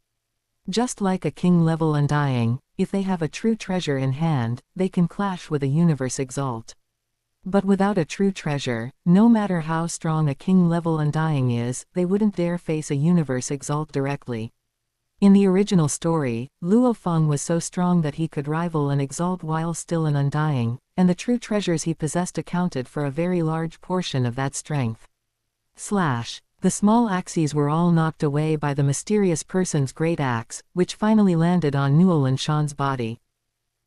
A: Just like a king-level undying, if they have a true treasure in hand, they can clash with a universe exalt. But without a true treasure, no matter how strong a king-level undying is, they wouldn't dare face a universe exalt directly. In the original story, Luo Feng was so strong that he could rival an exalt while still an undying, and the true treasures he possessed accounted for a very large portion of that strength. Slash. The small axes were all knocked away by the mysterious person's great axe, which finally landed on Nuolan Shan's body.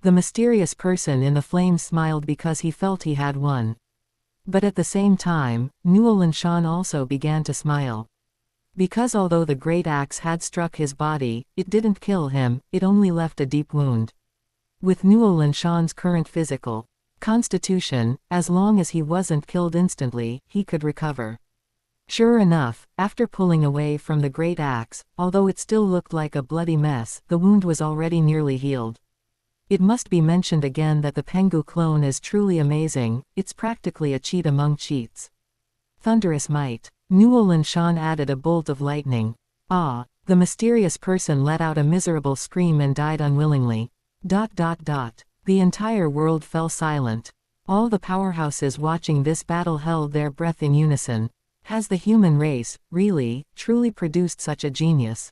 A: The mysterious person in the flames smiled because he felt he had won. But at the same time, Nuolan Shan also began to smile. Because although the great axe had struck his body, it didn't kill him, it only left a deep wound. With Nuolan Shan's current physical constitution, as long as he wasn't killed instantly, he could recover. Sure enough, after pulling away from the great axe, although it still looked like a bloody mess, the wound was already nearly healed. It must be mentioned again that the Pengu clone is truly amazing, it's practically a cheat among cheats. Thunderous might. Nuolan Shan added a bolt of lightning. Ah! The mysterious person let out a miserable scream and died unwillingly. The entire world fell silent. All the powerhouses watching this battle held their breath in unison. Has the human race, really, truly produced such a genius?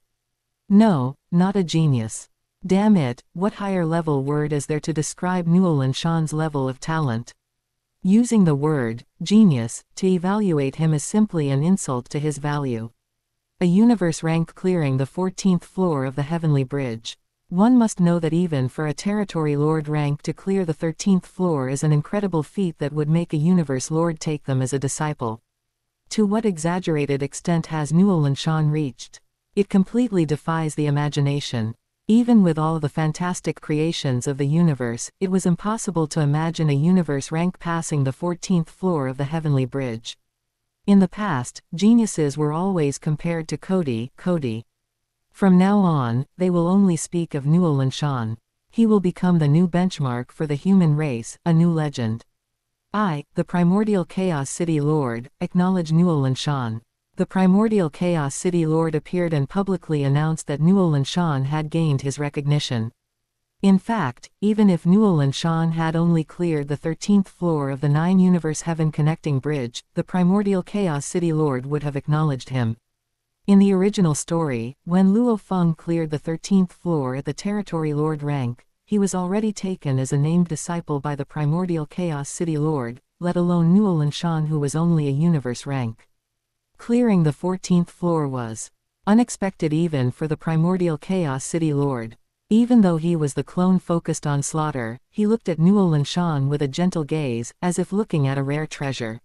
A: No, not a genius. Damn it, what higher level word is there to describe Nuolan Shan's level of talent? Using the word genius to evaluate him is simply an insult to his value. A universe rank clearing the 14th floor of the heavenly bridge. One must know that even for a territory lord rank to clear the 13th floor is an incredible feat that would make a universe lord take them as a disciple. To what exaggerated extent has Nuolan Shan reached? It completely defies the imagination. Even with all the fantastic creations of the universe, it was impossible to imagine a universe rank passing the 14th floor of the heavenly bridge. In the past, geniuses were always compared to Cody. From now on, they will only speak of Nuolan Shan. He will become the new benchmark for the human race, a new legend. I, the primordial Chaos City Lord, acknowledge Nuolan Shan. The primordial Chaos City Lord appeared and publicly announced that Nuolan Shan had gained his recognition. In fact, even if Nuolan Shan had only cleared the 13th floor of the 9-universe heaven connecting bridge, the primordial Chaos City Lord would have acknowledged him. In the original story, when Luo Feng cleared the 13th floor at the Territory Lord rank, he was already taken as a named disciple by the primordial Chaos City Lord, let alone Nuolan Shan, who was only a universe rank. Clearing the 14th floor was unexpected even for the primordial Chaos City Lord. Even though he was the clone focused on slaughter, he looked at Nuolan Shan with a gentle gaze, as if looking at a rare treasure.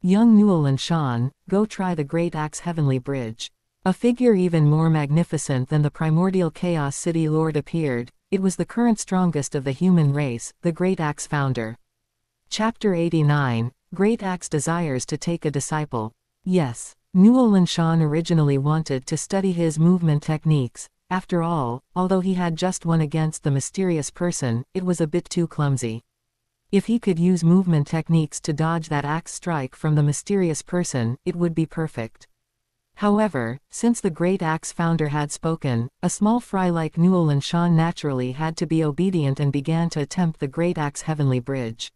A: Young Nuolan Shan, go try the Great Axe Heavenly Bridge. A figure even more magnificent than the primordial Chaos City Lord appeared. It was the current strongest of the human race, the Great Axe Founder. Chapter 89, Great Axe desires to take a disciple. Yes, Nuolan Shan originally wanted to study his movement techniques. After all, although he had just won against the mysterious person, it was a bit too clumsy. If he could use movement techniques to dodge that axe strike from the mysterious person, it would be perfect. However, since the Great Axe Founder had spoken, a small fry like Nuolan Shan naturally had to be obedient and began to attempt the Great Axe Heavenly Bridge.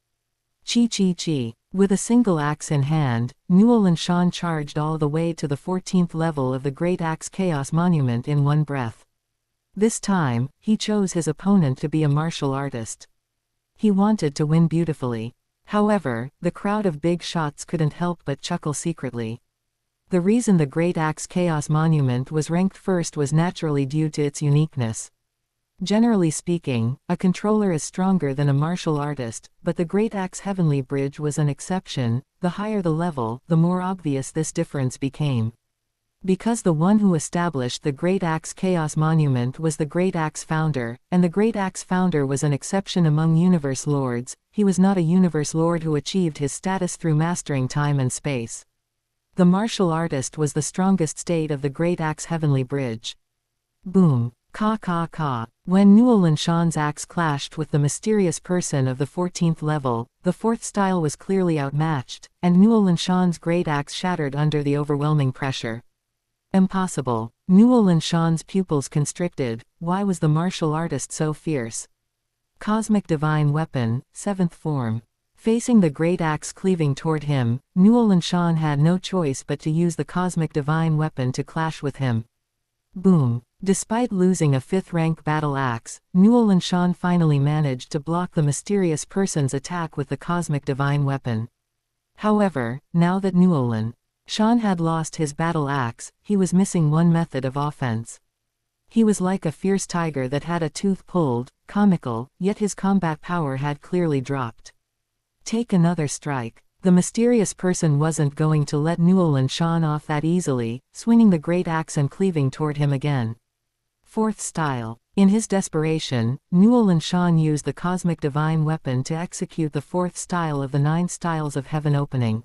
A: Chi. With a single axe in hand, Nuolan Shan charged all the way to the 14th level of the Great Axe Chaos Monument in one breath. This time, he chose his opponent to be a martial artist. He wanted to win beautifully. However, the crowd of big shots couldn't help but chuckle secretly. The reason the Great Axe Chaos Monument was ranked first was naturally due to its uniqueness. Generally speaking, a controller is stronger than a martial artist, but the Great Axe Heavenly Bridge was an exception. The higher the level, the more obvious this difference became. Because the one who established the Great Axe Chaos Monument was the Great Axe Founder, and the Great Axe Founder was an exception among Universe Lords, he was not a Universe Lord who achieved his status through mastering time and space. The martial artist was the strongest state of the Great Axe Heavenly Bridge. Boom. Ka. When Nuolan Shan's axe clashed with the mysterious person of the 14th level, the fourth style was clearly outmatched, and Nuolan Shan's great axe shattered under the overwhelming pressure. Impossible. Nuolan Shan's pupils constricted. Why was the martial artist so fierce? Cosmic Divine Weapon, 7th form. Facing the great axe cleaving toward him, Nuolan Shan had no choice but to use the Cosmic Divine Weapon to clash with him. Boom. Despite losing a 5th rank battle axe, Nuolan Shan finally managed to block the mysterious person's attack with the Cosmic Divine Weapon. However, now that Nuolan Shan had lost his battle axe, he was missing one method of offense. He was like a fierce tiger that had a tooth pulled, comical, yet his combat power had clearly dropped. Take another strike. The mysterious person wasn't going to let Nuolan Shan off that easily, swinging the great axe and cleaving toward him again. 4th style. In his desperation, Nuolan Shan used the Cosmic Divine Weapon to execute the 4th style of the 9 styles of heaven opening.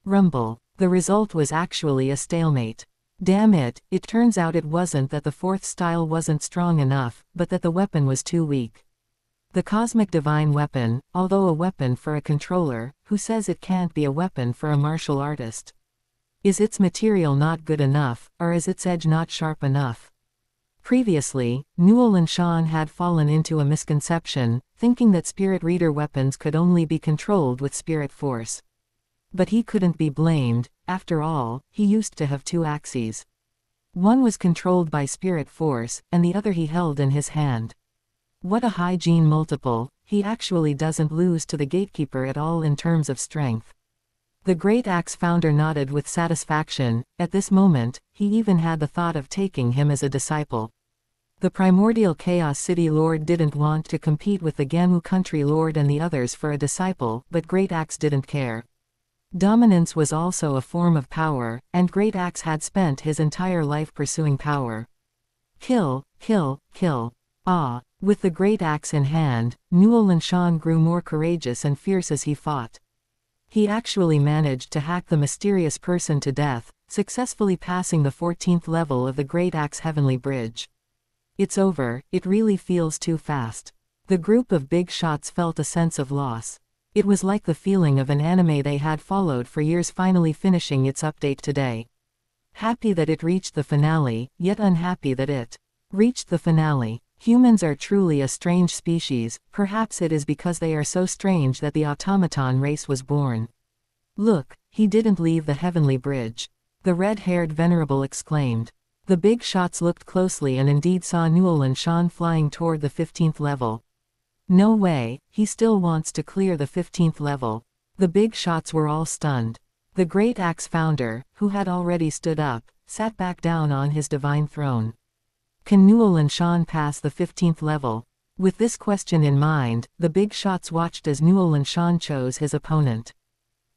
A: Rumble. The result was actually a stalemate. Damn it, it turns out it wasn't that the 4th style wasn't strong enough, but that the weapon was too weak. The Cosmic Divine Weapon, although a weapon for a controller, who says it can't be a weapon for a martial artist? Is its material not good enough, or is its edge not sharp enough? Previously, Nuolan Shan had fallen into a misconception, thinking that spirit reader weapons could only be controlled with spirit force. But he couldn't be blamed. After all, he used to have 2 axes. One was controlled by spirit force, and the other he held in his hand. What a hygiene multiple. He actually doesn't lose to the gatekeeper at all in terms of strength. The Great Axe Founder nodded with satisfaction. At this moment, he even had the thought of taking him as a disciple. The primordial Chaos City Lord didn't want to compete with the Gamu Country Lord and the others for a disciple, but Great Axe didn't care. Dominance was also a form of power, and Great Axe had spent his entire life pursuing power. Kill, kill, kill. Ah! With the Great Axe in hand, Nuolan Shan grew more courageous and fierce as he fought. He actually managed to hack the mysterious person to death, successfully passing the 14th level of the Great Axe Heavenly Bridge. It's over, it really feels too fast. The group of big shots felt a sense of loss. It was like the feeling of an anime they had followed for years finally finishing its update today. Happy that it reached the finale, yet unhappy that it reached the finale. Humans are truly a strange species, perhaps it is because they are so strange that the automaton race was born. Look, he didn't leave the heavenly bridge. The red-haired venerable exclaimed. The big shots looked closely and indeed saw Nuolan Shan flying toward the 15th level. No way, he still wants to clear the 15th level. The big shots were all stunned. The Great Axe founder, who had already stood up, sat back down on his divine throne. Can Nuolan Shan pass the 15th level? With this question in mind, the big shots watched as Nuolan Shan chose his opponent.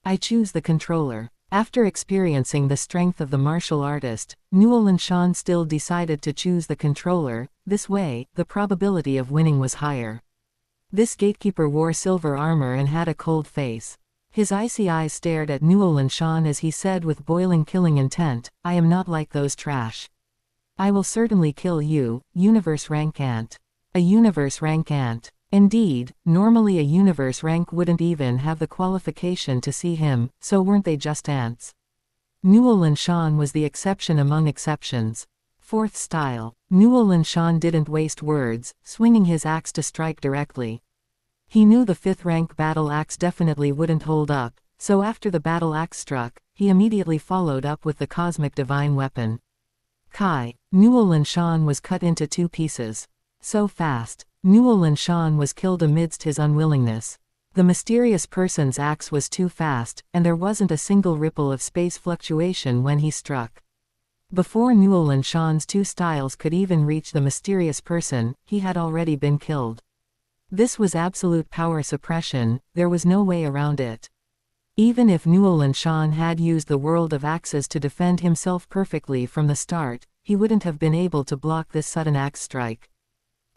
A: I choose the controller. After experiencing the strength of the martial artist, Nuolan Shan still decided to choose the controller. This way, the probability of winning was higher. This gatekeeper wore silver armor and had a cold face. His icy eyes stared at Nuolan Shan as he said with boiling killing intent, I am not like those trash. I will certainly kill you, universe rank ant. A universe rank ant. Indeed, normally a universe rank wouldn't even have the qualification to see him, so weren't they just ants? Nuolan Shan was the exception among exceptions. Fourth style. Nuolan Shan didn't waste words, swinging his axe to strike directly. He knew the 5th rank battle axe definitely wouldn't hold up, so after the battle axe struck, he immediately followed up with the cosmic divine weapon. Kai. Nuolan Shan was cut into 2 pieces. So fast. Nuolan Shan was killed amidst his unwillingness. The mysterious person's axe was too fast, and there wasn't a single ripple of space fluctuation when he struck. Before Nuolan Shan's 2 styles could even reach the mysterious person, he had already been killed. This was absolute power suppression, there was no way around it. Even if Nuolan Shan had used the world of axes to defend himself perfectly from the start, he wouldn't have been able to block this sudden axe strike.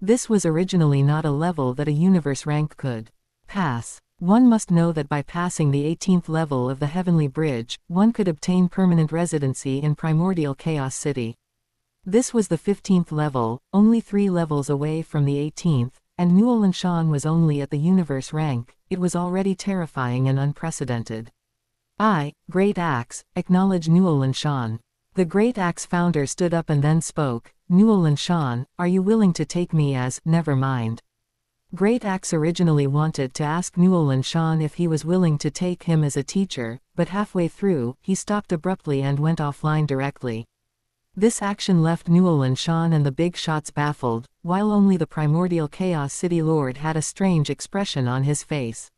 A: This was originally not a level that a universe rank could pass. One must know that by passing the 18th level of the Heavenly Bridge, one could obtain permanent residency in Primordial Chaos City. This was the 15th level, only 3 levels away from the 18th, and Nuolan Shan was only at the universe rank. It was already terrifying and unprecedented. I, Great Axe, acknowledge Nuolan Shan. The Great Axe founder stood up and then spoke, Nuolan Shan, are you willing to take me as, never mind. Great Axe originally wanted to ask Nuolan Shan if he was willing to take him as a teacher, but halfway through, he stopped abruptly and went offline directly. This action left Nuolan Shan and the big shots baffled, while only the Primordial Chaos City Lord had a strange expression on his face.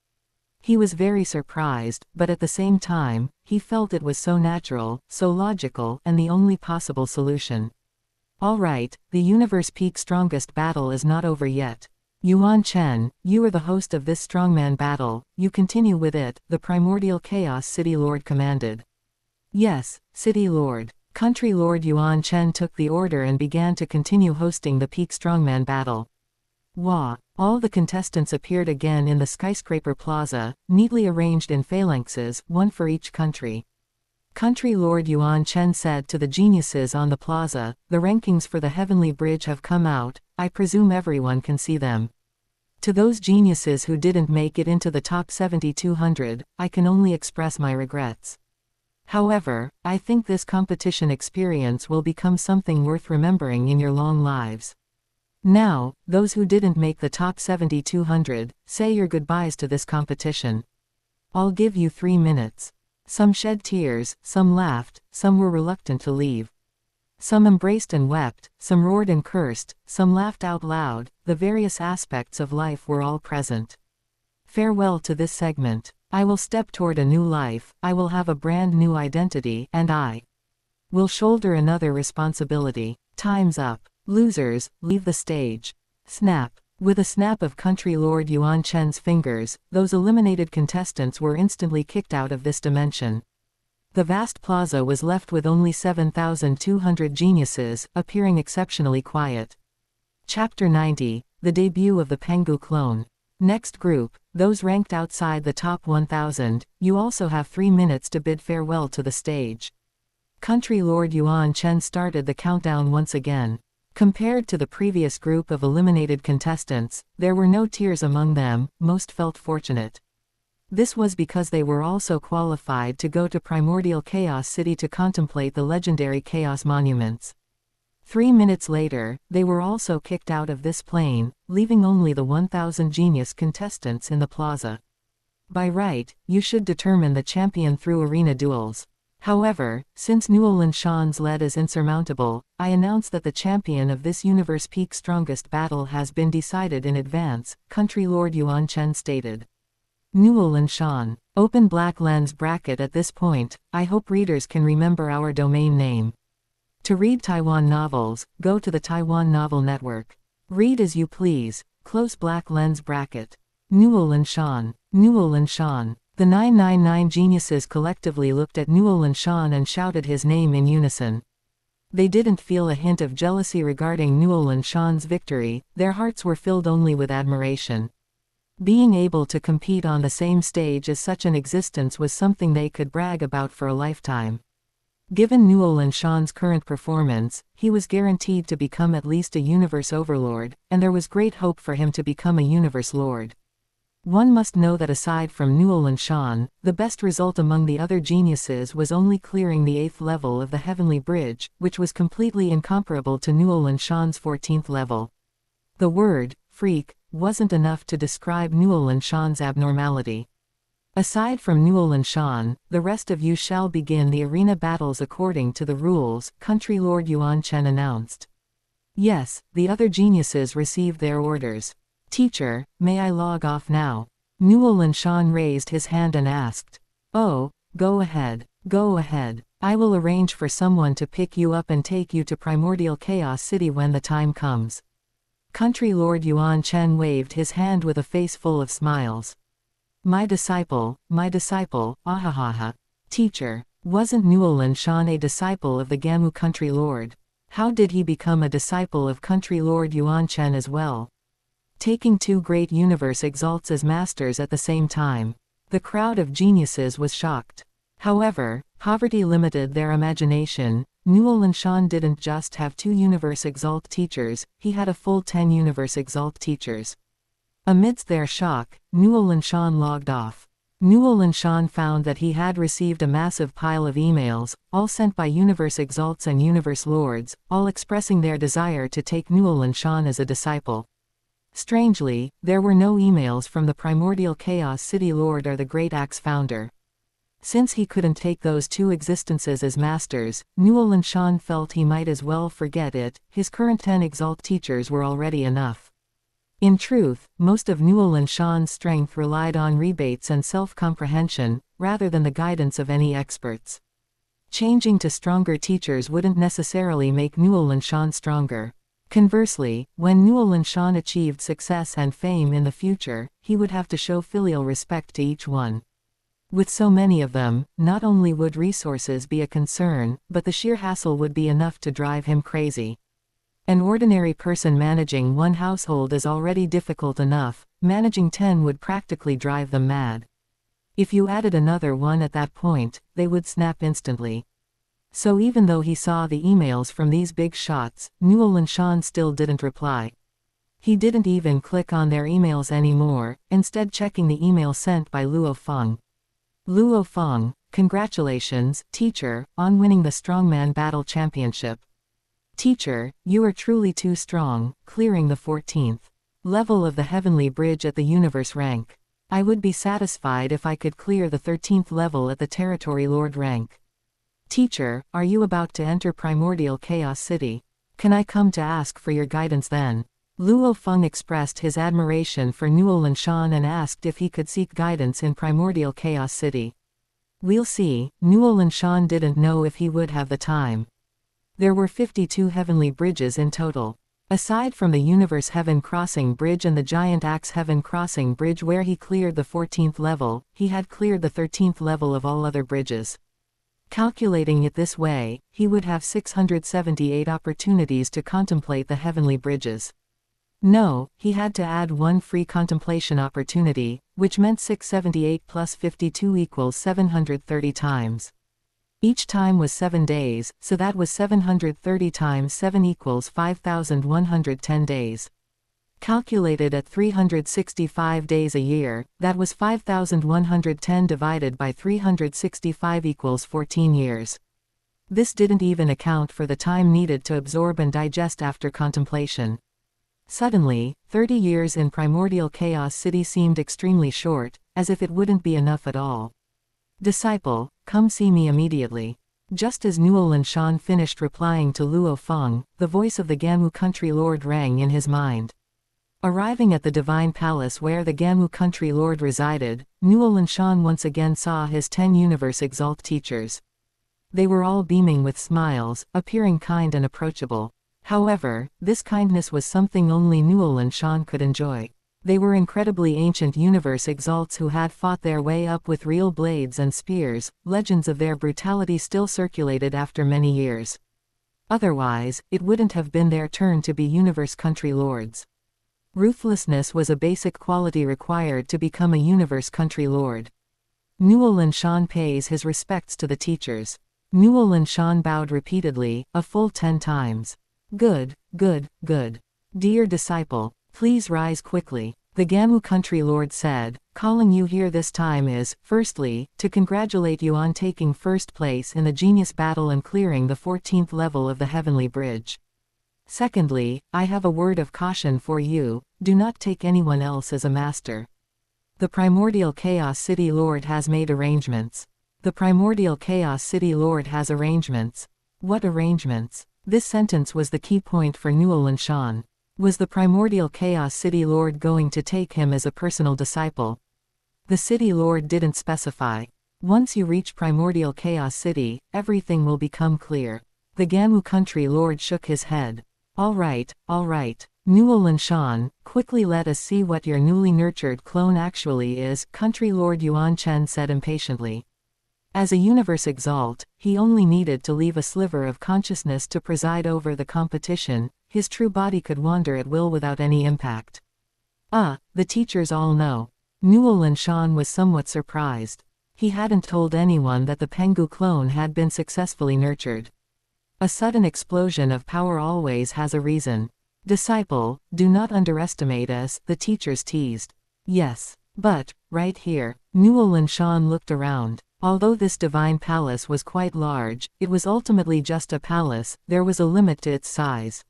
A: He was very surprised, but at the same time, he felt it was so natural, so logical, and the only possible solution. Alright, the universe peak strongest battle is not over yet. Yuan Chen, you are the host of this strongman battle, you continue with it, the Primordial Chaos City Lord commanded. Yes, City Lord. Country Lord Yuan Chen took the order and began to continue hosting the peak strongman battle. Wah! All the contestants appeared again in the skyscraper plaza, neatly arranged in phalanxes, 1 for each country. Country Lord Yuan Chen said to the geniuses on the plaza, the rankings for the Heavenly Bridge have come out, I presume everyone can see them. To those geniuses who didn't make it into the top 7,200, I can only express my regrets. However, I think this competition experience will become something worth remembering in your long lives. Now, those who didn't make the top 7,200, say your goodbyes to this competition. I'll give you 3 minutes. Some shed tears, some laughed, some were reluctant to leave. Some embraced and wept, some roared and cursed, some laughed out loud, the various aspects of life were all present. Farewell to this segment. I will step toward a new life, I will have a brand new identity, and I will shoulder another responsibility. Time's up. Losers, leave the stage. Snap. With a snap of Country Lord Yuan Chen's fingers, those eliminated contestants were instantly kicked out of this dimension. The vast plaza was left with only 7,200 geniuses, appearing exceptionally quiet. Chapter 90, The Debut of the Pengu Clone. Next group, those ranked outside the top 1,000, you also have 3 minutes to bid farewell to the stage. Country Lord Yuan Chen started the countdown once again. Compared to the previous group of eliminated contestants, there were no tears among them, most felt fortunate. This was because they were also qualified to go to Primordial Chaos City to contemplate the legendary Chaos Monuments. 3 minutes later, they were also kicked out of this plane, leaving only the 1,000 genius contestants in the plaza. By right, you should determine the champion through arena duels. However, since Nuolan Shan's lead is insurmountable, I announce that the champion of this universe peak strongest battle has been decided in advance, Country Lord Yuan Chen stated. Nuolan Shan. Open black lens bracket at this point. I hope readers can remember our domain name. To read Taiwan novels, go to the Taiwan Novel Network. Read as you please. Close black lens bracket. Nuolan Shan. Nuolan Shan. The 999 geniuses collectively looked at Nuolan Shan and shouted his name in unison. They didn't feel a hint of jealousy regarding Nuolan Shan's victory, their hearts were filled only with admiration. Being able to compete on the same stage as such an existence was something they could brag about for a lifetime. Given Nuolan Shan's current performance, he was guaranteed to become at least a universe overlord, and there was great hope for him to become a universe lord. One must know that aside from Nuolan Shan, the best result among the other geniuses was only clearing the 8th level of the Heavenly Bridge, which was completely incomparable to Nuolan Shan's 14th level. The word, freak, wasn't enough to describe Nuolan Shan's abnormality. Aside from Nuolan Shan, the rest of you shall begin the arena battles according to the rules, Country Lord Yuan Chen announced. Yes, the other geniuses received their orders. Teacher, may I log off now? Nuolan Shan raised his hand and asked. Oh, go ahead. Go ahead. I will arrange for someone to pick you up and take you to Primordial Chaos City when the time comes. Country Lord Yuan Chen waved his hand with a face full of smiles. My disciple, ahahaha. Teacher, wasn't Nuolan Shan a disciple of the Gamu Country Lord? How did he become a disciple of Country Lord Yuan Chen as well? Taking 2 great universe exalts as masters at the same time. The crowd of geniuses was shocked. However, poverty limited their imagination. Nuolan Shan didn't just have 2 universe exalt teachers, he had a full 10 universe exalt teachers. Amidst their shock, Nuolan Shan logged off. Nuolan Shan found that he had received a massive pile of emails, all sent by universe exalts and universe lords, all expressing their desire to take Nuolan Shan as a disciple. Strangely, there were no emails from the Primordial Chaos City Lord or the Great Axe founder. Since he couldn't take those 2 existences as masters, Nuolan Shan felt he might as well forget it, his current 10 exalt teachers were already enough. In truth, most of Nuolan Shan's strength relied on rebates and self-comprehension, rather than the guidance of any experts. Changing to stronger teachers wouldn't necessarily make Nuolan Shan stronger. Conversely, when Nuolan Shan achieved success and fame in the future, he would have to show filial respect to each one. With so many of them, not only would resources be a concern, but the sheer hassle would be enough to drive him crazy. An ordinary person managing 1 household is already difficult enough, managing 10 would practically drive them mad. If you added another one at that point, they would snap instantly. So even though he saw the emails from these big shots, Nuolan Shan still didn't reply. He didn't even click on their emails anymore, instead checking the email sent by Luo Feng. Luo Feng, congratulations, teacher, on winning the Strongman Battle Championship. Teacher, you are truly too strong, clearing the 14th level of the Heavenly Bridge at the Universe rank. I would be satisfied if I could clear the 13th level at the Territory Lord rank. Teacher, are you about to enter Primordial Chaos City? Can I come to ask for your guidance then? Luo Feng expressed his admiration for Nuolan Shan and asked if he could seek guidance in Primordial Chaos City. We'll see. Nuolan Shan didn't know if he would have the time. There were 52 heavenly bridges in total. Aside from the Universe Heaven Crossing Bridge and the Giant Axe Heaven Crossing Bridge where he cleared the 14th level, he had cleared the 13th level of all other bridges. Calculating it this way, he would have 678 opportunities to contemplate the heavenly bridges. No, he had to add one free contemplation opportunity, which meant 678 plus 52 equals 730 times. Each time was 7 days, so that was 730 times 7 equals 5,110 days. Calculated at 365 days a year, that was 5,110 divided by 365 equals 14 years. This didn't even account for the time needed to absorb and digest after contemplation. Suddenly, 30 years in Primordial Chaos City seemed extremely short, as if it wouldn't be enough at all. Disciple, come see me immediately. Just as Nuolan Shan finished replying to Luo Feng, the voice of the Gamu country lord rang in his mind. Arriving at the divine palace where the Gamu country lord resided, Nuolan Shan once again saw his 10 Universe Exalt teachers. They were all beaming with smiles, appearing kind and approachable. However, this kindness was something only Nuolan Shan could enjoy. They were incredibly ancient Universe Exalts who had fought their way up with real blades and spears. Legends of their brutality still circulated after many years. Otherwise, it wouldn't have been their turn to be Universe Country Lords. Ruthlessness was a basic quality required to become a Universe Country Lord. Nuolan Shan pays his respects to the teachers. Nuolan Shan bowed repeatedly, a full 10 times. Good, good, good. Dear disciple, please rise quickly, the Gamu country lord said. Calling you here this time is, firstly, to congratulate you on taking first place in the genius battle and clearing the 14th level of the heavenly bridge. Secondly, I have a word of caution for you, do not take anyone else as a master. The Primordial Chaos City Lord has made arrangements. The Primordial Chaos City Lord has arrangements. What arrangements? This sentence was the key point for Nuolan Shan. Was the Primordial Chaos City Lord going to take him as a personal disciple? The City Lord didn't specify. Once you reach Primordial Chaos City, everything will become clear. The Gamu country lord shook his head. All right, Nuolan Shan, quickly let us see what your newly nurtured clone actually is, country lord Yuan Chen said impatiently. As a Universe Exalt, he only needed to leave a sliver of consciousness to preside over the competition. His true body could wander at will without any impact. The teachers all know. Nuolan Shan was somewhat surprised. He hadn't told anyone that the Pengu clone had been successfully nurtured. A sudden explosion of power always has a reason. Disciple, do not underestimate us, the teachers teased. Yes. But, right here, Nuolan Shan looked around. Although this divine palace was quite large, it was ultimately just a palace. There was a limit to its size.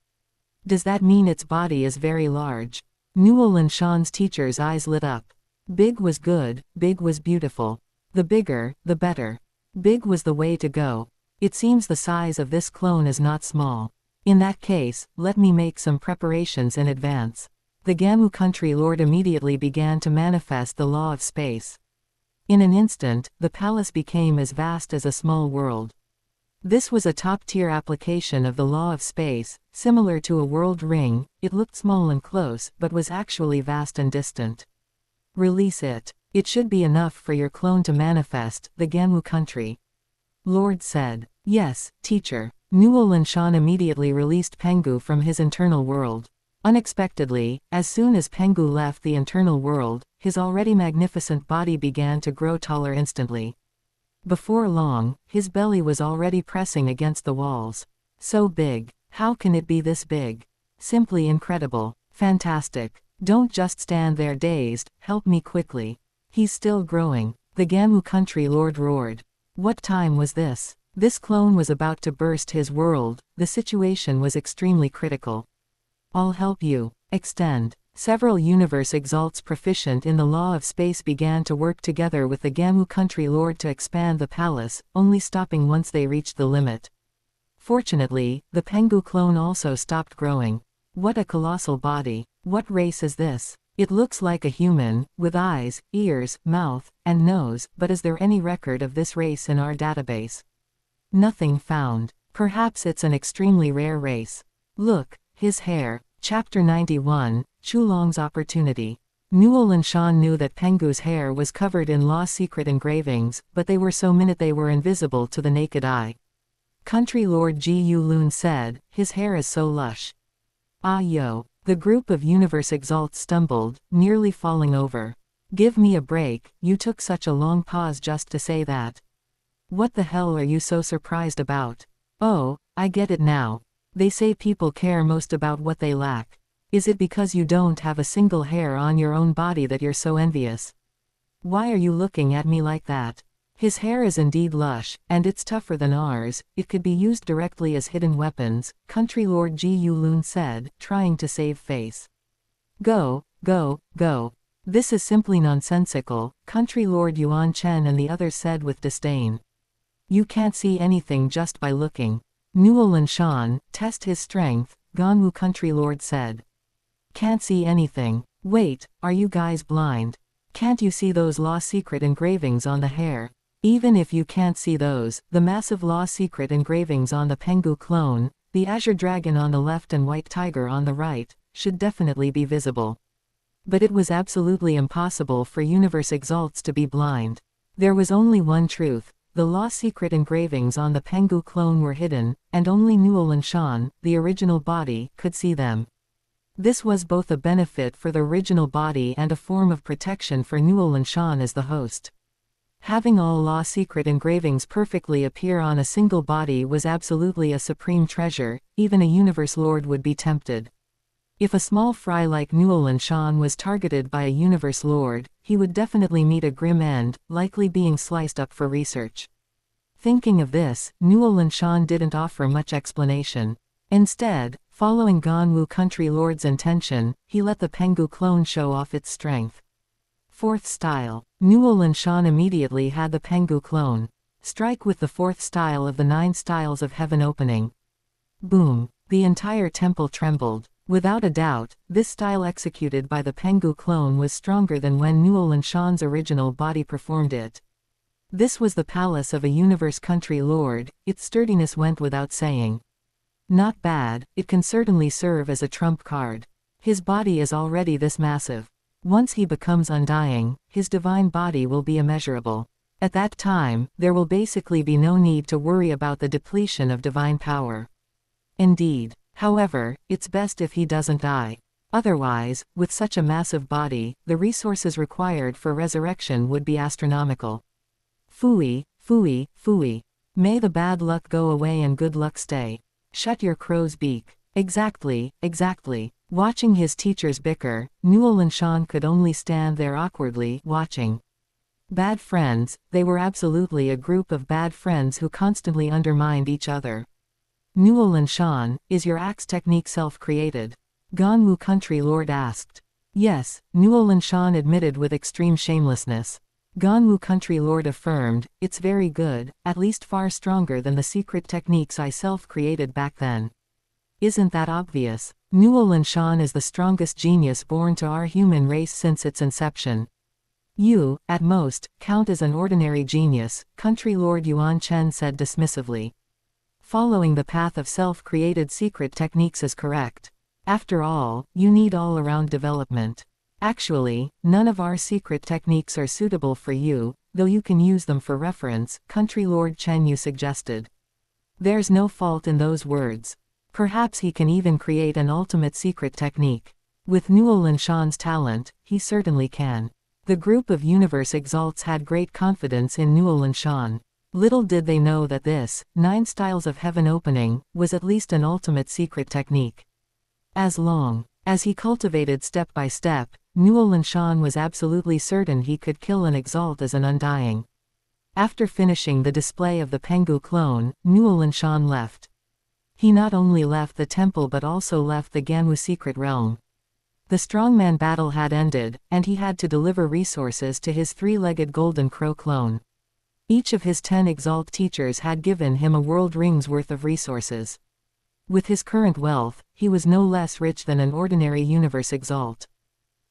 A: Does that mean its body is very large? Nuolan Shan's teacher's eyes lit up. Big was good, big was beautiful. The bigger, the better. Big was the way to go. It seems the size of this clone is not small. In that case, let me make some preparations in advance. The Gamu country lord immediately began to manifest the law of space. In an instant, the palace became as vast as a small world. This was a top-tier application of the law of space, similar to a world ring. It looked small and close, but was actually vast and distant. Release it. It should be enough for your clone to manifest, the Gamu country lord said. Yes, teacher. Nuolan Shan immediately released Pengu from his internal world. Unexpectedly, as soon as Pengu left the internal world, his already magnificent body began to grow taller instantly. Before long, his belly was already pressing against the walls. So big. How can it be this big? Simply incredible. Fantastic. Don't just stand there dazed, help me quickly. He's still growing. The Gamu country lord roared. What time was this? This clone was about to burst his world. The situation was extremely critical. I'll help you. Extend. Several Universe Exalts proficient in the law of space began to work together with the Gamu country lord to expand the palace, only stopping once they reached the limit. Fortunately, the Pengu clone also stopped growing. What a colossal body. What race is this? It looks like a human, with eyes, ears, mouth, and nose, but is there any record of this race in our database? Nothing found. Perhaps it's an extremely rare race. Look, his hair. Chapter 91, Chulong's Opportunity. Nuolan Shan knew that Pengu's hair was covered in law secret engravings, but they were so minute they were invisible to the naked eye. Country Lord Ji Lun said, his hair is so lush. Ah yo. The group of Universe Exalts stumbled, nearly falling over. Give me a break, you took such a long pause just to say that. What the hell are you so surprised about? Oh, I get it now. They say people care most about what they lack. Is it because you don't have a single hair on your own body that you're so envious? Why are you looking at me like that? His hair is indeed lush, and it's tougher than ours. It could be used directly as hidden weapons, Country Lord Ji Lun said, trying to save face. Go, go, go. This is simply nonsensical, Country Lord Yuan Chen and the others said with disdain. You can't see anything just by looking. Nuolan Shan, test his strength, Ganwu Country Lord said. Can't see anything. Wait, are you guys blind? Can't you see those law secret engravings on the hair? Even if you can't see those, the massive law secret engravings on the Pengu clone, the azure dragon on the left and white tiger on the right, should definitely be visible. But it was absolutely impossible for Universe Exalts to be blind. There was only one truth. The law secret engravings on the Pengu clone were hidden, and only Nuolan Shan, the original body, could see them. This was both a benefit for the original body and a form of protection for Nuolan Shan as the host. Having all law secret engravings perfectly appear on a single body was absolutely a supreme treasure. Even a Universe Lord would be tempted. If a small fry like Nuolan Shan was targeted by a Universe Lord, he would definitely meet a grim end, likely being sliced up for research. Thinking of this, Nuolan Shan didn't offer much explanation. Instead, following Ganwu Country Lord's intention, he let the Pengu clone show off its strength. Fourth style. Nuolan Shan immediately had the Pengu clone strike with the fourth style of the 9 styles of heaven opening. Boom! The entire temple trembled. Without a doubt, this style executed by the Pengu clone was stronger than when Nuolan Shan's original body performed it. This was the palace of a Universe Country Lord, its sturdiness went without saying. Not bad, it can certainly serve as a trump card. His body is already this massive. Once he becomes undying, his divine body will be immeasurable. At that time, there will basically be no need to worry about the depletion of divine power. Indeed. However, it's best if he doesn't die. Otherwise, with such a massive body, the resources required for resurrection would be astronomical. Phooey, phooey, phooey. May the bad luck go away and good luck stay. Shut your crow's beak. Exactly, exactly. Watching his teachers bicker, Nuolan Shan could only stand there awkwardly, watching. Bad friends, they were absolutely a group of bad friends who constantly undermined each other. Nuolan Shan, is your axe technique self-created? Ganwu Country Lord asked. Yes, Nuolan Shan admitted with extreme shamelessness. Ganwu Country Lord affirmed, it's very good, at least far stronger than the secret techniques I self-created back then. Isn't that obvious? Nuolan Shan is the strongest genius born to our human race since its inception. You, at most, count as an ordinary genius, Country Lord Yuan Chen said dismissively. Following the path of self-created secret techniques is correct. After all, you need all-around development. Actually, none of our secret techniques are suitable for you, though you can use them for reference, Country Lord Chen Yu suggested. There's no fault in those words. Perhaps he can even create an ultimate secret technique. With Nuolan Shan's talent, he certainly can. The group of Universe Exalts had great confidence in Nuolan Shan. Little did they know that this, 9 styles of heaven opening, was at least an ultimate secret technique. As long as he cultivated step by step, Nuolan Shan was absolutely certain he could kill an Exalt as an undying. After finishing the display of the Pengu clone, Nuolan Shan left. He not only left the temple but also left the Ganwu secret realm. The strongman battle had ended, and he had to deliver resources to his 3-legged golden crow clone. Each of his 10 Exalt teachers had given him a world ring's worth of resources. With his current wealth, he was no less rich than an ordinary Universe Exalt.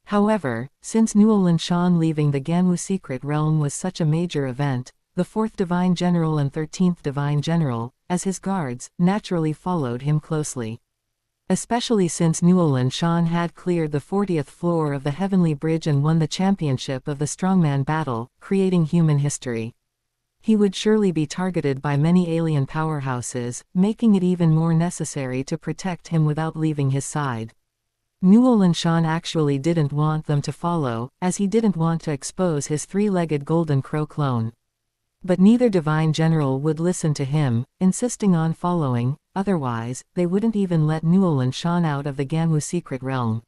A: However, since Nuolan Shan leaving the Ganwu secret realm was such a major event, the 4th Divine General and 13th Divine General, as his guards, naturally followed him closely. especially since Nuolan Shan had cleared the 40th floor of the Heavenly Bridge and won the championship of the strongman battle, creating human history. He would surely be targeted by many alien powerhouses, making it even more necessary to protect him without leaving his side. Nuolan Shan actually didn't want them to follow, as he didn't want to expose his three-legged golden crow clone. But neither divine general would listen to him, insisting on following, otherwise, they wouldn't even let Nuolan Shan out of the Ganwu secret realm.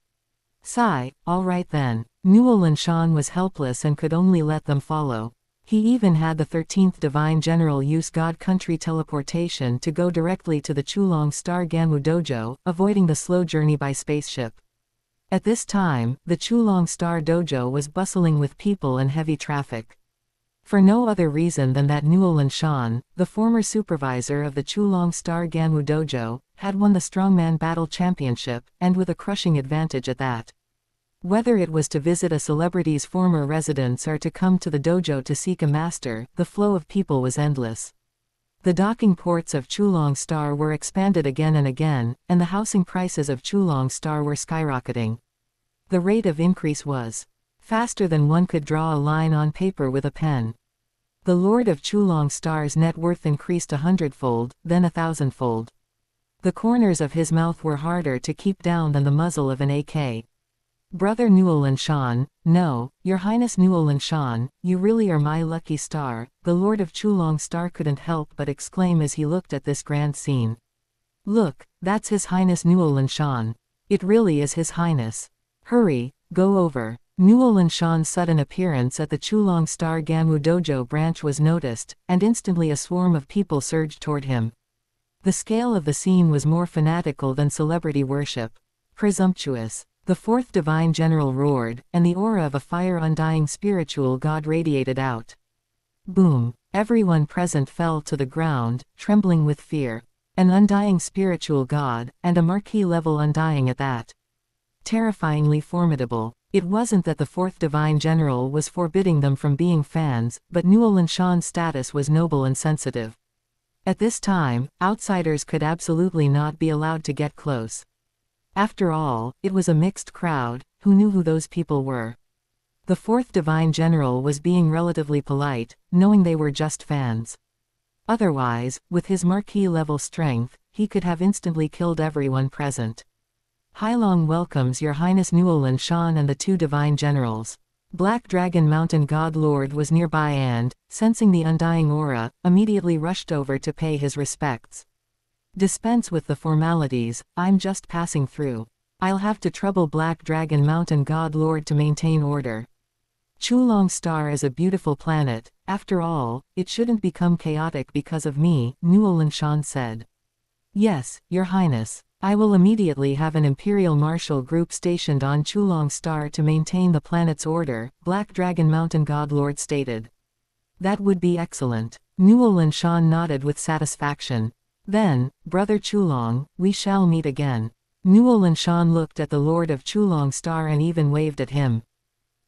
A: Sigh, all right then. Nuolan Shan was helpless and could only let them follow. He even had the 13th divine general use God Country teleportation to go directly to the Chulong Star Ganwu dojo, avoiding the slow journey by spaceship. At this time, the Chulong Star dojo was bustling with people and heavy traffic. For no other reason than that Nuolan Shan, the former supervisor of the Chulong Star Ganwu dojo, had won the Strongman Battle Championship, and with a crushing advantage at that. Whether it was to visit a celebrity's former residence or to come to the dojo to seek a master, the flow of people was endless. The docking ports of Chulong Star were expanded again and again, and the housing prices of Chulong Star were skyrocketing. The rate of increase was faster than one could draw a line on paper with a pen. The Lord of Chulong Star's net worth increased 100-fold, then 1,000-fold. The corners of his mouth were harder to keep down than the muzzle of an AK. Brother Nuolan Shan, no, Your Highness Nuolan Shan, you really are my lucky star, the Lord of Chulong Star couldn't help but exclaim as he looked at this grand scene. Look, that's His Highness Nuolan Shan. It really is His Highness. Hurry, go over. Nuolan Shan's sudden appearance at the Chulong Star Ganwu dojo branch was noticed, and instantly a swarm of people surged toward him. The scale of the scene was more fanatical than celebrity worship. Presumptuous. The fourth divine general roared, and the aura of a fire-undying spiritual god radiated out. Boom! Everyone present fell to the ground, trembling with fear. An undying spiritual god, and a marquee-level undying at that. Terrifyingly formidable. It wasn't that the fourth divine general was forbidding them from being fans, but Nuolan Shan's status was noble and sensitive. At this time, outsiders could absolutely not be allowed to get close. After all, it was a mixed crowd, who knew who those people were. The fourth divine general was being relatively polite, knowing they were just fans. Otherwise, with his marquee-level strength, he could have instantly killed everyone present. Hailong welcomes Your Highness Nuolan Shan and the two divine generals. Black Dragon Mountain God Lord was nearby and, sensing the undying aura, immediately rushed over to pay his respects. Dispense with the formalities, I'm just passing through. I'll have to trouble Black Dragon Mountain God Lord to maintain order. Chulong Star is a beautiful planet, after all, it shouldn't become chaotic because of me, Nuolan Shan said. Yes, Your Highness. I will immediately have an Imperial Martial Group stationed on Chulong Star to maintain the planet's order, Black Dragon Mountain God Lord stated. That would be excellent. Nuolan Shan nodded with satisfaction. Then, Brother Chulong, we shall meet again. Nuolan Shan looked at the Lord of Chulong Star and even waved at him.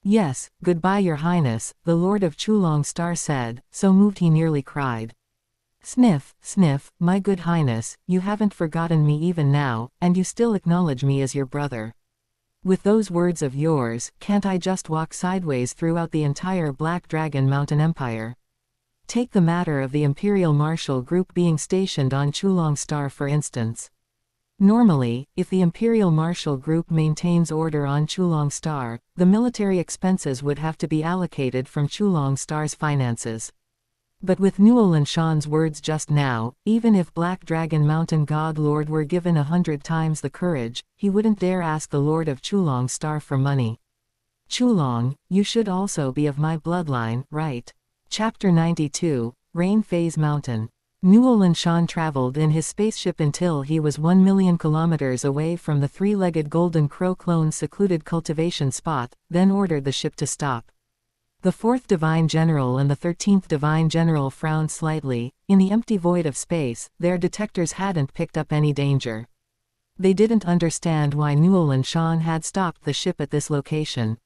A: Yes, goodbye Your Highness, the Lord of Chulong Star said, so moved he nearly cried. Sniff, sniff, my good Highness, you haven't forgotten me even now, and you still acknowledge me as your brother. With those words of yours, can't I just walk sideways throughout the entire Black Dragon Mountain Empire? Take the matter of the Imperial Martial Group being stationed on Chulong Star for instance. Normally, if the Imperial Martial Group maintains order on Chulong Star, the military expenses would have to be allocated from Chulong Star's finances. But with Nuolan Shan's words just now, even if Black Dragon Mountain God Lord were given 100 times the courage, he wouldn't dare ask the Lord of Chulong Star for money. Chulong, you should also be of my bloodline, right? Chapter 92, Rain Phase Mountain. Nuolan Shan traveled in his spaceship until he was 1 million kilometers away from the three-legged Golden Crow clone's secluded cultivation spot, then ordered the ship to stop. The 4th Divine General and the 13th Divine General frowned slightly. In the empty void of space, their detectors hadn't picked up any danger. They didn't understand why Nuolan Shan had stopped the ship at this location.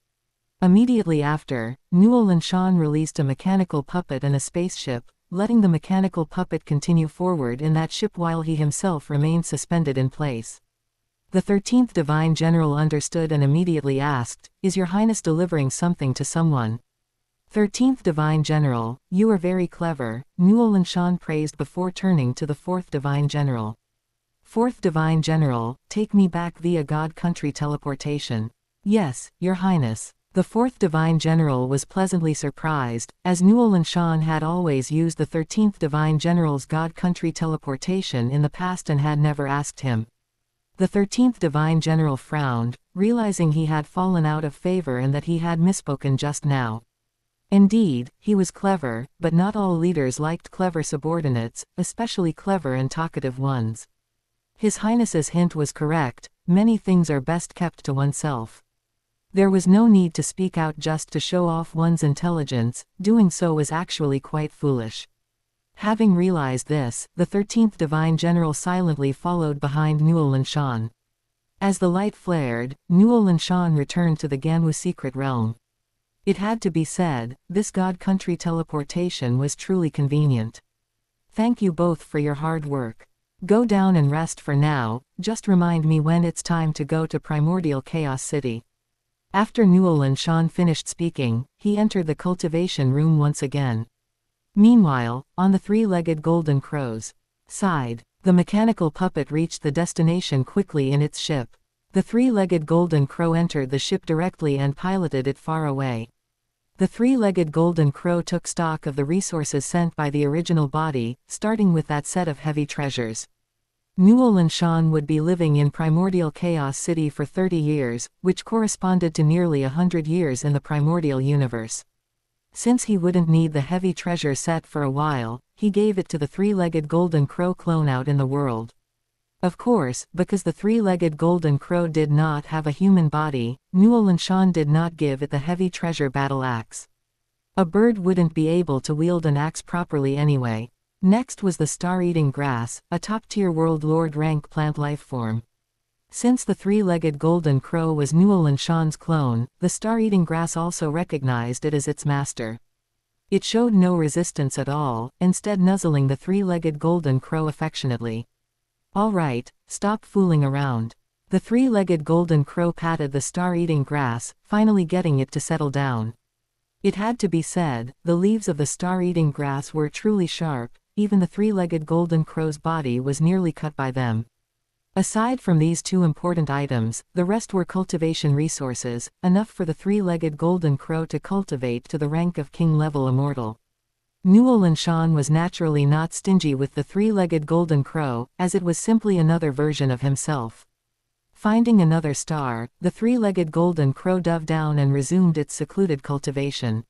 A: Immediately after, Nuolan Shan released a mechanical puppet and a spaceship, letting the mechanical puppet continue forward in that ship while he himself remained suspended in place. The 13th Divine General understood and immediately asked, "Is your Highness delivering something to someone?" 13th Divine General, you are very clever, Nuolan Shan praised before turning to the 4th Divine General. 4th Divine General, take me back via God Country teleportation. Yes, Your Highness. The 4th Divine General was pleasantly surprised, as Nuolan Shan had always used the 13th Divine General's God Country teleportation in the past and had never asked him. The 13th Divine General frowned, realizing he had fallen out of favor and that he had misspoken just now. Indeed, he was clever, but not all leaders liked clever subordinates, especially clever and talkative ones. His Highness's hint was correct, many things are best kept to oneself. There was no need to speak out just to show off one's intelligence, doing so was actually quite foolish. Having realized this, the 13th Divine General silently followed behind Nuolan Shan. As the light flared, Nuolan Shan returned to the Ganwu secret realm. It had to be said, this God Country teleportation was truly convenient. Thank you both for your hard work. Go down and rest for now, just remind me when it's time to go to Primordial Chaos City. After Nuolan Shan finished speaking, he entered the cultivation room once again. Meanwhile, on the three-legged golden crow's side, the mechanical puppet reached the destination quickly in its ship. The three-legged golden crow entered the ship directly and piloted it far away. The three-legged golden crow took stock of the resources sent by the original body, starting with that set of heavy treasures. Nuolan Shan would be living in Primordial Chaos City for 30 years, which corresponded to nearly 100 years in the primordial universe. Since he wouldn't need the heavy treasure set for a while, he gave it to the three-legged golden crow clone out in the world. Of course, because the three-legged golden crow did not have a human body, Nuolan Shan did not give it the heavy treasure battle axe. A bird wouldn't be able to wield an axe properly anyway. Next was the star-eating grass, a top-tier world lord rank plant lifeform. Since the three-legged golden crow was Nuolan Shan's clone, the star-eating grass also recognized it as its master. It showed no resistance at all, instead nuzzling the three-legged golden crow affectionately. All right, stop fooling around. The three-legged golden crow patted the star-eating grass, finally getting it to settle down. It had to be said, the leaves of the star-eating grass were truly sharp, even the three-legged golden crow's body was nearly cut by them. Aside from these two important items, the rest were cultivation resources, enough for the three-legged golden crow to cultivate to the rank of king-level immortal. Nuolan Shan was naturally not stingy with the three-legged golden crow, as it was simply another version of himself. Finding another star, the three-legged golden crow dove down and resumed its secluded cultivation.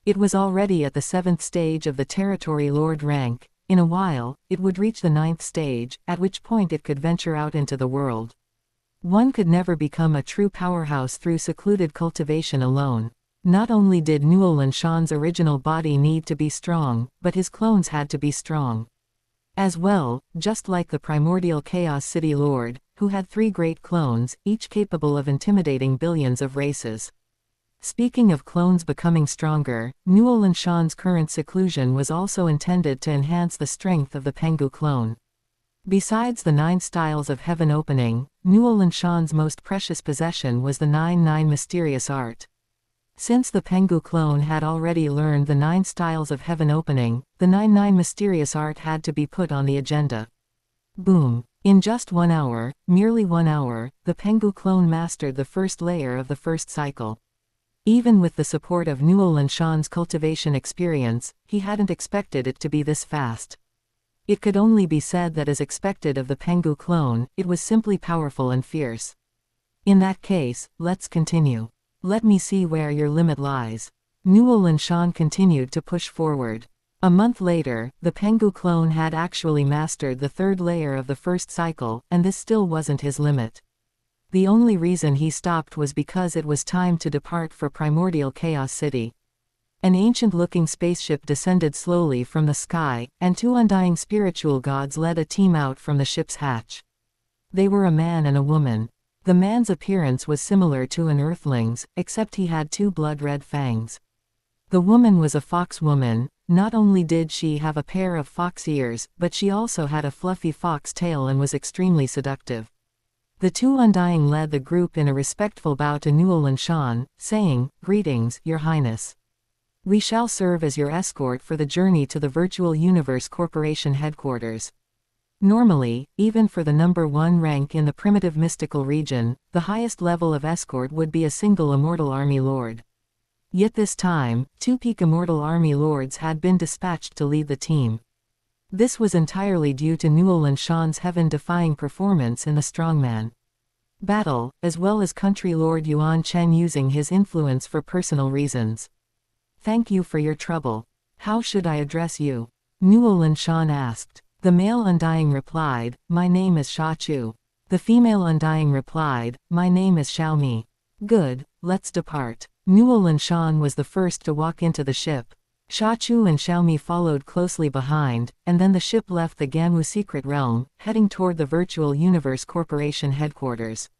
A: It was already at the 7th stage of the territory lord rank. In a while, it would reach the 9th stage, at which point it could venture out into the world. One could never become a true powerhouse through secluded cultivation alone. Not only did Nuolan Shan's original body need to be strong, but his clones had to be strong as well, just like the Primordial Chaos City Lord, who had 3 great clones, each capable of intimidating billions of races. Speaking of clones becoming stronger, Nuolan Shan's current seclusion was also intended to enhance the strength of the Pengu clone. Besides the 9 styles of heaven opening, Nuolan Shan's most precious possession was the 9-9 mysterious art. Since the Pengu clone had already learned the 9 styles of heaven opening, the 9-9 mysterious art had to be put on the agenda. Boom. In just 1 hour, merely 1 hour, the Pengu clone mastered the first layer of the first cycle. Even with the support of Nuolan Shan's cultivation experience, he hadn't expected it to be this fast. It could only be said that as expected of the Pengu clone, it was simply powerful and fierce. In that case, let's continue. Let me see where your limit lies. Nuolan Shan continued to push forward. A month later, the Pengu clone had actually mastered the 3rd layer of the first cycle, and this still wasn't his limit. The only reason he stopped was because it was time to depart for Primordial Chaos City. An ancient-looking spaceship descended slowly from the sky, and 2 undying spiritual gods led a team out from the ship's hatch. They were a man and a woman. The man's appearance was similar to an earthling's, except he had 2 blood-red fangs. The woman was a fox woman. Not only did she have a pair of fox ears, but she also had a fluffy fox tail and was extremely seductive. The two Undying led the group in a respectful bow to Nuolan Shan, saying, "Greetings, Your Highness. We shall serve as your escort for the journey to the Virtual Universe Corporation headquarters." Normally, even for the number 1 rank in the primitive mystical region, the highest level of escort would be a single immortal army lord. Yet this time, 2 peak immortal army lords had been dispatched to lead the team. This was entirely due to Nuolan Shan's heaven-defying performance in the strongman battle, as well as country lord Yuan Chen using his influence for personal reasons. "Thank you for your trouble. How should I address you?" Nuolan Shan asked. The male Undying replied, "My name is Sha Chu." The female Undying replied, "My name is Xiao Mi." "Good, let's depart." Nuolan Shan was the first to walk into the ship. Sha Chu and Xiao Mi followed closely behind, and then the ship left the Gamu secret realm, heading toward the Virtual Universe Corporation headquarters.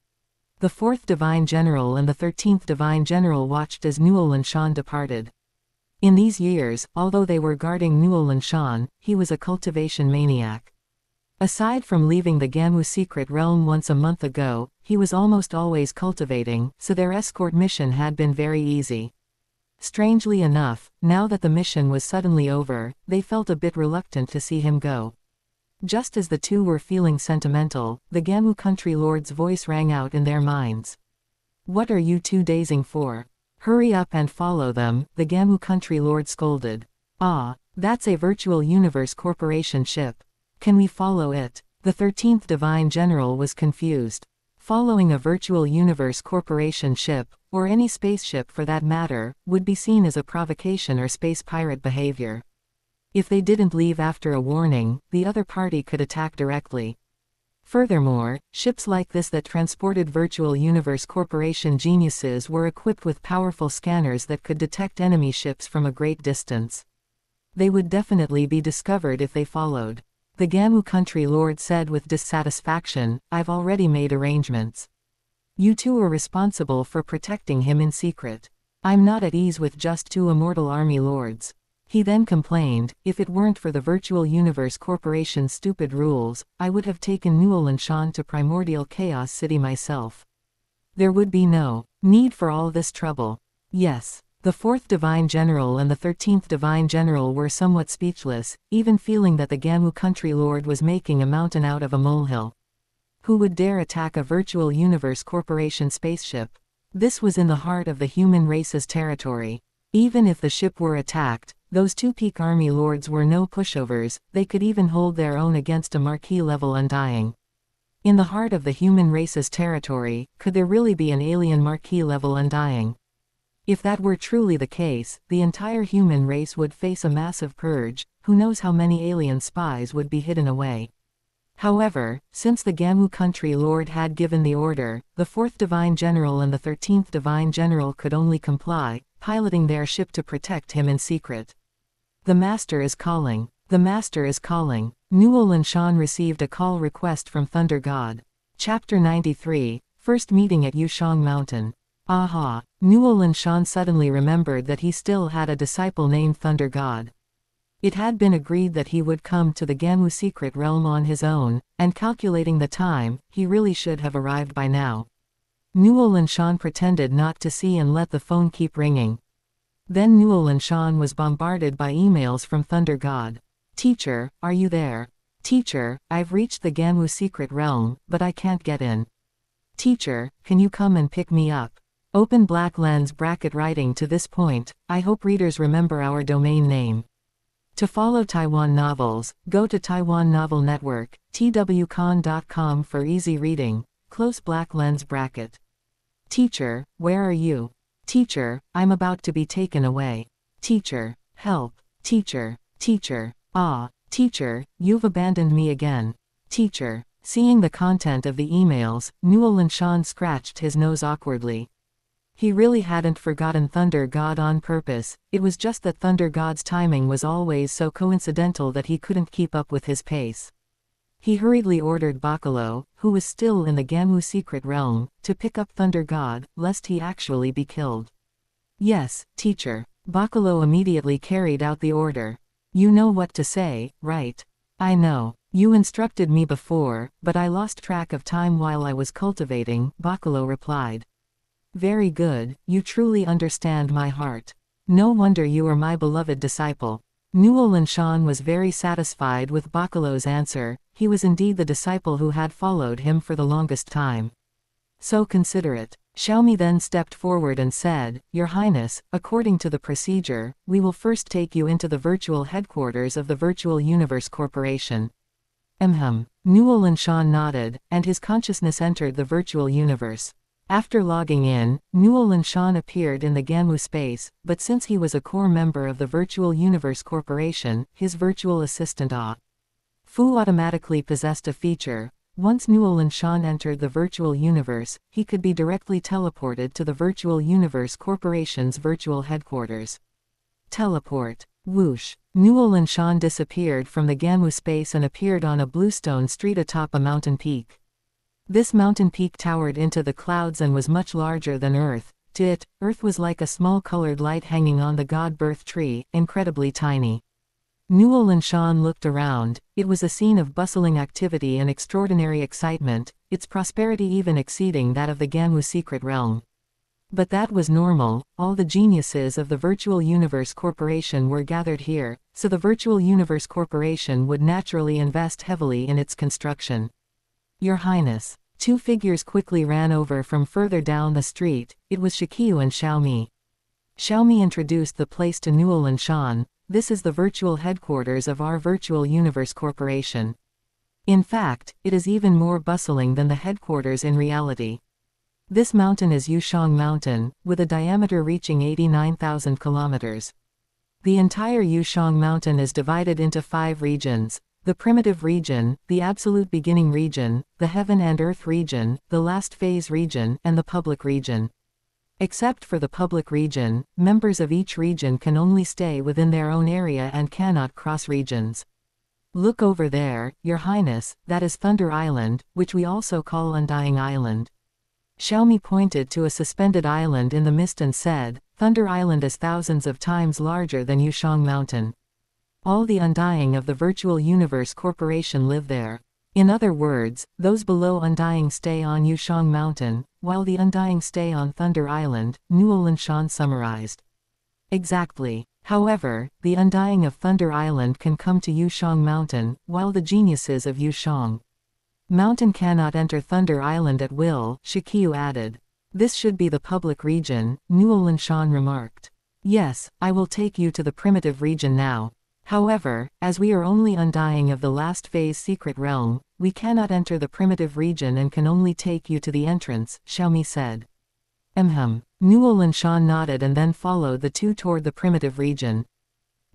A: The 4th Divine General and the 13th Divine General watched as Nuolan Shan departed. In these years, although they were guarding Nuolan Shan, he was a cultivation maniac. Aside from leaving the Gamu secret realm once a month ago, he was almost always cultivating, so their escort mission had been very easy. Strangely enough, now that the mission was suddenly over, they felt a bit reluctant to see him go. Just as the two were feeling sentimental, the Gamu country lord's voice rang out in their minds. "What are you two dazing for? Hurry up and follow them," the Gamu country lord scolded. "Ah, that's a Virtual Universe Corporation ship. Can we follow it?" The 13th Divine General was confused. Following a Virtual Universe Corporation ship, or any spaceship for that matter, would be seen as a provocation or space pirate behavior. If they didn't leave after a warning, the other party could attack directly. Furthermore, ships like this that transported Virtual Universe Corporation geniuses were equipped with powerful scanners that could detect enemy ships from a great distance. They would definitely be discovered if they followed. The Gamu country lord said with dissatisfaction, "I've already made arrangements. You two are responsible for protecting him in secret. I'm not at ease with just 2 immortal army lords." He then complained, "If it weren't for the Virtual Universe Corporation's stupid rules, I would have taken Nuolan Shan to Primordial Chaos City myself. There would be no need for all this trouble." Yes. The 4th Divine General and the 13th Divine General were somewhat speechless, even feeling that the Gamu country lord was making a mountain out of a molehill. Who would dare attack a Virtual Universe Corporation spaceship? This was in the heart of the human race's territory. Even if the ship were attacked, those 2 peak army lords were no pushovers, they could even hold their own against a marquee-level Undying. In the heart of the human race's territory, could there really be an alien marquee-level Undying? If that were truly the case, the entire human race would face a massive purge, who knows how many alien spies would be hidden away. However, since the Gamu country lord had given the order, the 4th Divine General and the 13th Divine General could only comply, piloting their ship to protect him in secret. "The Master is calling. The Master is calling." Nuolan Shan received a call request from Thunder God. Chapter 93, First Meeting at Yushang Mountain. Aha! Nuolan Shan suddenly remembered that he still had a disciple named Thunder God. It had been agreed that he would come to the Gamu secret realm on his own, and calculating the time, he really should have arrived by now. Nuolan Shan pretended not to see and let the phone keep ringing. Then Nuolan Shan was bombarded by emails from Thunder God. "Teacher, are you there? Teacher, I've reached the Gamu secret realm, but I can't get in. Teacher, can you come and pick me up?" Open black lens bracket writing to this point, I hope readers remember our domain name. To follow Taiwan novels, go to Taiwan Novel Network, twcon.com for easy reading, close black lens bracket. "Teacher, where are you? Teacher, I'm about to be taken away. Teacher, help. Teacher, teacher, ah, teacher, you've abandoned me again. Teacher." Seeing the content of the emails, Nuolan Shan scratched his nose awkwardly. He really hadn't forgotten Thunder God on purpose, it was just that Thunder God's timing was always so coincidental that he couldn't keep up with his pace. He hurriedly ordered Bacalo, who was still in the Gamu secret realm, to pick up Thunder God, lest he actually be killed. "Yes, teacher." Bacalo immediately carried out the order. "You know what to say, right?" "I know." You instructed me before, but I lost track of time while I was cultivating, Bacalo replied. Very good, you truly understand my heart. No wonder you are my beloved disciple. Nuolan Shan was very satisfied with Bacalo's answer. He was indeed the disciple who had followed him for the longest time. So considerate. Xiaomi then stepped forward and said, Your Highness, according to the procedure, we will first take you into the virtual headquarters of the Virtual Universe Corporation. Nuolan Shan nodded, and his consciousness entered the virtual universe. After logging in, Nuolan Shan appeared in the Gamu space, but since he was a core member of the Virtual Universe Corporation, his virtual assistant Fu automatically possessed a feature. Once Nuolan Shan entered the virtual universe, he could be directly teleported to the Virtual Universe Corporation's virtual headquarters. Teleport. Whoosh. Nuolan Shan disappeared from the Gamu space and appeared on a bluestone street atop a mountain peak. This mountain peak towered into the clouds and was much larger than Earth. To it, Earth was like a small colored light hanging on the god birth tree, incredibly tiny. Nuolan Shan looked around. It was a scene of bustling activity and extraordinary excitement, its prosperity even exceeding that of the Gamu secret realm. But that was normal. All the geniuses of the Virtual Universe Corporation were gathered here, so the Virtual Universe Corporation would naturally invest heavily in its construction. Your Highness. Two figures quickly ran over from further down the street. It was Shikyu and Xiaomi. Xiaomi introduced the place to Nuolan Shan. This is the virtual headquarters of our Virtual Universe Corporation. In fact, it is even more bustling than the headquarters in reality. This mountain is Yushang Mountain, with a diameter reaching 89,000 kilometers. The entire Yushang Mountain is divided into 5 regions. The primitive region, the absolute beginning region, the heaven and earth region, the last phase region, and the public region. Except for the public region, members of each region can only stay within their own area and cannot cross regions. Look over there, Your Highness, that is Thunder Island, which we also call Undying Island. Xiaomi pointed to a suspended island in the mist and said, Thunder Island is thousands of times larger than Yushang Mountain. All the Undying of the Virtual Universe Corporation live there. In other words, those below Undying stay on Yushang Mountain, while the Undying stay on Thunder Island, Nuolan Shan summarized. Exactly. However, the Undying of Thunder Island can come to Yushang Mountain, while the geniuses of Yushang Mountain cannot enter Thunder Island at will, Shikyu added. This should be the public region, Nuolan Shan remarked. Yes, I will take you to the primitive region now. However, as we are only Undying of the last phase secret realm, we cannot enter the primitive region and can only take you to the entrance, Xiaomi said. Nuolan Shan nodded and then followed the two toward the primitive region.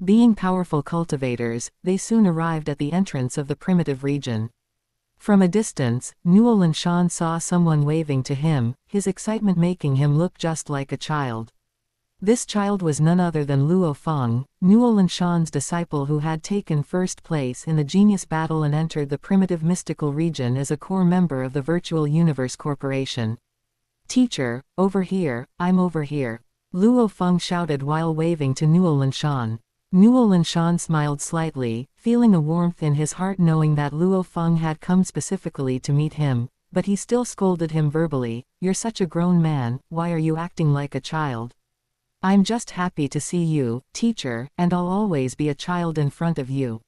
A: Being powerful cultivators, they soon arrived at the entrance of the primitive region. From a distance, Nuolan Shan saw someone waving to him, his excitement making him look just like a child. This child was none other than Luo Feng, Nuolan Shan's disciple who had taken first place in the genius battle and entered the primitive mystical region as a core member of the Virtual Universe Corporation. Teacher, over here, I'm over here. Luo Feng shouted while waving to Nuolan Shan. Nuolan Shan smiled slightly, feeling a warmth in his heart knowing that Luo Feng had come specifically to meet him, but he still scolded him verbally, You're such a grown man, why are you acting like a child? I'm just happy to see you, teacher, and I'll always be a child in front of you.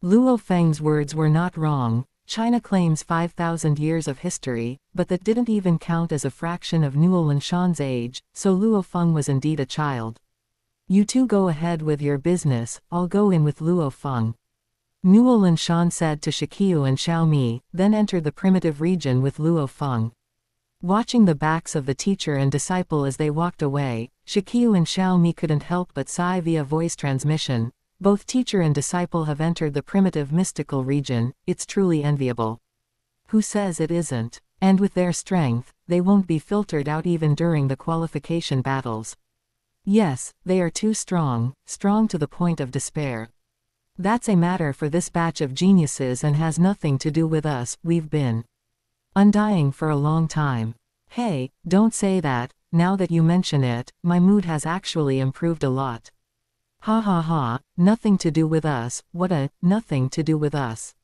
A: Luo Feng's words were not wrong. China claims 5,000 years of history, but that didn't even count as a fraction of Nuolan Shan's age, so Luo Feng was indeed a child. You two go ahead with your business, I'll go in with Luo Feng. Nuolan Shan said to Shikyu and Xiaomi, then entered the primitive region with Luo Feng. Watching the backs of the teacher and disciple as they walked away, Shikyu and Xiaomi couldn't help but sigh via voice transmission. Both teacher and disciple have entered the primitive mystical region, it's truly enviable. Who says it isn't? And with their strength, they won't be filtered out even during the qualification battles. Yes, they are too strong, strong to the point of despair. That's a matter for this batch of geniuses and has nothing to do with us, we've been Undying for a long time. Hey, don't say that, now that you mention it, my mood has actually improved a lot. Ha ha ha, nothing to do with us, what a, nothing to do with us.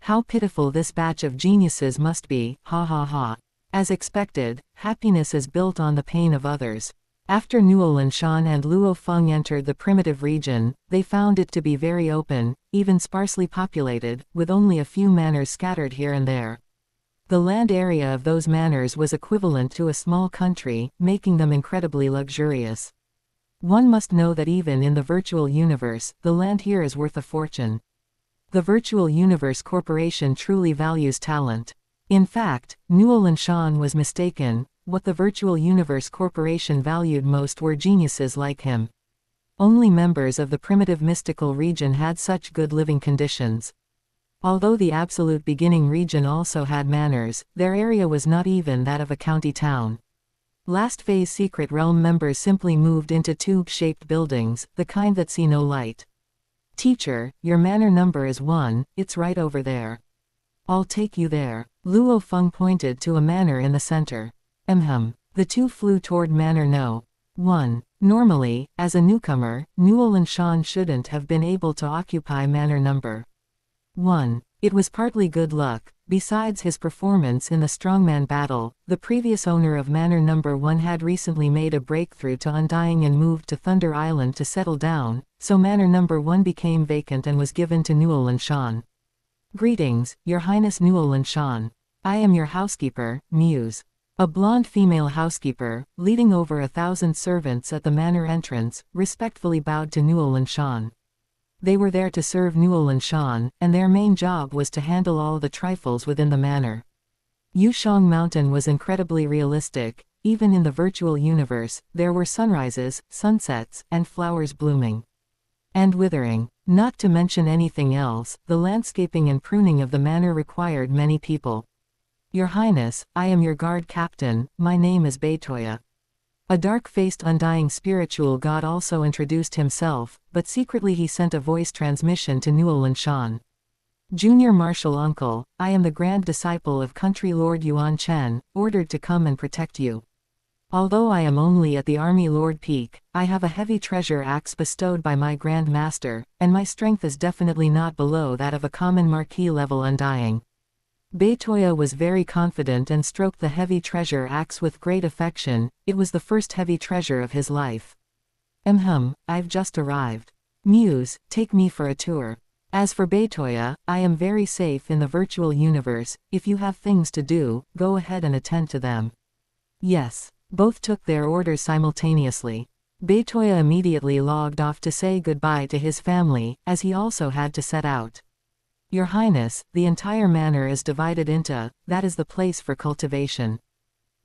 A: How pitiful this batch of geniuses must be, ha ha ha. As expected, happiness is built on the pain of others. After Nuolan Shan and Luo Feng entered the primitive region, they found it to be very open, even sparsely populated, with only a few manors scattered here and there. The land area of those manors was equivalent to a small country, making them incredibly luxurious. One must know that even in the virtual universe, the land here is worth a fortune. The Virtual Universe Corporation truly values talent. In fact, Nuolan Shan was mistaken. What the Virtual Universe Corporation valued most were geniuses like him. Only members of the primitive mystical region had such good living conditions. Although the absolute beginning region also had manors, their area was not even that of a county town. Last phase Secret Realm members simply moved into tube-shaped buildings, the kind that see no light. Teacher, your manor number is 1, it's right over there. I'll take you there. Luo Feng pointed to a manor in the center. The two flew toward manor No. 1. Normally, as a newcomer, Nuolan Shan shouldn't have been able to occupy manor number 1. It was partly good luck. Besides his performance in the strongman battle, the previous owner of manor number 1 had recently made a breakthrough to Undying and moved to Thunder Island to settle down, so manor number 1 became vacant and was given to Nuolan Shan. Greetings, Your Highness Nuolan Shan. I am your housekeeper, Muse. A blonde female housekeeper, leading over 1,000 servants at the manor entrance, respectfully bowed to Nuolan Shan. They were there to serve Nuolan Shan, and their main job was to handle all the trifles within the manor. Yushang Mountain was incredibly realistic. Even in the virtual universe, there were sunrises, sunsets, and flowers blooming and withering. Not to mention anything else, the landscaping and pruning of the manor required many people. Your Highness, I am your guard captain, my name is Beitoya. A dark-faced Undying spiritual god also introduced himself, but secretly he sent a voice transmission to Nuolan Shan. Junior Martial Uncle, I am the grand disciple of Country Lord Yuan Chen, ordered to come and protect you. Although I am only at the Army Lord peak, I have a heavy treasure axe bestowed by my Grand Master, and my strength is definitely not below that of a common Marquis level Undying. Beitoya was very confident and stroked the heavy treasure axe with great affection. It was the first heavy treasure of his life. I've just arrived. Muse, take me for a tour. As for Beitoya, I am very safe in the virtual universe. If you have things to do, go ahead and attend to them. Yes. Both took their orders simultaneously. Beitoya immediately logged off to say goodbye to his family, as he also had to set out. Your Highness, the entire manor is divided into, that is the place for cultivation.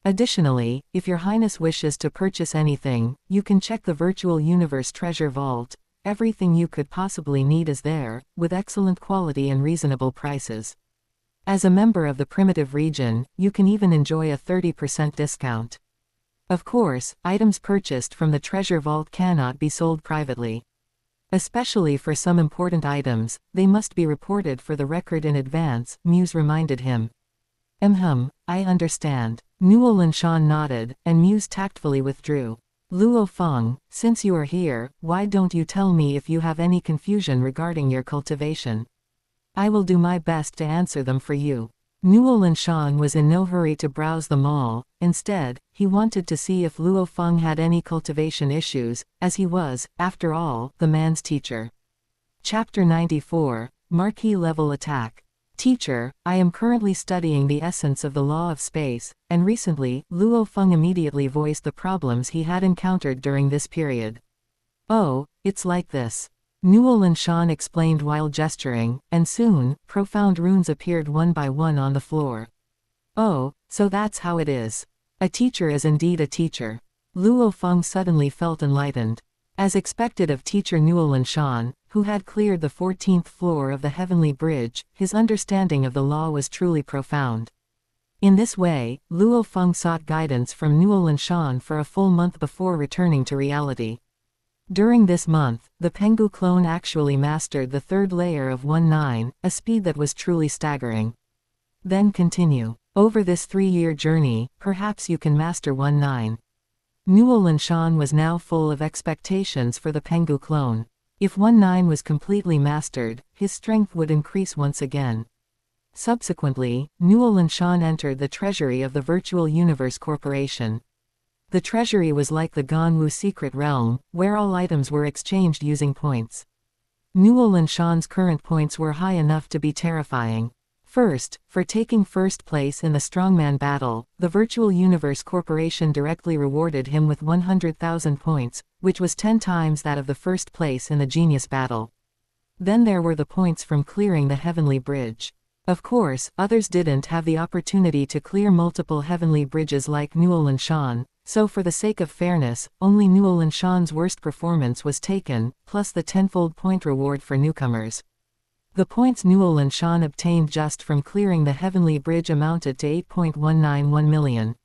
A: Additionally, if Your Highness wishes to purchase anything, you can check the Virtual Universe Treasure Vault. Everything you could possibly need is there, with excellent quality and reasonable prices. As a member of the primitive region, you can even enjoy a 30% discount. Of course, items purchased from the treasure vault cannot be sold privately. Especially for some important items, they must be reported for the record in advance, Muse reminded him. I understand. Nuolan Shan nodded, and Muse tactfully withdrew. Luo Feng, since you are here, why don't you tell me if you have any confusion regarding your cultivation? I will do my best to answer them for you. Nuolan Shan was in no hurry to browse them all. Instead, he wanted to see if Luo Feng had any cultivation issues, as he was, after all, the man's teacher. Chapter 94, Marquis Level Attack. Teacher, I am currently studying the essence of the law of space, and recently, Luo Feng immediately voiced the problems he had encountered during this period. Oh, it's like this. Nuolan Shan explained while gesturing, and soon, profound runes appeared one by one on the floor. Oh, so that's how it is. A teacher is indeed a teacher. Luo Feng suddenly felt enlightened. As expected of teacher Nuolan Shan, who had cleared the 14th floor of the Heavenly Bridge, his understanding of the law was truly profound. In this way, Luo Feng sought guidance from Nuolan Shan for a full month before returning to reality. During this month, the Pengu clone actually mastered the third layer of 1-9, a speed that was truly staggering. Then continue. Over this 3-year journey, perhaps you can master 1-9. Nuolan Shan was now full of expectations for the Pengu clone. If 1-9 was completely mastered, his strength would increase once again. Subsequently, Nuolan Shan entered the treasury of the Virtual Universe Corporation. The treasury was like the Ganwu secret realm, where all items were exchanged using points. Nuolan Shan's current points were high enough to be terrifying. First, for taking first place in the strongman battle, the Virtual Universe Corporation directly rewarded him with 100,000 points, which was 10 times that of the first place in the genius battle. Then there were the points from clearing the heavenly bridge. Of course, others didn't have the opportunity to clear multiple heavenly bridges like Nuolan Shan, so for the sake of fairness, only Nuolan Shan's worst performance was taken, plus the tenfold point reward for newcomers. The points Nuolan Shan obtained just from clearing the heavenly bridge amounted to 8.191 million.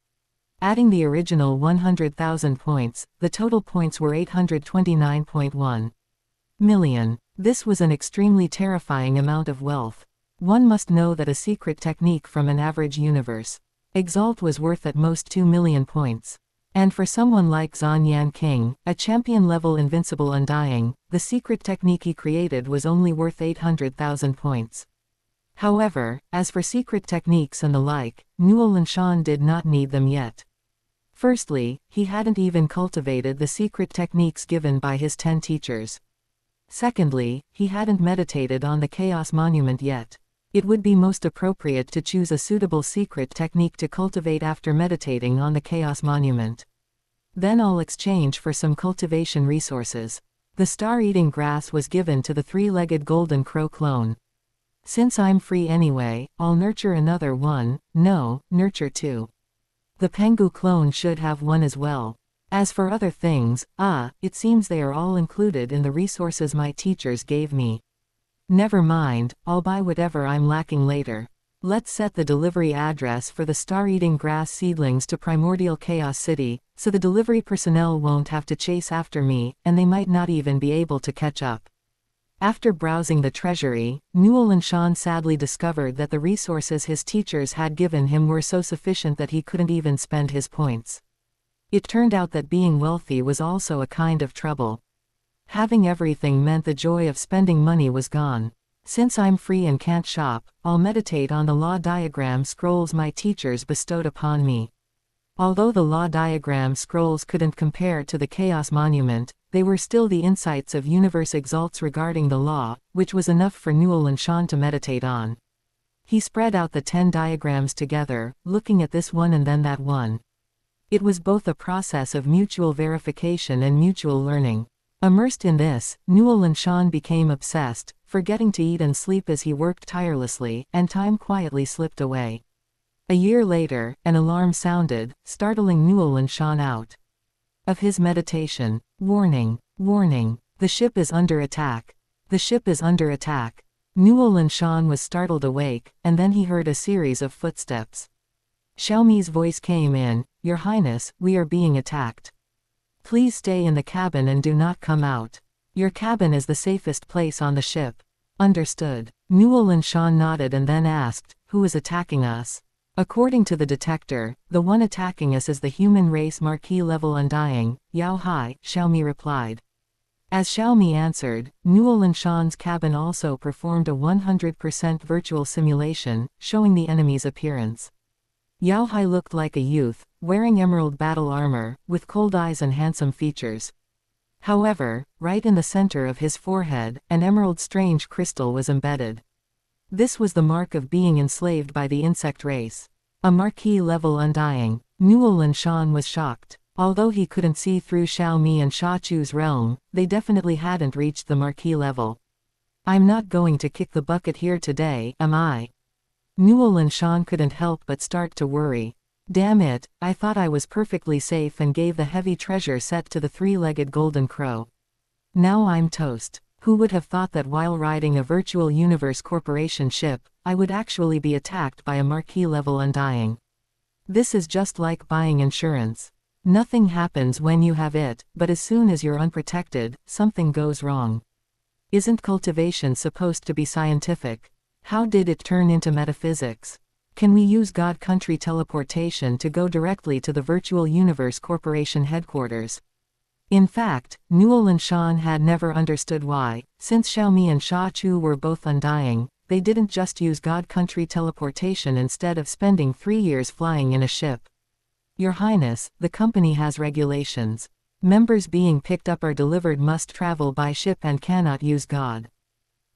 A: Adding the original 100,000 points, the total points were 829.1 million. This was an extremely terrifying amount of wealth. One must know that a secret technique from an average universe. Exalt was worth at most 2 million points. And for someone like Zhan Yan King, a champion-level Invincible Undying, the secret technique he created was only worth 800,000 points. However, as for secret techniques and the like, Nuolan Shan did not need them yet. Firstly, he hadn't even cultivated the secret techniques given by his 10 teachers. Secondly, he hadn't meditated on the Chaos Monument yet. It would be most appropriate to choose a suitable secret technique to cultivate after meditating on the Chaos Monument. Then I'll exchange for some cultivation resources. The star-eating grass was given to the three-legged golden crow clone. Since I'm free anyway, I'll nurture another one, no, nurture two. The Pengu clone should have one as well. As for other things, it seems they are all included in the resources my teachers gave me. Never mind, I'll buy whatever I'm lacking later. Let's set the delivery address for the star-eating grass seedlings to Primordial Chaos City, so the delivery personnel won't have to chase after me, and they might not even be able to catch up. After browsing the treasury, Nuolan Shan sadly discovered that the resources his teachers had given him were so sufficient that he couldn't even spend his points. It turned out that being wealthy was also a kind of trouble. Having everything meant the joy of spending money was gone. Since I'm free and can't shop, I'll meditate on the law diagram scrolls my teachers bestowed upon me. Although the law diagram scrolls couldn't compare to the Chaos Monument, they were still the insights of universe exalts regarding the law, which was enough for Nuolan Shan to meditate on. He spread out the 10 diagrams together, looking at this one and then that one. It was both a process of mutual verification and mutual learning. Immersed in this, Nuolan Shan became obsessed, forgetting to eat and sleep as he worked tirelessly, and time quietly slipped away. A year later, an alarm sounded, startling Nuolan Shan out of his meditation. Warning, warning, the ship is under attack. The ship is under attack. Nuolan Shan was startled awake, and then he heard a series of footsteps. Xiaomi's voice came in, "Your Highness, we are being attacked. Please stay in the cabin and do not come out. Your cabin is the safest place on the ship." Understood. Nuolan Shan nodded and then asked, "Who is attacking us?" According to the detector, the one attacking us is the human race Marquis level Undying, Yao Hai, Xiaomi replied. As Xiaomi answered, Nuolan Shan's cabin also performed a 100% virtual simulation, showing the enemy's appearance. Yao Hai looked like a youth, wearing emerald battle armor, with cold eyes and handsome features. However, right in the center of his forehead, an emerald strange crystal was embedded. This was the mark of being enslaved by the insect race. A Marquis level Undying. Nuolan Shan was shocked. Although he couldn't see through Xiaomi and Sha Chu's realm, they definitely hadn't reached the Marquis level. "I'm not going to kick the bucket here today, am I?" Nuolan Shan couldn't help but start to worry. Damn it, I thought I was perfectly safe and gave the heavy treasure set to the three-legged golden crow. Now I'm toast. Who would have thought that while riding a Virtual Universe Corporation ship, I would actually be attacked by a Marquis level Undying? This is just like buying insurance. Nothing happens when you have it, but as soon as you're unprotected, something goes wrong. Isn't cultivation supposed to be scientific? How did it turn into metaphysics? Can we use God Country teleportation to go directly to the Virtual Universe Corporation headquarters? In fact, Nuolan Shan had never understood why, since Xiaomi and Sha Chu were both Undying, they didn't just use God country teleportation instead of spending 3 years flying in a ship. Your Highness, the company has regulations. Members being picked up or delivered must travel by ship and cannot use God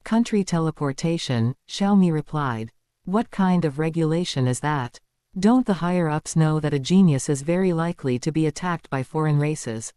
A: country teleportation, Xiaomi replied. What kind of regulation is that? Don't the higher-ups know that a genius is very likely to be attacked by foreign races?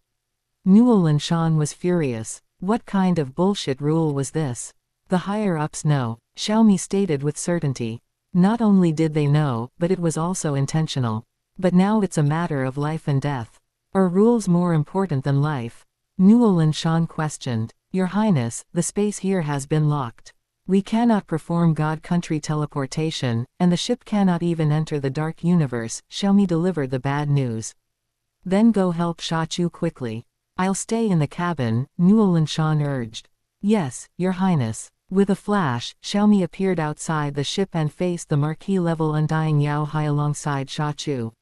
A: Nuolan Shan was furious. What kind of bullshit rule was this? The higher-ups know, Xiaomi stated with certainty. Not only did they know, but it was also intentional. But now it's a matter of life and death. Are rules more important than life? Nuolan Shan questioned. Your Highness, the space here has been locked. We cannot perform God country teleportation, and the ship cannot even enter the dark universe. Xiaomi delivered the bad news. Then go help Sha Chu quickly. I'll stay in the cabin, Nuolan Shan urged. Yes, Your Highness. With a flash, Xiaomi appeared outside the ship and faced the marquee-level undying Yao Hai alongside Sha Chu.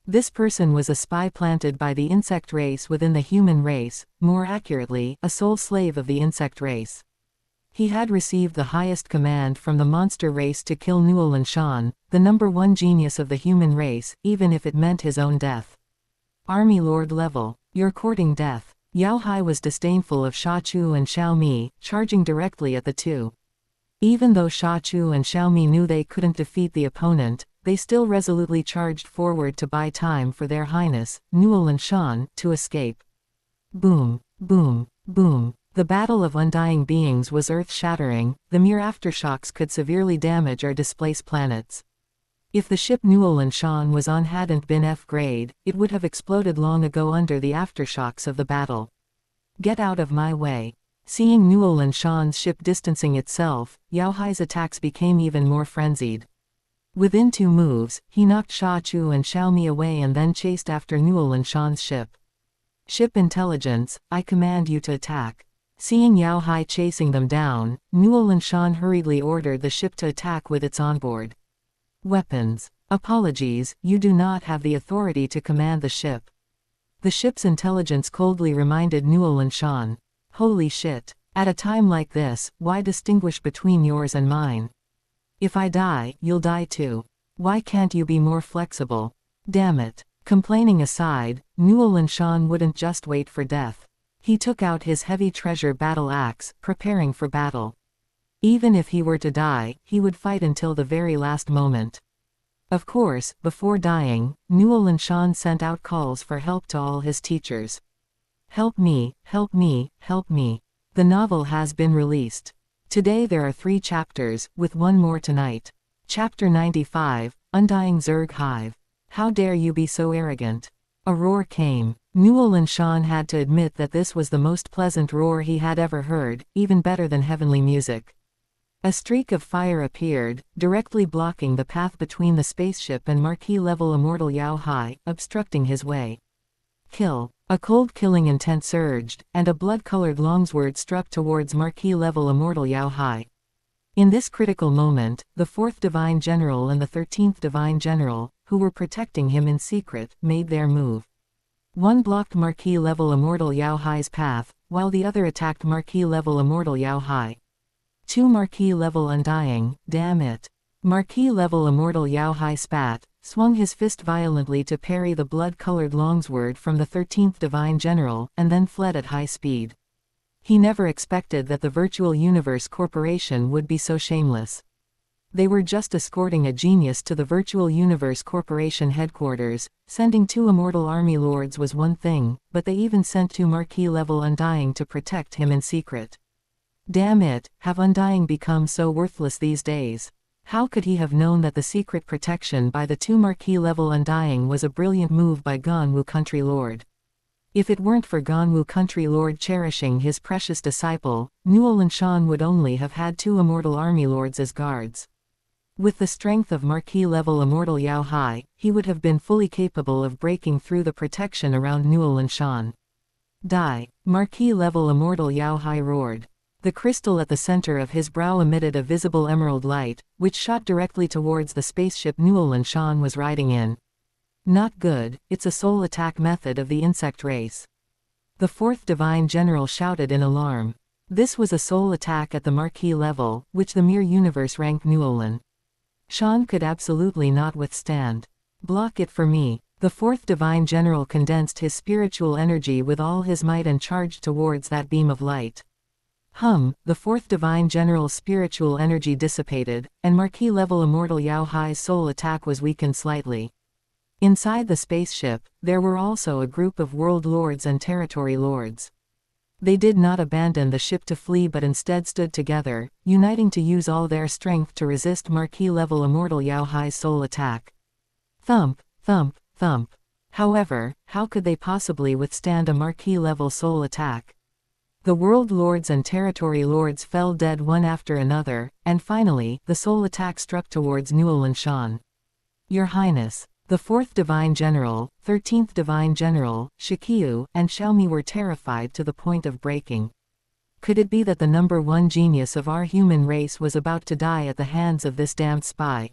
A: This person was a spy planted by the insect race within the human race, more accurately, a sole slave of the insect race. He had received the highest command from the monster race to kill Nuolan Shan, the #1 genius of the human race, even if it meant his own death. Army Lord level. You're courting death. Yao Hai was disdainful of Sha Chu and Xiaomi, charging directly at the two. Even though Sha Chu and Xiaomi knew they couldn't defeat the opponent, they still resolutely charged forward to buy time for their Highness, Nuolan Shan, to escape. Boom, boom, boom. The battle of undying beings was earth-shattering. The mere aftershocks could severely damage or displace planets. If the ship Nuolan Shan was on hadn't been F-grade, it would have exploded long ago under the aftershocks of the battle. Get out of my way. Seeing Nuolan Shan's ship distancing itself, Yao Hai's attacks became even more frenzied. Within 2 moves, he knocked Sha Chu and Xiaomi away and then chased after Nuolan Shan's ship. Ship intelligence, I command you to attack. Seeing Yao Hai chasing them down, Nuolan Shan hurriedly ordered the ship to attack with its onboard weapons. Apologies, you do not have the authority to command the ship. The ship's intelligence coldly reminded Nuolan Shan. Holy shit. At a time like this, why distinguish between yours and mine? If I die, you'll die too. Why can't you be more flexible? Damn it. Complaining aside, Nuolan Shan wouldn't just wait for death. He took out his heavy treasure battle axe, preparing for battle. Even if he were to die, he would fight until the very last moment. Of course, before dying, Nuolan Shan sent out calls for help to all his teachers. Help me, help me, help me. The novel has been released. Today there are 3 chapters, with 1 more tonight. Chapter 95, Undying Zerg Hive. How dare you be so arrogant? A roar came. Nuolan Shan had to admit that this was the most pleasant roar he had ever heard, even better than heavenly music. A streak of fire appeared, directly blocking the path between the spaceship and marquee-level immortal Yao Hai, obstructing his way. Kill. A cold killing intent surged, and a blood-colored longsword struck towards marquee-level immortal Yao Hai. In this critical moment, the 4th Divine General and the 13th Divine General, who were protecting him in secret, made their move. One blocked marquee-level immortal Yao Hai's path, while the other attacked marquee-level immortal Yao Hai. 2 marquee-level undying, damn it. Marquee-level immortal Yao Hai spat, swung his fist violently to parry the blood-colored longsword from the 13th Divine General, and then fled at high speed. He never expected that the Virtual Universe Corporation would be so shameless. They were just escorting a genius to the Virtual Universe Corporation headquarters. Sending 2 immortal army lords was one thing, but they even sent 2 marquee-level undying to protect him in secret. Damn it, have undying become so worthless these days? How could he have known that the secret protection by the 2 marquee-level undying was a brilliant move by Ganwu Country Lord? If it weren't for Ganwu Country Lord cherishing his precious disciple, Nuolan Shan would only have had 2 immortal army lords as guards. With the strength of marquee-level immortal Yao Hai, he would have been fully capable of breaking through the protection around Nuolan Shan. Die! Marquee-level immortal Yao Hai roared. The crystal at the center of his brow emitted a visible emerald light, which shot directly towards the spaceship Nuolan Shan was riding in. Not good, it's a soul attack method of the insect race. The 4th Divine General shouted in alarm. This was a soul attack at the Marquis level, which the mere universe rank Nuolan Shan could absolutely not withstand. Block it for me. The fourth divine general condensed his spiritual energy with all his might and charged towards that beam of light. The fourth divine general's spiritual energy dissipated, and Marquis level immortal Yao Hai's soul attack was weakened slightly. Inside the spaceship, there were also a group of world lords and territory lords. They did not abandon the ship to flee but instead stood together, uniting to use all their strength to resist Marquis level immortal Yao Hai's soul attack. Thump, thump, thump. However, how could they possibly withstand a Marquis level soul attack? The world lords and territory lords fell dead one after another, and finally, the soul attack struck towards Nuolan Shan. Your Highness. The 4th Divine General, 13th Divine General, Shikyu, and Xiaomi were terrified to the point of breaking. Could it be that the number one genius of our human race was about to die at the hands of this damned spy?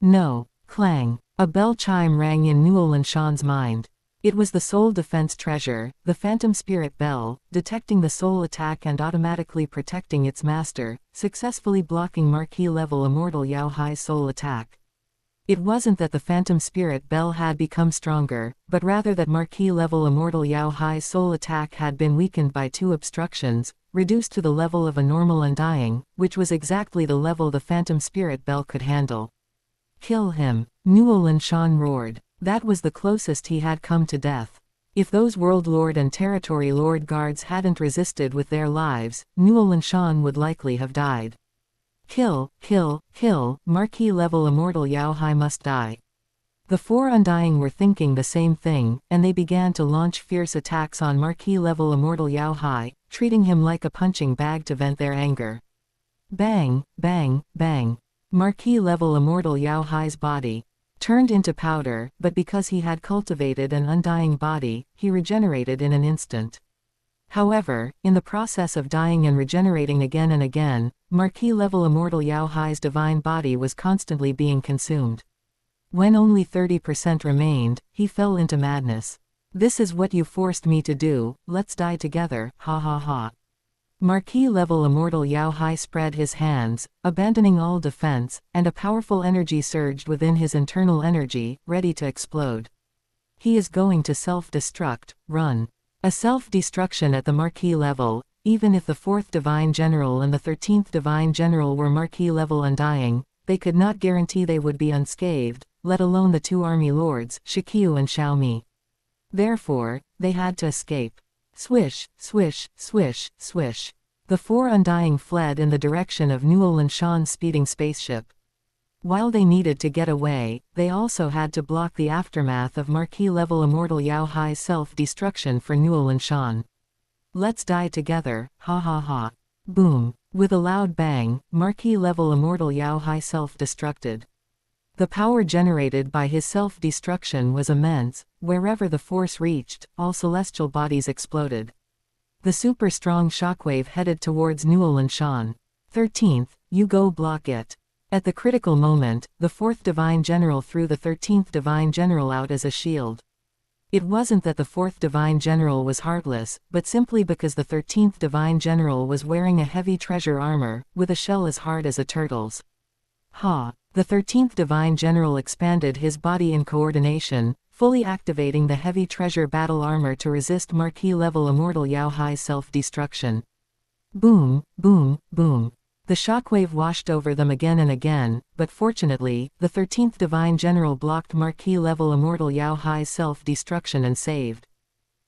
A: No. Clang. A bell chime rang in Nuolan Shan's mind. It was the soul defense treasure, the phantom spirit bell, detecting the soul attack and automatically protecting its master, successfully blocking Marquis level immortal Yao Hai's soul attack. It wasn't that the phantom spirit bell had become stronger, but rather that Marquis level immortal Yao Hai's soul attack had been weakened by 2 obstructions, reduced to the level of a normal undying, which was exactly the level the phantom spirit bell could handle. Kill him. Nuolan Shan roared. That was the closest he had come to death. If those world lord and territory lord guards hadn't resisted with their lives, Nuolan Shan would likely have died. Kill, kill, kill, Marquis level immortal Yao Hai must die. The 4 Undying were thinking the same thing, and they began to launch fierce attacks on Marquis level immortal Yao Hai, treating him like a punching bag to vent their anger. Bang, bang, bang. Marquis level immortal Yao Hai's body turned into powder, but because he had cultivated an undying body, he regenerated in an instant. However, in the process of dying and regenerating again and again, Marquis level immortal Yao Hai's divine body was constantly being consumed. When only 30% remained, he fell into madness. This is what you forced me to do, let's die together, ha ha ha. Marquis level immortal Yao Hai spread his hands, abandoning all defense, and a powerful energy surged within his internal energy, ready to explode. He is going to self-destruct, run. A self-destruction at the Marquis level, even if the 4th Divine General and the 13th Divine General were Marquis level undying, they could not guarantee they would be unscathed, let alone the 2 army lords, Shikyu and Xiaomi. Therefore, they had to escape. Swish, swish, swish, swish. The 4 Undying fled in the direction of Nuolan Shan's speeding spaceship. While they needed to get away, they also had to block the aftermath of Marquis level immortal Yao Hai's self-destruction for Nuolan Shan. Let's die together, ha ha ha. Boom. With a loud bang, Marquis level immortal Yao Hai self-destructed. The power generated by his self-destruction was immense. Wherever the force reached, all celestial bodies exploded. The super-strong shockwave headed towards Nuolan Shan. 13th, you go block it. At the critical moment, the 4th Divine General threw the 13th Divine General out as a shield. It wasn't that the 4th Divine General was heartless, but simply because the 13th Divine General was wearing a heavy treasure armor, with a shell as hard as a turtle's. Ha! The 13th Divine General expanded his body in coordination, fully activating the heavy treasure battle armor to resist Marquis level immortal Yao Hai's self-destruction. Boom, boom, boom. The shockwave washed over them again and again, but fortunately, the 13th Divine General blocked Marquis level immortal Yao Hai's self-destruction and saved.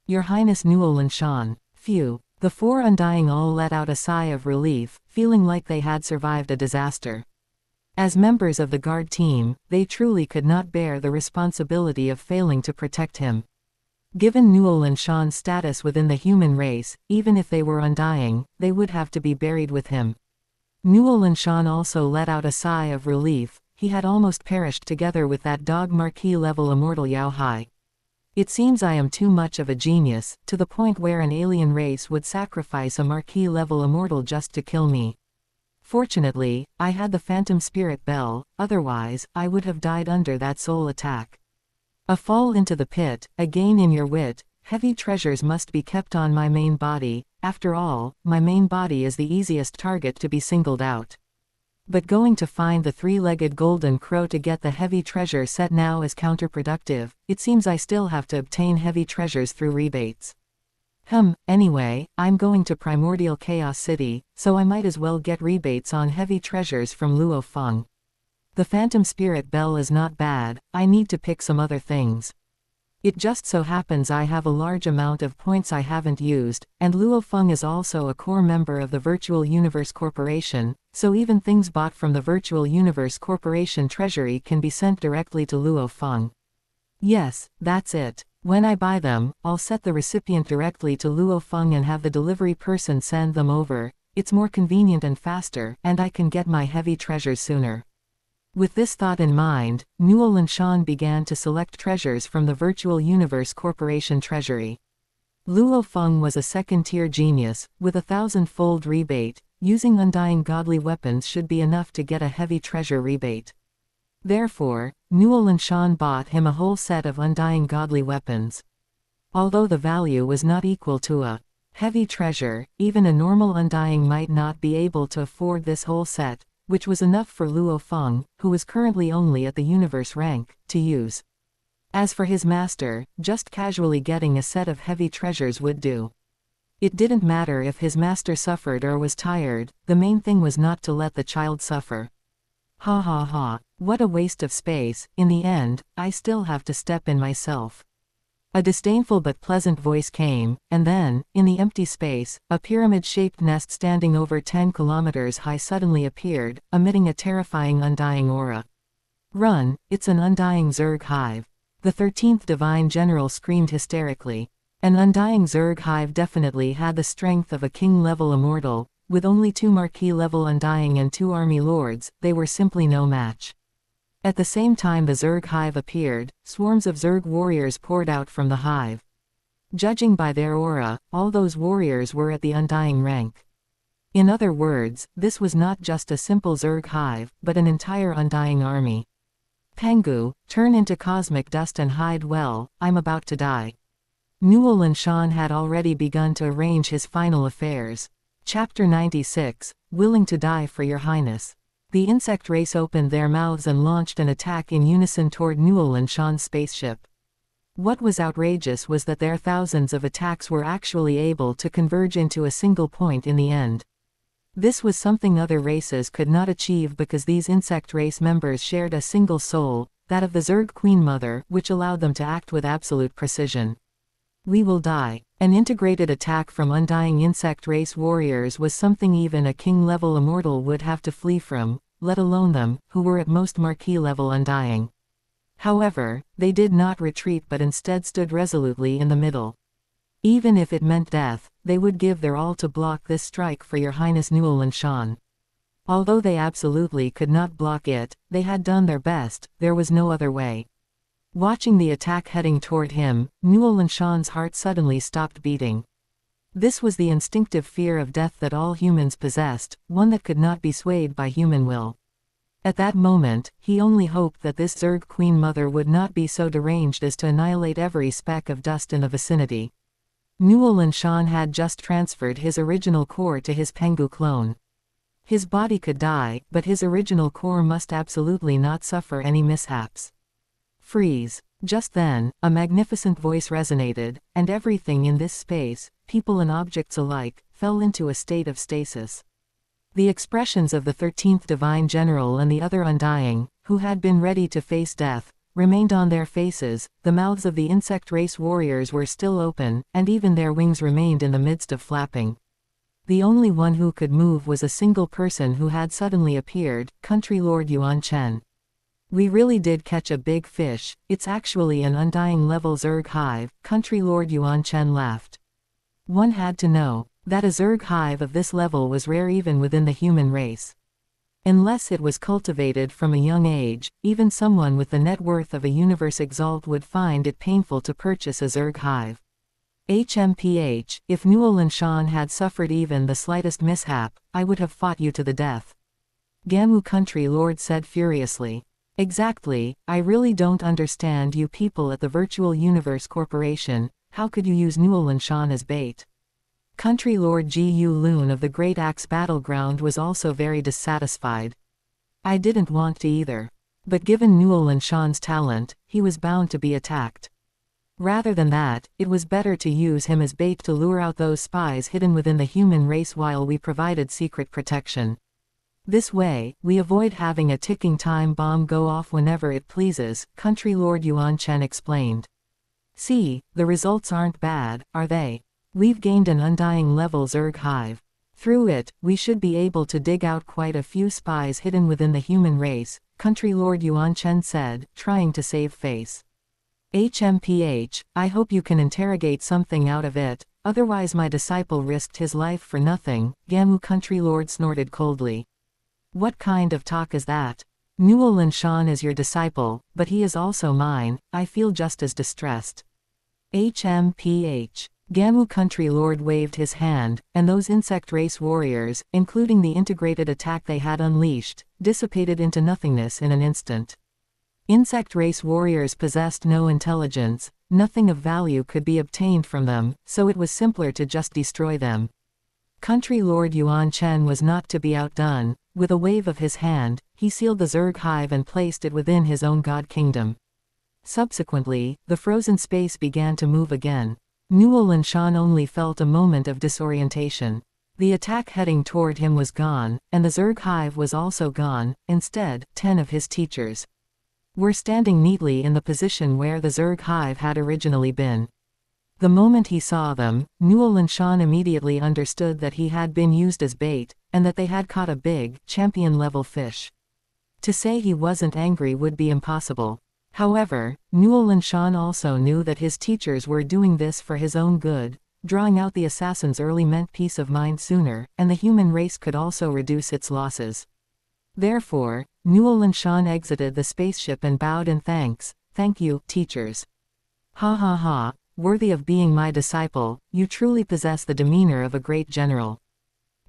A: Your Highness Nuolan Shan. Phew. The 4 Undying all let out a sigh of relief, feeling like they had survived a disaster. As members of the guard team, they truly could not bear the responsibility of failing to protect him. Given Nuolan Shan's status within the human race, even if they were undying, they would have to be buried with him. Nuolan Shan also let out a sigh of relief. He had almost perished together with that dog Marquis level immortal Yao Hai. It seems I am too much of a genius, to the point where an alien race would sacrifice a Marquis level immortal just to kill me. Fortunately, I had the phantom spirit bell, otherwise, I would have died under that soul attack. A fall into the pit, a gain in your wit, Heavy treasures must be kept on my main body. After all, my main body is the easiest target to be singled out. But going to find the three-legged golden crow to get the heavy treasure set now is counterproductive. It seems I still have to obtain heavy treasures through rebates. Anyway, I'm going to Primordial Chaos City, so I might as well get rebates on heavy treasures from Luo Feng. The Phantom Spirit Bell is not bad, I need to pick some other things. It just so happens I have a large amount of points I haven't used, and Luo Feng is also a core member of the Virtual Universe Corporation, so even things bought from the Virtual Universe Corporation treasury can be sent directly to Luo Feng. Yes, that's it. When I buy them, I'll set the recipient directly to Luo Feng and have the delivery person send them over. It's more convenient and faster, and I can get my heavy treasures sooner. With this thought in mind, Nuolan Shan began to select treasures from the Virtual Universe Corporation treasury. Luo Feng was a second-tier genius, with 1,000-fold rebate. Using undying godly weapons should be enough to get a heavy treasure rebate. Therefore, Nuolan Shan bought him a whole set of undying godly weapons. Although the value was not equal to a heavy treasure, even a normal undying might not be able to afford this whole set, which was enough for Luo Feng, who was currently only at the universe rank, to use. As for his master, just casually getting a set of heavy treasures would do. It didn't matter if his master suffered or was tired, the main thing was not to let the child suffer. Ha ha ha, what a waste of space. In the end, I still have to step in myself. A disdainful but pleasant voice came, and then, in the empty space, a pyramid-shaped nest standing over 10 kilometers high suddenly appeared, emitting a terrifying undying aura. Run, it's an undying Zerg hive. The 13th Divine General screamed hysterically. An undying Zerg hive definitely had the strength of a king-level immortal. With only 2 Marquis-level undying and 2 army lords, they were simply no match. At the same time the Zerg hive appeared, swarms of Zerg warriors poured out from the hive. Judging by their aura, all those warriors were at the undying rank. In other words, this was not just a simple Zerg hive, but an entire undying army. Pengu, turn into cosmic dust and hide well, I'm about to die. Nuolan Shan had already begun to arrange his final affairs. Chapter 96, Willing to Die for Your Highness. The insect race opened their mouths and launched an attack in unison toward Nuolan Shan's spaceship. What was outrageous was that their thousands of attacks were actually able to converge into a single point in the end. This was something other races could not achieve because these insect race members shared a single soul, that of the Zerg Queen Mother, which allowed them to act with absolute precision. We will die. An integrated attack from undying insect race warriors was something even a king-level immortal would have to flee from, let alone them, who were at most Marquis-level undying. However, they did not retreat but instead stood resolutely in the middle. Even if it meant death, they would give their all to block this strike for Your Highness Nuolan Shan. Although they absolutely could not block it, they had done their best, there was no other way. Watching the attack heading toward him, Nuolan Shan's heart suddenly stopped beating. This was the instinctive fear of death that all humans possessed, one that could not be swayed by human will. At that moment, he only hoped that this Zerg Queen Mother would not be so deranged as to annihilate every speck of dust in the vicinity. Nuolan Shan had just transferred his original core to his Pengu clone. His body could die, but his original core must absolutely not suffer any mishaps. Freeze. Just then, a magnificent voice resonated, and everything in this space, people and objects alike, fell into a state of stasis. The expressions of the 13th Divine General and the other undying, who had been ready to face death, remained on their faces, the mouths of the insect race warriors were still open, and even their wings remained in the midst of flapping. The only one who could move was a single person who had suddenly appeared, Country Lord Yuan Chen. We really did catch a big fish, it's actually an undying level Zerg hive, Country Lord Yuan Chen laughed. One had to know that a Zerg hive of this level was rare even within the human race. Unless it was cultivated from a young age, even someone with the net worth of a universe exalt would find it painful to purchase a Zerg hive. HMPH, if Nuolan Shan had suffered even the slightest mishap, I would have fought you to the death. Gamu Country Lord said furiously. Exactly, I really don't understand you people at the Virtual Universe Corporation. how could you use Nuolan Shan as bait? Country Lord Gu Lun of the Great Axe Battleground was also very dissatisfied. I didn't want to either. But given Nuolan Shan's talent, he was bound to be attacked. Rather than that, it was better to use him as bait to lure out those spies hidden within the human race while we provided secret protection. This way, we avoid having a ticking time bomb go off whenever it pleases, Country Lord Yuan Chen explained. See, the results aren't bad, are they? We've gained an undying level Zerg hive. Through it, we should be able to dig out quite a few spies hidden within the human race, Country Lord Yuan Chen said, trying to save face. HMPH, I hope you can interrogate something out of it, otherwise my disciple risked his life for nothing, Gamu Country Lord snorted coldly. What kind of talk is that? Nuolan Shan is your disciple, but he is also mine, I feel just as distressed. HMPH. Gamu Country Lord waved his hand, and those insect race warriors, including the integrated attack they had unleashed, dissipated into nothingness in an instant. Insect race warriors possessed no intelligence, nothing of value could be obtained from them, so it was simpler to just destroy them. Country Lord Yuan Chen was not to be outdone. With a wave of his hand, he sealed the Zerg hive and placed it within his own god kingdom. Subsequently, the frozen space began to move again. Nuolan Shan only felt a moment of disorientation. The attack heading toward him was gone, and the Zerg hive was also gone, instead, 10 of his teachers were standing neatly in the position where the Zerg hive had originally been. The moment he saw them, Nuolan Shan immediately understood that he had been used as bait, and that they had caught a big, champion-level fish. To say he wasn't angry would be impossible. However, Nuolan Shan also knew that his teachers were doing this for his own good. Drawing out the assassins early meant peace of mind sooner, and the human race could also reduce its losses. Therefore, Nuolan Shan exited the spaceship and bowed in thanks. Thank you, teachers. Ha ha ha, worthy of being my disciple, you truly possess the demeanor of a great general.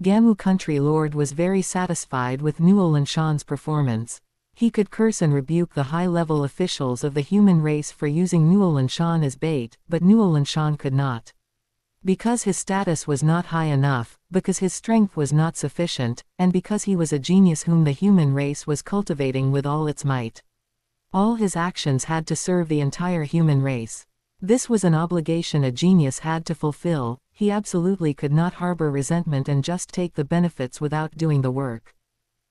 A: Gamu Country Lord was very satisfied with Nuolan Shan's performance. He could curse and rebuke the high-level officials of the human race for using Nuolan Shan as bait, but Nuolan Shan could not. Because his status was not high enough, because his strength was not sufficient, and because he was a genius whom the human race was cultivating with all its might. All his actions had to serve the entire human race. This was an obligation a genius had to fulfill. He absolutely could not harbor resentment and just take the benefits without doing the work.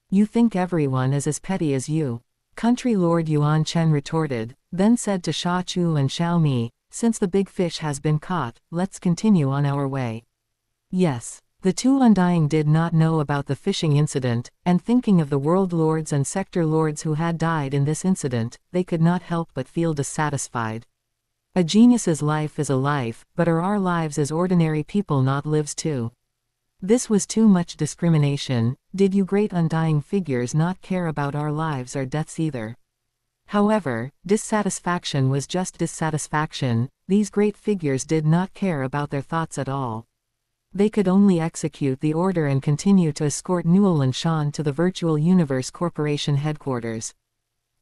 A: You think everyone is as petty as you? Country Lord Yuan Chen retorted, then said to Sha Chu and Xiao Mi, since the big fish has been caught, let's continue on our way. Yes. The two Undying did not know about the fishing incident, and thinking of the world lords and sector lords who had died in this incident, they could not help but feel dissatisfied. A genius's life is a life, but are our lives as ordinary people not lives too? This was too much discrimination. Did you great Undying figures not care about our lives or deaths either? However, dissatisfaction was just dissatisfaction. These great figures did not care about their thoughts at all. They could only execute the order and continue to escort Nuolan Shan to the Virtual Universe Corporation headquarters.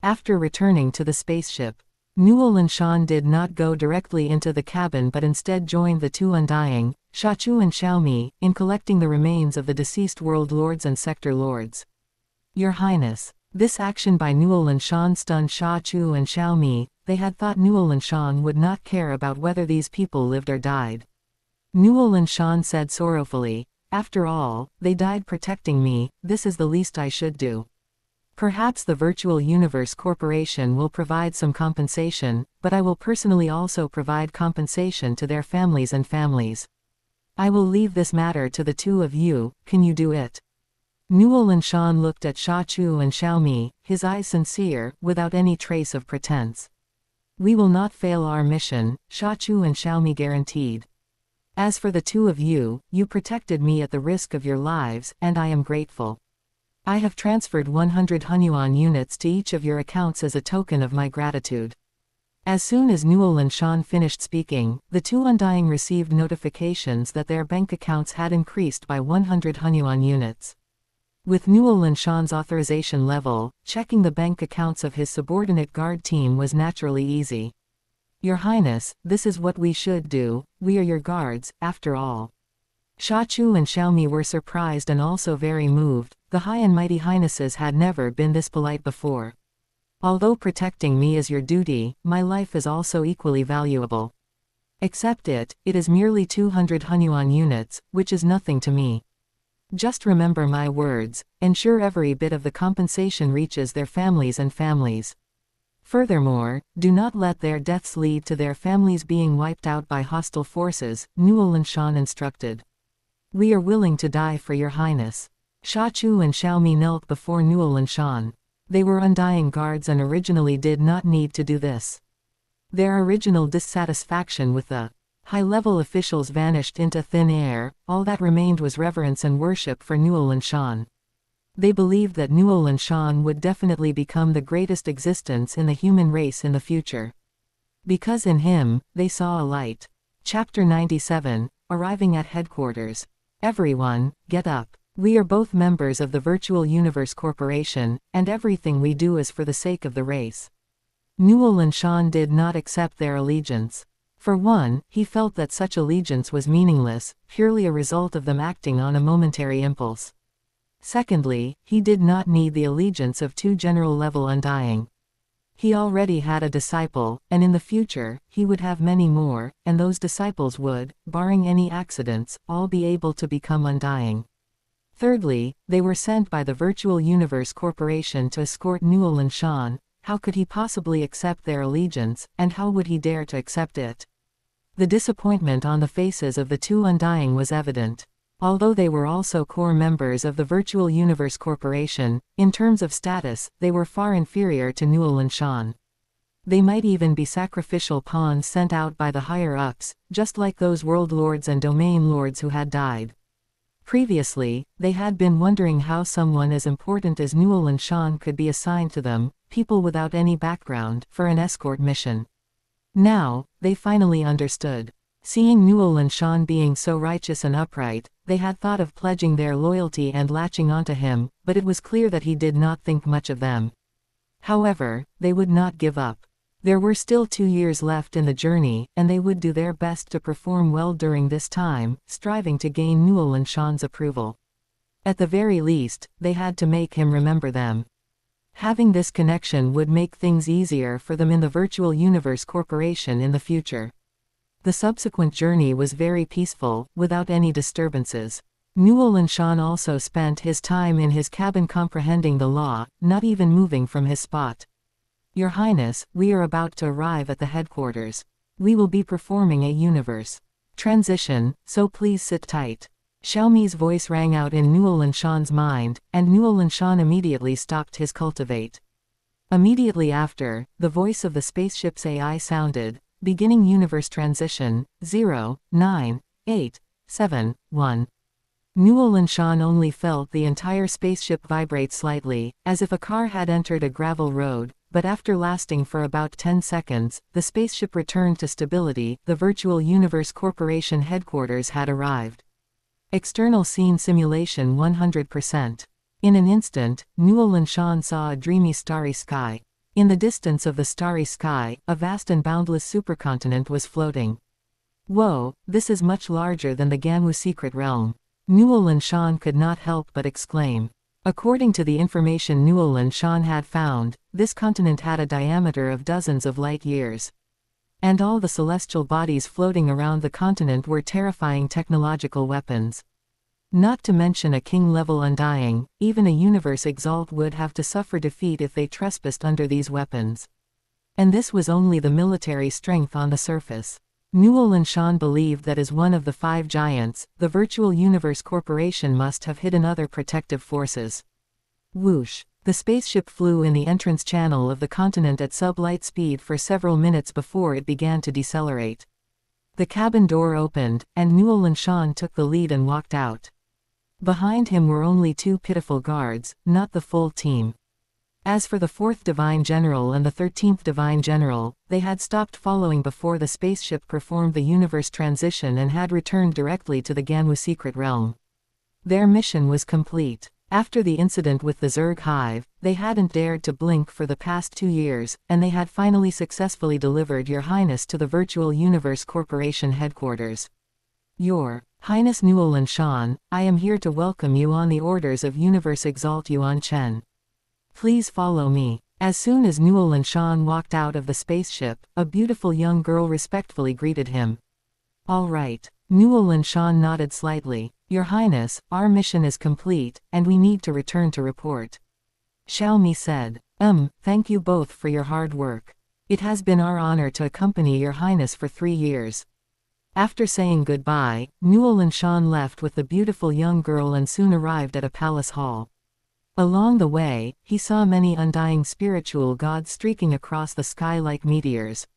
A: After returning to the spaceship, Nuolan Shan did not go directly into the cabin but instead joined the two Undying, Sha Chu and Xiao Mi, in collecting the remains of the deceased world lords and sector lords. Your Highness. This action by Nuolan Shan stunned Sha Chu and Xiao Mi. They had thought Nuolan Shan would not care about whether these people lived or died. Nuolan Shan said sorrowfully, after all, they died protecting me, this is the least I should do. Perhaps the Virtual Universe Corporation will provide some compensation, but I will personally also provide compensation to their families and families. I will leave this matter to the two of you, can you do it? Nuolan Shan looked at Sha Chu and Xiao Mi, his eyes sincere, without any trace of pretense. We will not fail our mission, Sha Chu and Xiao Mi guaranteed. As for the two of you, you protected me at the risk of your lives, and I am grateful. I have transferred 100 Hunyuan units to each of your accounts as a token of my gratitude. As soon as Nuolan Shan finished speaking, the two Undying received notifications that their bank accounts had increased by 100 Hunyuan units. With Nuolan Shan's authorization level, checking the bank accounts of his subordinate guard team was naturally easy. Your Highness, this is what we should do, we are your guards, after all. Shachu and Xiaomi were surprised and also very moved. The High and Mighty Highnesses had never been this polite before. Although protecting me is your duty, my life is also equally valuable. Accept it, it is merely 200 Hunyuan units, which is nothing to me. Just remember my words, ensure every bit of the compensation reaches their families and families. Furthermore, do not let their deaths lead to their families being wiped out by hostile forces, Nuolan Shan instructed. We are willing to die for your highness. Shachu and Xiaomi knelt before Nuolan Shan. They were undying guards and originally did not need to do this. Their original dissatisfaction with the high-level officials vanished into thin air. All that remained was reverence and worship for Nuolan Shan. They believed that Nuolan Shan would definitely become the greatest existence in the human race in the future. Because in him, they saw a light. Chapter 97, Arriving at Headquarters. Everyone, get up. We are both members of the Virtual Universe Corporation, and everything we do is for the sake of the race. Nuolan Shan did not accept their allegiance. For one, he felt that such allegiance was meaningless, purely a result of them acting on a momentary impulse. Secondly, he did not need the allegiance of two general-level undying. He already had a disciple, and in the future, he would have many more, and those disciples would, barring any accidents, all be able to become undying. Thirdly, they were sent by the Virtual Universe Corporation to escort Nuolan Shan. How could he possibly accept their allegiance, and how would he dare to accept it? The disappointment on the faces of the two undying was evident. Although they were also core members of the Virtual Universe Corporation, in terms of status, they were far inferior to Nuolan Shan. They might even be sacrificial pawns sent out by the higher-ups, just like those world lords and domain lords who had died. Previously, they had been wondering how someone as important as Nuolan Shan could be assigned to them, people without any background, for an escort mission. Now, they finally understood. Seeing Nuolan Shan being so righteous and upright, they had thought of pledging their loyalty and latching onto him, but it was clear that he did not think much of them. However, they would not give up. There were still 2 years left in the journey, and they would do their best to perform well during this time, striving to gain Nuolan Shan's approval. At the very least, they had to make him remember them. Having this connection would make things easier for them in the Virtual Universe Corporation in the future. The subsequent journey was very peaceful, without any disturbances. Nuolan Shan also spent his time in his cabin comprehending the law, not even moving from his spot. Your Highness, we are about to arrive at the headquarters. We will be performing a universe transition, so please sit tight. Xiaomi's voice rang out in Nuolan Shan's mind, and Nuolan Shan immediately stopped his cultivate. Immediately after, the voice of the spaceship's AI sounded, beginning universe transition, 0, 9, 8, 7, 1. Nuolan Shan only felt the entire spaceship vibrate slightly, as if a car had entered a gravel road, but after lasting for about 10 seconds, the spaceship returned to stability. The Virtual Universe Corporation headquarters had arrived. External scene simulation 100%. In an instant, Nuolan Shan saw a dreamy starry sky. In the distance of the starry sky, a vast and boundless supercontinent was floating. Whoa, this is much larger than the Ganwu secret realm. Nuolan Shan could not help but exclaim. According to the information Nuolan Shan had found, this continent had a diameter of dozens of light years. And all the celestial bodies floating around the continent were terrifying technological weapons. Not to mention a king-level undying, even a universe exalt would have to suffer defeat if they trespassed under these weapons. And this was only the military strength on the surface. Nuolan Shan believed that as one of the 5 giants, the Virtual Universe Corporation must have hidden other protective forces. Whoosh! The spaceship flew in the entrance channel of the continent at sub-light speed for several minutes before it began to decelerate. The cabin door opened, and Nuolan Shan took the lead and walked out. Behind him were only 2 pitiful guards, not the full team. As for the 4th Divine General and the 13th Divine General, they had stopped following before the spaceship performed the universe transition and had returned directly to the Ganwu secret realm. Their mission was complete. After the incident with the Zerg hive, they hadn't dared to blink for the past 2 years, and they had finally successfully delivered Your Highness to the Virtual Universe Corporation headquarters. Your Highness Nuolan Shan, I am here to welcome you on the orders of Universe Exalt Yuan Chen. Please follow me. As soon as Nuolan Shan walked out of the spaceship, a beautiful young girl respectfully greeted him. All right. Nuolan Shan nodded slightly. Your Highness, our mission is complete, and we need to return to report. Xiaomi said. Thank you both for your hard work. It has been our honor to accompany Your Highness for 3 years. After saying goodbye, Nuolan Shan left with the beautiful young girl and soon arrived at a palace hall. Along the way, he saw many undying spiritual gods streaking across the sky like meteors.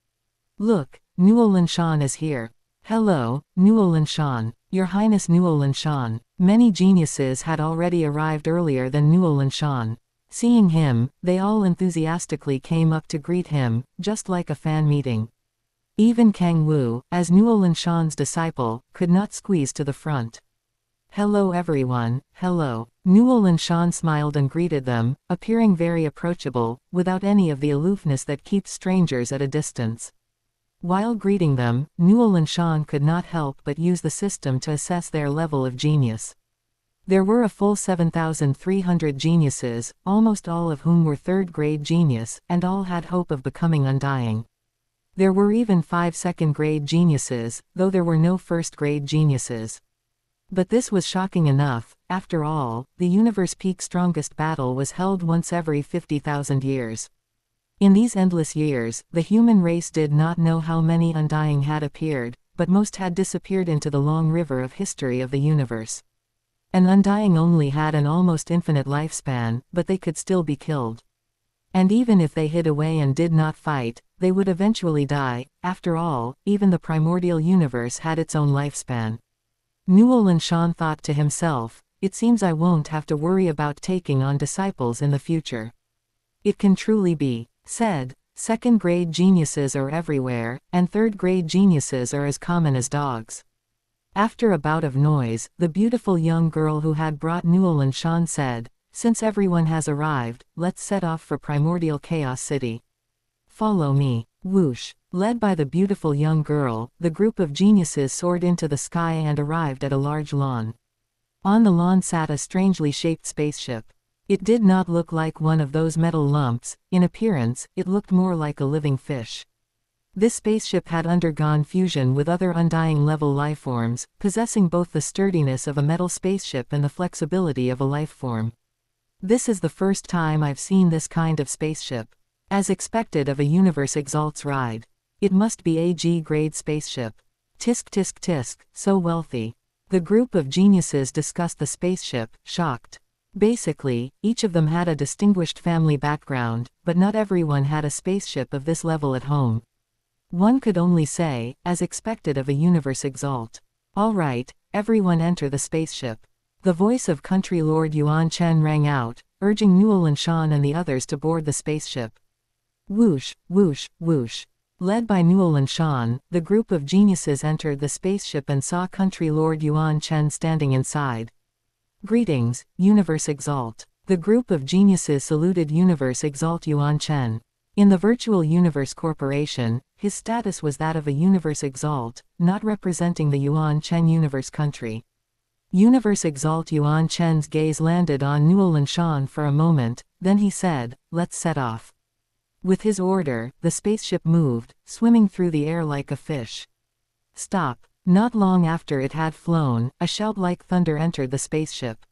A: Look, Nuolan Shan is here. Hello, Nuolan Shan. Your Highness Nuolan Shan. Many geniuses had already arrived earlier than Nuolan Shan. Seeing him, they all enthusiastically came up to greet him, just like a fan meeting. Even Kang Wu, as Nuolan Shan's disciple, could not squeeze to the front. Hello everyone, hello. Nuolan Shan smiled and greeted them, appearing very approachable, without any of the aloofness that keeps strangers at a distance. While greeting them, Nuolan Shan could not help but use the system to assess their level of genius. There were a full 7,300 geniuses, almost all of whom were third-grade genius, and all had hope of becoming undying. There were even 5 second-grade geniuses, though there were no first-grade geniuses. But this was shocking enough. After all, the universe peak strongest battle was held once every 50,000 years. In these endless years, the human race did not know how many undying had appeared, but most had disappeared into the long river of history of the universe. An undying only had an almost infinite lifespan, but they could still be killed. And even if they hid away and did not fight, they would eventually die. After all, even the primordial universe had its own lifespan. Nuolan Shan thought to himself, it seems I won't have to worry about taking on disciples in the future. It can truly be said, second-grade geniuses are everywhere, and third-grade geniuses are as common as dogs. After a bout of noise, the beautiful young girl who had brought Nuolan Shan said, since everyone has arrived, let's set off for Primordial Chaos City. Follow me. Whoosh. Led by the beautiful young girl, the group of geniuses soared into the sky and arrived at a large lawn. On the lawn sat a strangely shaped spaceship. It did not look like one of those metal lumps. In appearance, it looked more like a living fish. This spaceship had undergone fusion with other undying level lifeforms, possessing both the sturdiness of a metal spaceship and the flexibility of a lifeform. This is the first time I've seen this kind of spaceship. As expected of a Universe Exalts ride. It must be a G-grade spaceship. Tisk tisk tisk, so wealthy. The group of geniuses discussed the spaceship, shocked. Basically, each of them had a distinguished family background, but not everyone had a spaceship of this level at home. One could only say, as expected of a Universe Exalt. All right, everyone enter the spaceship. The voice of Country Lord Yuan Chen rang out, urging Nuolan Shan and the others to board the spaceship. Whoosh, whoosh, whoosh. Led by Nuolan Shan, the group of geniuses entered the spaceship and saw Country Lord Yuan Chen standing inside. Greetings, Universe Exalt. The group of geniuses saluted Universe Exalt Yuan Chen. In the Virtual Universe Corporation, his status was that of a Universe Exalt, not representing the Yuan Chen Universe country. Universe Exalt Yuan Chen's gaze landed on Nuolan Shan for a moment, then he said, let's set off. With his order, the spaceship moved, swimming through the air like a fish. Stop. Not long after it had flown, a shout like thunder entered the spaceship.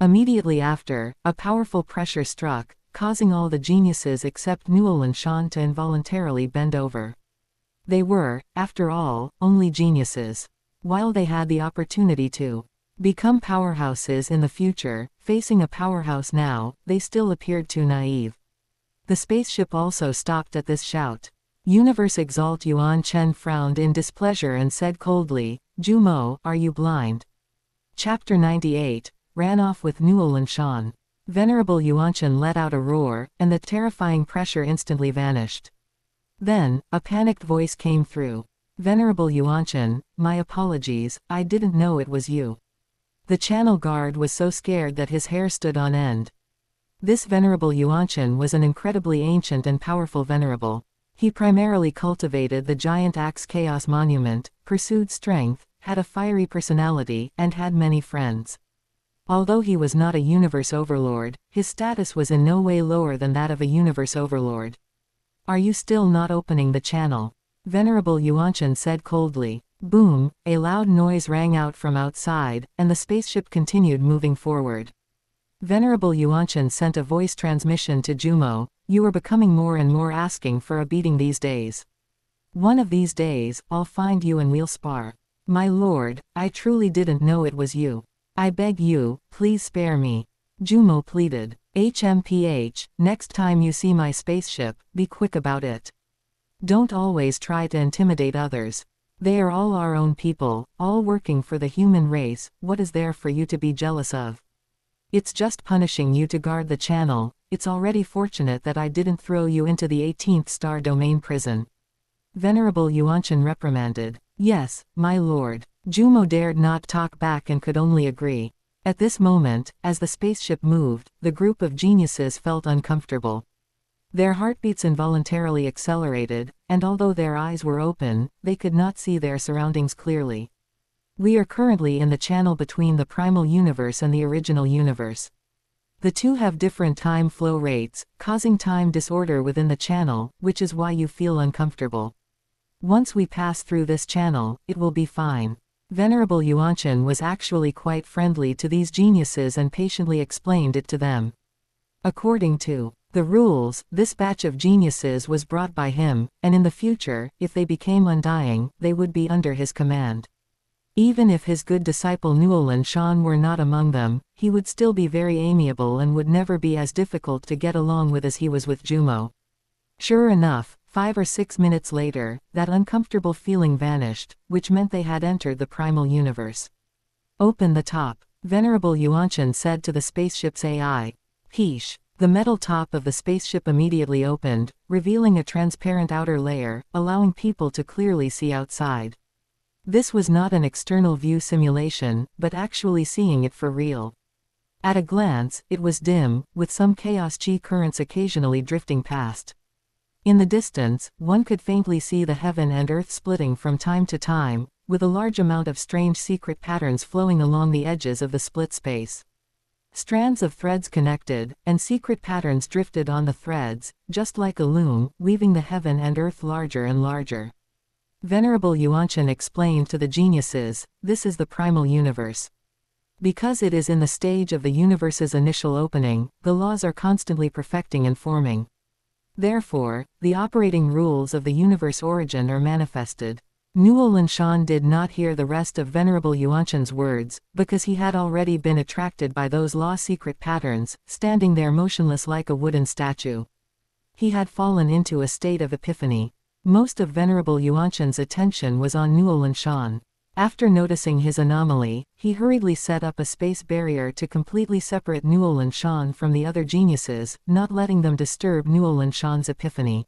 A: Immediately after, a powerful pressure struck, causing all the geniuses except Nuolan Shan to involuntarily bend over. They were, after all, only geniuses. While they had the opportunity to become powerhouses in the future, facing a powerhouse now, they still appeared too naive. The spaceship also stopped at this shout. Universe Exalt Yuan Chen frowned in displeasure and said coldly, Jumo, are you blind? Chapter 98, ran off with Nuolan Shan. Venerable Yuan Chen let out a roar, and the terrifying pressure instantly vanished. Then, a panicked voice came through. Venerable Yuan Chen, my apologies, I didn't know it was you. The channel guard was so scared that his hair stood on end. This venerable Yuanshan was an incredibly ancient and powerful venerable. He primarily cultivated the giant axe chaos monument, pursued strength, had a fiery personality, and had many friends. Although he was not a universe overlord, his status was in no way lower than that of a universe overlord. Are you still not opening the channel? Venerable Yuanshan said coldly. Boom, a loud noise rang out from outside, and the spaceship continued moving forward. Venerable Yuanshan sent a voice transmission to Jumo. You are becoming more and more asking for a beating these days. One of these days, I'll find you and we'll spar. My lord, I truly didn't know it was you. I beg you, please spare me. Jumo pleaded. HMPH, next time you see my spaceship, be quick about it. Don't always try to intimidate others. They are all our own people, all working for the human race. What is there for you to be jealous of? It's just punishing you to guard the channel. It's already fortunate that I didn't throw you into the 18th star domain prison. Venerable Yuanshan reprimanded. Yes, my lord. Jumo dared not talk back and could only agree. At this moment, as the spaceship moved, the group of geniuses felt uncomfortable. Their heartbeats involuntarily accelerated, and although their eyes were open, they could not see their surroundings clearly. We are currently in the channel between the primal universe and the original universe. The two have different time flow rates, causing time disorder within the channel, which is why you feel uncomfortable. Once we pass through this channel, it will be fine. Venerable Yuanshan was actually quite friendly to these geniuses and patiently explained it to them. According to the rules, this batch of geniuses was brought by him, and in the future, if they became undying, they would be under his command. Even if his good disciple Nuolan Shan were not among them, he would still be very amiable and would never be as difficult to get along with as he was with Jumo. Sure enough, 5 or 6 minutes later, that uncomfortable feeling vanished, which meant they had entered the primal universe. Open the top, Venerable Yuanshan said to the spaceship's AI. Peesh. The metal top of the spaceship immediately opened, revealing a transparent outer layer, allowing people to clearly see outside. This was not an external view simulation, but actually seeing it for real. At a glance, it was dim, with some chaos chi currents occasionally drifting past. In the distance, one could faintly see the heaven and earth splitting from time to time, with a large amount of strange secret patterns flowing along the edges of the split space. Strands of threads connected, and secret patterns drifted on the threads, just like a loom, weaving the heaven and earth larger and larger. Venerable Yuanshan explained to the geniuses, this is the primal universe. Because it is in the stage of the universe's initial opening, the laws are constantly perfecting and forming. Therefore, the operating rules of the universe origin are manifested. Nuolan Shan did not hear the rest of Venerable Yuanshan's words, because he had already been attracted by those law-secret patterns, standing there motionless like a wooden statue. He had fallen into a state of epiphany. Most of Venerable Yuanshan's attention was on Nuolan Shan. After noticing his anomaly, he hurriedly set up a space barrier to completely separate Nuolan Shan from the other geniuses, not letting them disturb Nuolan Shan's epiphany.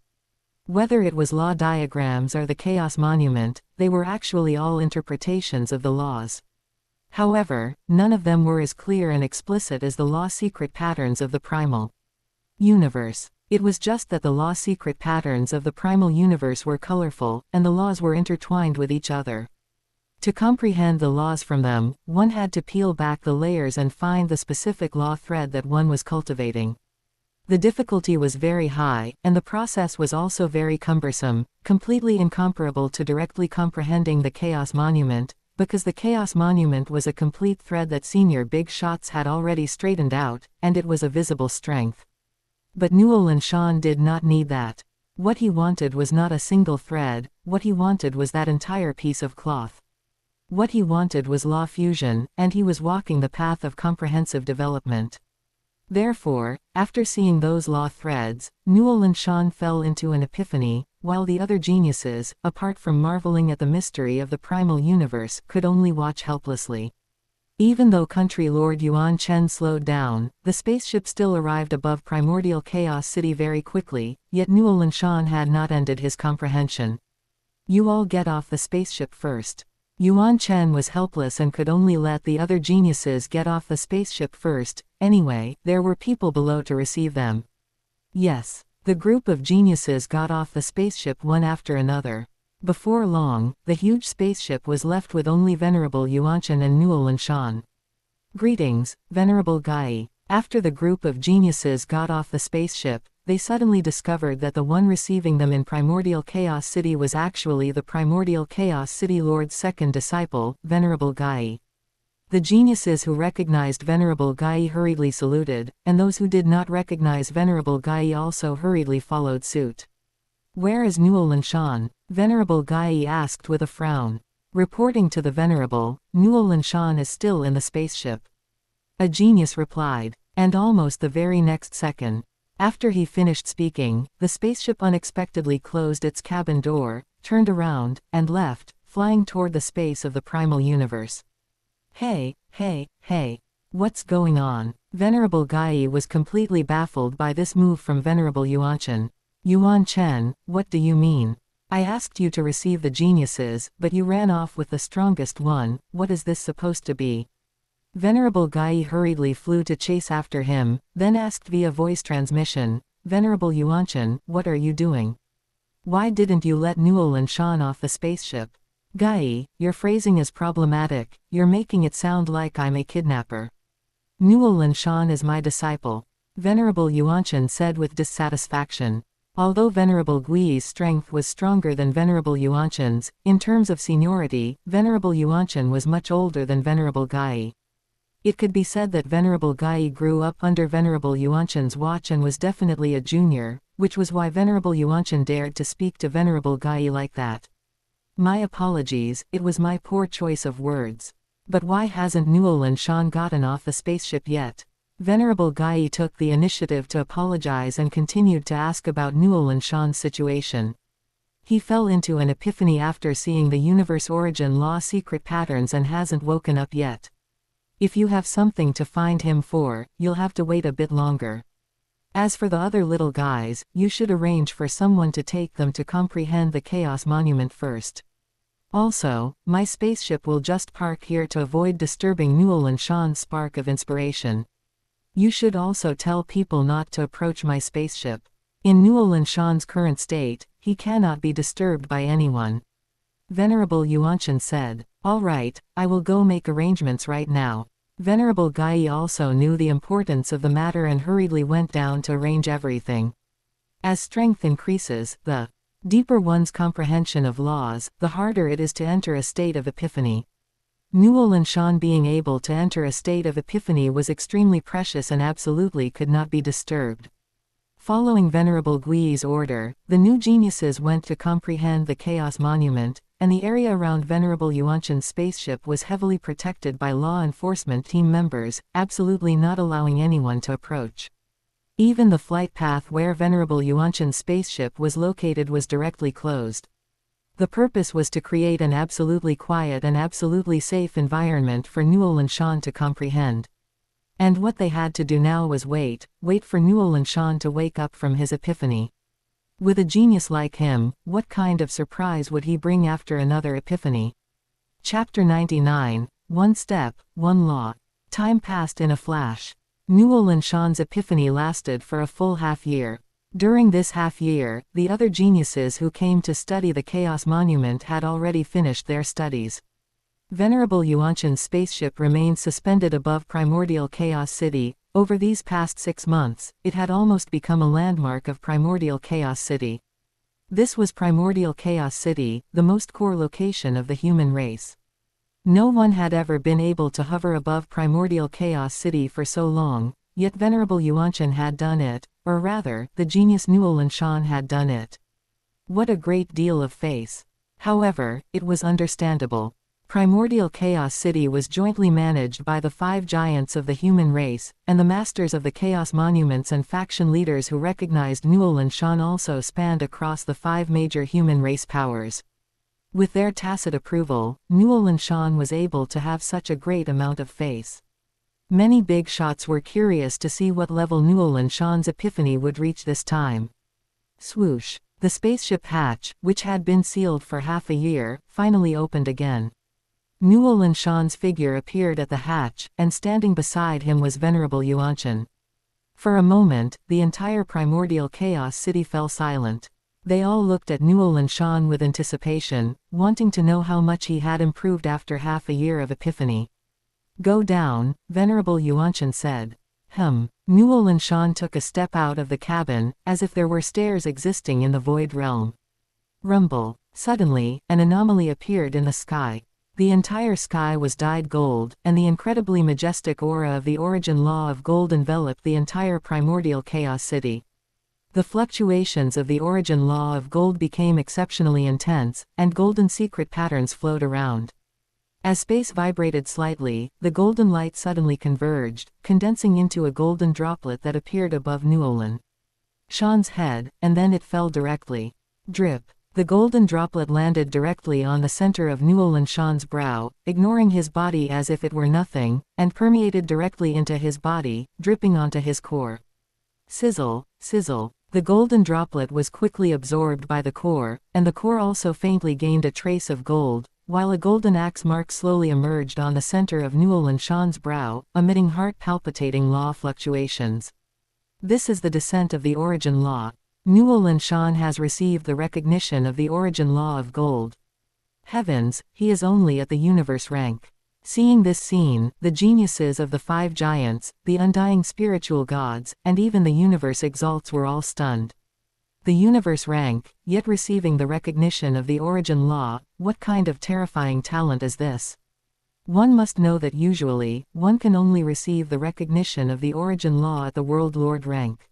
A: Whether it was law diagrams or the Chaos Monument, they were actually all interpretations of the laws. However, none of them were as clear and explicit as the law-secret patterns of the primal universe. It was just that the law-secret patterns of the primal universe were colorful, and the laws were intertwined with each other. To comprehend the laws from them, one had to peel back the layers and find the specific law thread that one was cultivating. The difficulty was very high, and the process was also very cumbersome, completely incomparable to directly comprehending the Chaos Monument, because the Chaos Monument was a complete thread that senior big shots had already straightened out, and it was a visible strength. But Nuolan Shan did not need that. What he wanted was not a single thread, what he wanted was that entire piece of cloth. What he wanted was law fusion, and he was walking the path of comprehensive development. Therefore, after seeing those law threads, Nuolan Shan fell into an epiphany, while the other geniuses, apart from marveling at the mystery of the primal universe, could only watch helplessly. Even though Country Lord Yuan Chen slowed down, the spaceship still arrived above Primordial Chaos City very quickly, yet Nuolan Shan had not ended his comprehension. You all get off the spaceship first. Yuan Chen was helpless and could only let the other geniuses get off the spaceship first. Anyway, there were people below to receive them. Yes, the group of geniuses got off the spaceship one after another. Before long, the huge spaceship was left with only Venerable Yuanchen and Nuolan Shan. Greetings, Venerable Gai. After the group of geniuses got off the spaceship, they suddenly discovered that the one receiving them in Primordial Chaos City was actually the Primordial Chaos City Lord's second disciple, Venerable Gai. The geniuses who recognized Venerable Gai hurriedly saluted, and those who did not recognize Venerable Gai also hurriedly followed suit. "Where is Nuolan Shan?" Venerable Gai asked with a frown. Reporting to the Venerable, Nuolan Shan is still in the spaceship. A genius replied, and almost the very next second, after he finished speaking, the spaceship unexpectedly closed its cabin door, turned around, and left, flying toward the space of the primal universe. Hey, what's going on? Venerable Gai was completely baffled by this move from Venerable Yuanchen. Yuan Chen, what do you mean? I asked you to receive the geniuses, but you ran off with the strongest one. What is this supposed to be? Venerable Gai hurriedly flew to chase after him, then asked via voice transmission, Venerable Yuanchen, what are you doing? Why didn't you let Nuolan Shan off the spaceship? Gai, your phrasing is problematic, you're making it sound like I'm a kidnapper. Nuolan Shan is my disciple. Venerable Yuanchen said with dissatisfaction. Although Venerable Gui's strength was stronger than Venerable Yuanchen's, in terms of seniority, Venerable Yuanchen was much older than Venerable Gai. It could be said that Venerable Gai grew up under Venerable Yuanchen's watch and was definitely a junior, which was why Venerable Yuanchen dared to speak to Venerable Gai like that. My apologies, it was my poor choice of words. But why hasn't Nuolan Shan gotten off the spaceship yet? Venerable Gai took the initiative to apologize and continued to ask about Nuolan Shan's situation. He fell into an epiphany after seeing the universe origin law secret patterns and hasn't woken up yet. If you have something to find him for, you'll have to wait a bit longer. As for the other little guys, you should arrange for someone to take them to comprehend the Chaos Monument first. Also, my spaceship will just park here to avoid disturbing Nuolan Shan's spark of inspiration. You should also tell people not to approach my spaceship. In Nuolan Shan's current state, he cannot be disturbed by anyone. Venerable Yuanchen said, all right, I will go make arrangements right now. Venerable Gai also knew the importance of the matter and hurriedly went down to arrange everything. As strength increases, the deeper one's comprehension of laws, the harder it is to enter a state of epiphany. Nuolan Shan being able to enter a state of epiphany was extremely precious and absolutely could not be disturbed. Following Venerable Gui's order, the new geniuses went to comprehend the Chaos Monument, and the area around Venerable Yuanchen's spaceship was heavily protected by law enforcement team members, absolutely not allowing anyone to approach. Even the flight path where Venerable Yuanchen's spaceship was located was directly closed. The purpose was to create an absolutely quiet and absolutely safe environment for Nuolan Shan to comprehend. And what they had to do now was wait for Nuolan Shan to wake up from his epiphany. With a genius like him, what kind of surprise would he bring after another epiphany? Chapter 99, One Step, One Law. Time passed in a flash. Nuolan Shan's epiphany lasted for a full half-year. During this half-year, the other geniuses who came to study the Chaos Monument had already finished their studies. Venerable Yuanchen's spaceship remained suspended above Primordial Chaos City. Over these past 6 months, it had almost become a landmark of Primordial Chaos City. This was Primordial Chaos City, the most core location of the human race. No one had ever been able to hover above Primordial Chaos City for so long, yet Venerable Yuanchen had done it, or rather, the genius Nuolan Shan had done it. What a great deal of faith. However, it was understandable. Primordial Chaos City was jointly managed by the 5 giants of the human race, and the masters of the Chaos Monuments and faction leaders who recognized Nuolan Shan also spanned across the 5 major human race powers. With their tacit approval, Nuolan Shan was able to have such a great amount of faith. Many big shots were curious to see what level Nuolan Shan's epiphany would reach this time. Swoosh! The spaceship hatch, which had been sealed for half a year, finally opened again. Nuolan Shan's figure appeared at the hatch, and standing beside him was Venerable Yuanshan. For a moment, the entire primordial chaos city fell silent. They all looked at Nuolan Shan with anticipation, wanting to know how much he had improved after half a year of epiphany. Go down, Venerable Yuanshan said. Nuolan Shan took a step out of the cabin, as if there were stairs existing in the void realm. Rumble. Suddenly, an anomaly appeared in the sky. The entire sky was dyed gold, and the incredibly majestic aura of the origin law of gold enveloped the entire primordial chaos city. The fluctuations of the origin law of gold became exceptionally intense, and golden secret patterns flowed around. As space vibrated slightly, the golden light suddenly converged, condensing into a golden droplet that appeared above Nuolan Shan's head, and then it fell directly. Drip. The golden droplet landed directly on the center of Nuolan Shan's brow, ignoring his body as if it were nothing, and permeated directly into his body, dripping onto his core. Sizzle, sizzle. The golden droplet was quickly absorbed by the core, and the core also faintly gained a trace of gold, while a golden axe mark slowly emerged on the center of Nuolan Shan's brow, emitting heart-palpitating law fluctuations. This is the descent of the origin law. Nuolan Shan has received the recognition of the origin law of gold. Heavens, he is only at the universe rank. Seeing this scene, the geniuses of the 5 giants, the undying spiritual gods, and even the universe exalts were all stunned. The universe rank, yet receiving the recognition of the origin law, what kind of terrifying talent is this? One must know that usually, one can only receive the recognition of the origin law at the World Lord rank.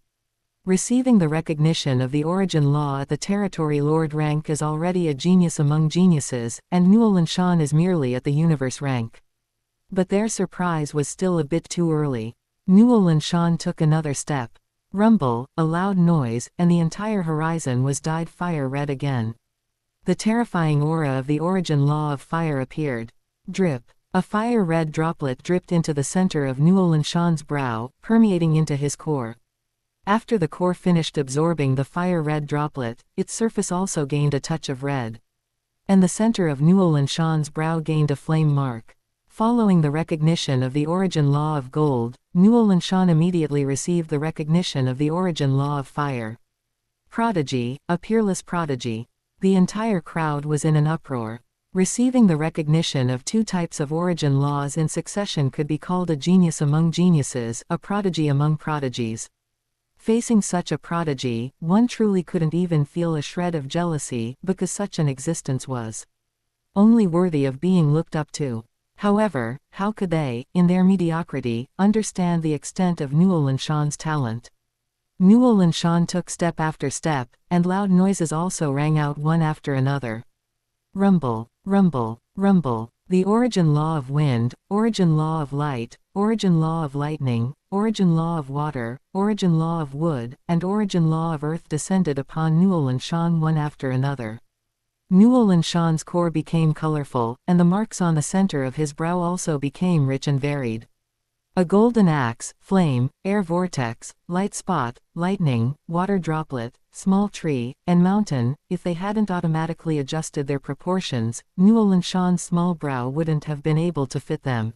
A: Receiving the recognition of the origin law at the Territory Lord rank is already a genius among geniuses, and Nuolan Shan is merely at the universe rank. But their surprise was still a bit too early. Nuolan Shan took another step. Rumble, a loud noise, and the entire horizon was dyed fire red again. The terrifying aura of the origin law of fire appeared. Drip. A fire-red droplet dripped into the center of Nuolan Shan's brow, permeating into his core. After the core finished absorbing the fire-red droplet, its surface also gained a touch of red. And the center of Nuolan Shan's brow gained a flame mark. Following the recognition of the origin law of gold, Nuolan Shan immediately received the recognition of the origin law of fire. Prodigy, a peerless prodigy. The entire crowd was in an uproar. Receiving the recognition of 2 types of origin laws in succession could be called a genius among geniuses, a prodigy among prodigies. Facing such a prodigy, one truly couldn't even feel a shred of jealousy, because such an existence was only worthy of being looked up to. However, how could they, in their mediocrity, understand the extent of Nuolan Shan's talent? Nuolan Shan took step after step, and loud noises also rang out one after another. Rumble, rumble, rumble. The origin law of wind, origin law of light, origin law of lightning, origin law of water, origin law of wood, and origin law of earth descended upon Nuolan Shan one after another. Nuolan Shan's core became colorful, and the marks on the center of his brow also became rich and varied. A golden axe, flame, air vortex, light spot, lightning, water droplet, small tree, and mountain, if they hadn't automatically adjusted their proportions, Nuolan Shan's small brow wouldn't have been able to fit them.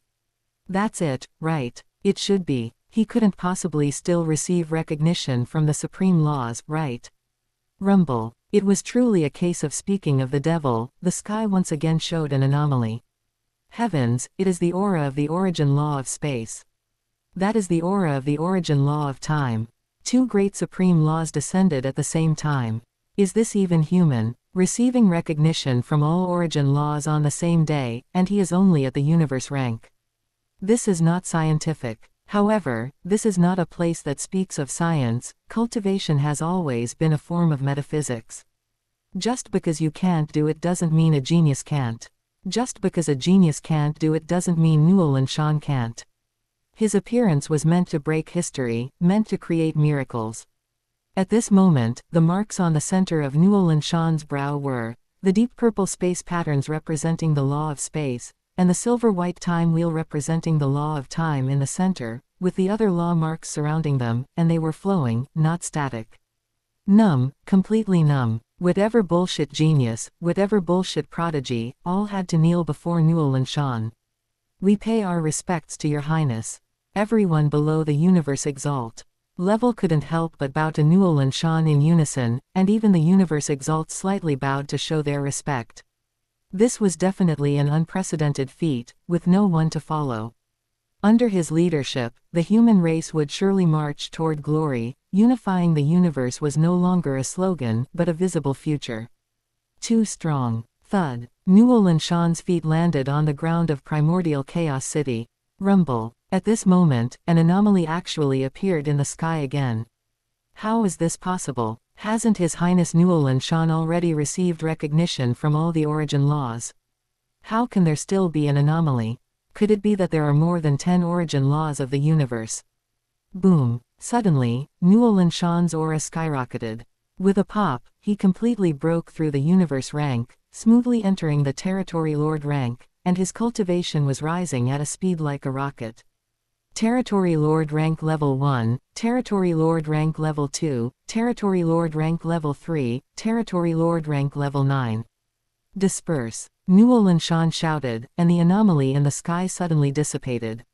A: That's it, right? It should be. He couldn't possibly still receive recognition from the supreme laws, right? Rumble. It was truly a case of speaking of the devil. The sky once again showed an anomaly. Heavens, it is the aura of the origin law of space. That is the aura of the origin law of time. 2 great supreme laws descended at the same time. Is this even human? Receiving recognition from all origin laws on the same day, and he is only at the universe rank. This is not scientific. However, this is not a place that speaks of science. Cultivation has always been a form of metaphysics. Just because you can't do it doesn't mean a genius can't. Just because a genius can't do it doesn't mean Nuolan Shan can't. His appearance was meant to break history, meant to create miracles. At this moment, the marks on the center of Nuolan Shan's brow were the deep purple space patterns representing the law of space, and the silver-white time wheel representing the law of time in the center, with the other law marks surrounding them, and they were flowing, not static. Numb, completely numb. Whatever bullshit genius, whatever bullshit prodigy, all had to kneel before Nuolan Shan. We pay our respects to your highness. Everyone below the universe exalt. Level couldn't help but bow to Nuolan Shan in unison, and even the universe exalt slightly bowed to show their respect. This was definitely an unprecedented feat, with no one to follow. Under his leadership, the human race would surely march toward glory. Unifying the universe was no longer a slogan, but a visible future. Too strong. Thud. Nuolan Shan's feet landed on the ground of primordial Chaos City. Rumble. At this moment, an anomaly actually appeared in the sky again. How is this possible? Hasn't His Highness Nuolan Shan already received recognition from all the origin laws? How can there still be an anomaly? Could it be that there are more than 10 origin laws of the universe? Boom. Suddenly, Nuolan Shan's aura skyrocketed. With a pop, he completely broke through the universe rank, smoothly entering the Territory Lord rank, and his cultivation was rising at a speed like a rocket. Territory Lord rank level 1, Territory Lord rank level 2, Territory Lord rank level 3, Territory Lord rank level 9. Disperse. Nuolan Shan shouted, and the anomaly in the sky suddenly dissipated.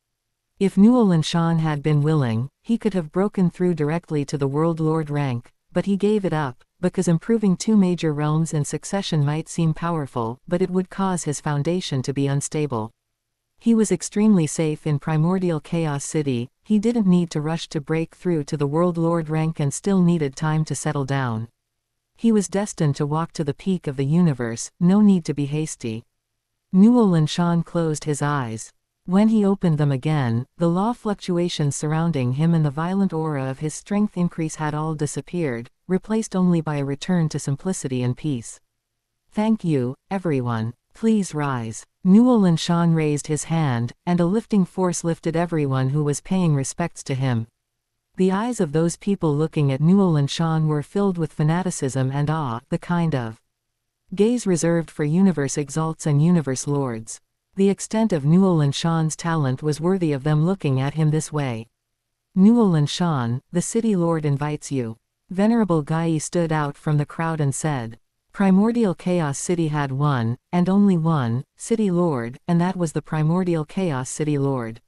A: If Nuolan Shan had been willing, he could have broken through directly to the World Lord rank, but he gave it up, because improving 2 major realms in succession might seem powerful, but it would cause his foundation to be unstable. He was extremely safe in primordial Chaos City. He didn't need to rush to break through to the World Lord rank and still needed time to settle down. He was destined to walk to the peak of the universe, no need to be hasty. Nuolan Shan closed his eyes. When he opened them again, the law fluctuations surrounding him and the violent aura of his strength increase had all disappeared, replaced only by a return to simplicity and peace. Thank you, everyone. Please rise. Nuolan Shan raised his hand, and a lifting force lifted everyone who was paying respects to him. The eyes of those people looking at Nuolan Shan were filled with fanaticism and awe, the kind of gaze reserved for universe exalts and universe lords. The extent of Nuolan Shan's talent was worthy of them looking at him this way. Nuolan Shan, the city lord invites you. Venerable Gai stood out from the crowd and said, Primordial Chaos City had one, and only one, city lord, and that was the Primordial Chaos City Lord.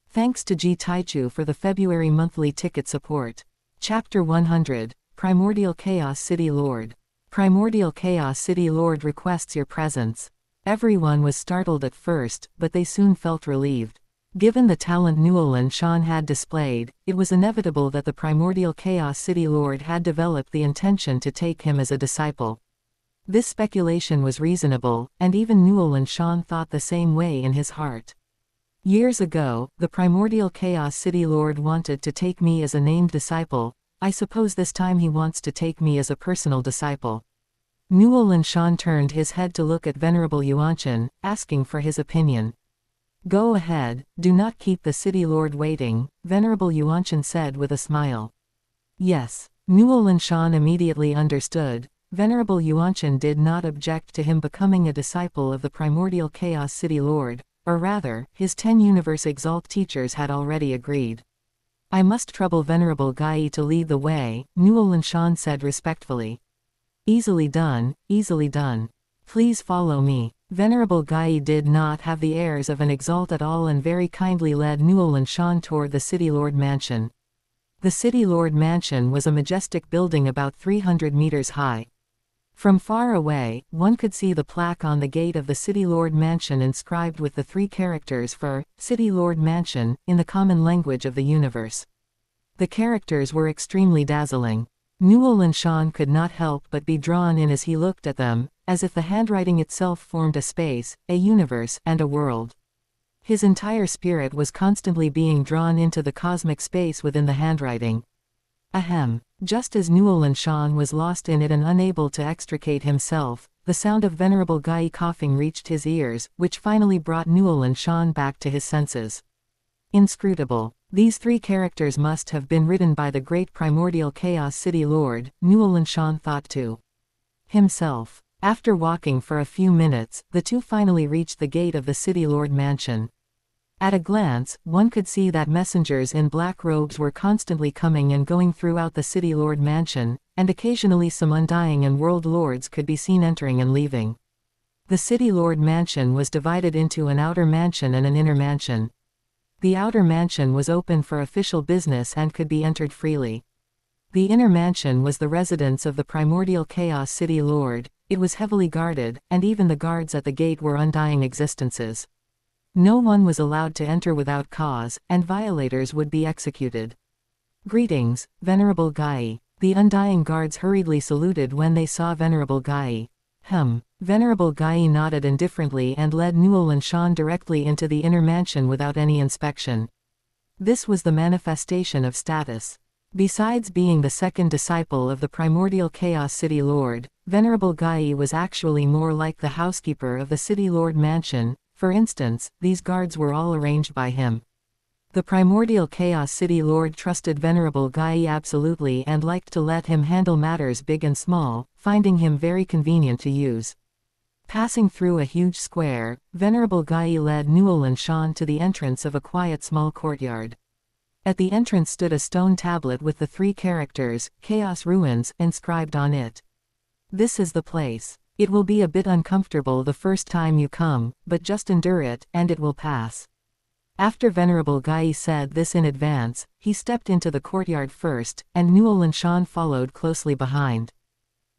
A: Thanks to Ji Taichu for the February monthly ticket support. Chapter 100, Primordial Chaos City Lord. Primordial Chaos City Lord requests your presence. Everyone was startled at first, but they soon felt relieved. Given the talent Nuolan Shan had displayed, it was inevitable that the Primordial Chaos City Lord had developed the intention to take him as a disciple. This speculation was reasonable, and even Nuolan Shan thought the same way in his heart. Years ago, the Primordial Chaos City Lord wanted to take me as a named disciple. I suppose this time he wants to take me as a personal disciple. Nuolan Shan turned his head to look at Venerable Yuanchen, asking for his opinion. Go ahead, do not keep the City Lord waiting, Venerable Yuanchen said with a smile. Yes. Nuolan Shan immediately understood. Venerable Yuanchen did not object to him becoming a disciple of the Primordial Chaos City Lord, or rather, his 10 Universe Exalt teachers had already agreed. I must trouble Venerable Gai to lead the way, Nuolan Shan said respectfully. Easily done, easily done. Please follow me. Venerable Gai did not have the airs of an exalt at all and very kindly led Nuolan Shan toward the City Lord Mansion. The City Lord Mansion was a majestic building about 300 meters high. From far away, one could see the plaque on the gate of the City Lord Mansion inscribed with the 3 characters for City Lord Mansion in the common language of the universe. The characters were extremely dazzling. Nuolan Shan could not help but be drawn in as he looked at them, as if the handwriting itself formed a space, a universe, and a world. His entire spirit was constantly being drawn into the cosmic space within the handwriting. Ahem. Just as Nuolan Shan was lost in it and unable to extricate himself, the sound of Venerable Gai coughing reached his ears, which finally brought Nuolan Shan back to his senses. Inscrutable. These 3 characters must have been written by the great Primordial Chaos City Lord, Nuolan Shan thought to himself. After walking for a few minutes, the 2 finally reached the gate of the City Lord Mansion. At a glance, one could see that messengers in black robes were constantly coming and going throughout the City Lord mansion, and occasionally some undying and world lords could be seen entering and leaving. The City Lord mansion was divided into an outer mansion and an inner mansion. The outer mansion was open for official business and could be entered freely. The inner mansion was the residence of the primordial Chaos City Lord. It was heavily guarded, and even the guards at the gate were undying existences. No one was allowed to enter without cause, and violators would be executed. Greetings, Venerable Gai. The undying guards hurriedly saluted when they saw Venerable Gai. Venerable Gai nodded indifferently and led Nuolan Shan directly into the inner mansion without any inspection. This was the manifestation of status. Besides being the second disciple of the primordial Chaos City Lord, Venerable Gai was actually more like the housekeeper of the City Lord mansion. For instance, these guards were all arranged by him. The primordial Chaos City Lord trusted Venerable Gai absolutely and liked to let him handle matters big and small, finding him very convenient to use. Passing through a huge square, Venerable Gai led Nuolan Shan to the entrance of a quiet small courtyard. At the entrance stood a stone tablet with the 3 characters, Chaos Ruins, inscribed on it. This is the place. It will be a bit uncomfortable the first time you come, but just endure it, and it will pass. After Venerable Gai said this in advance, he stepped into the courtyard first, and Nuolan Shan followed closely behind.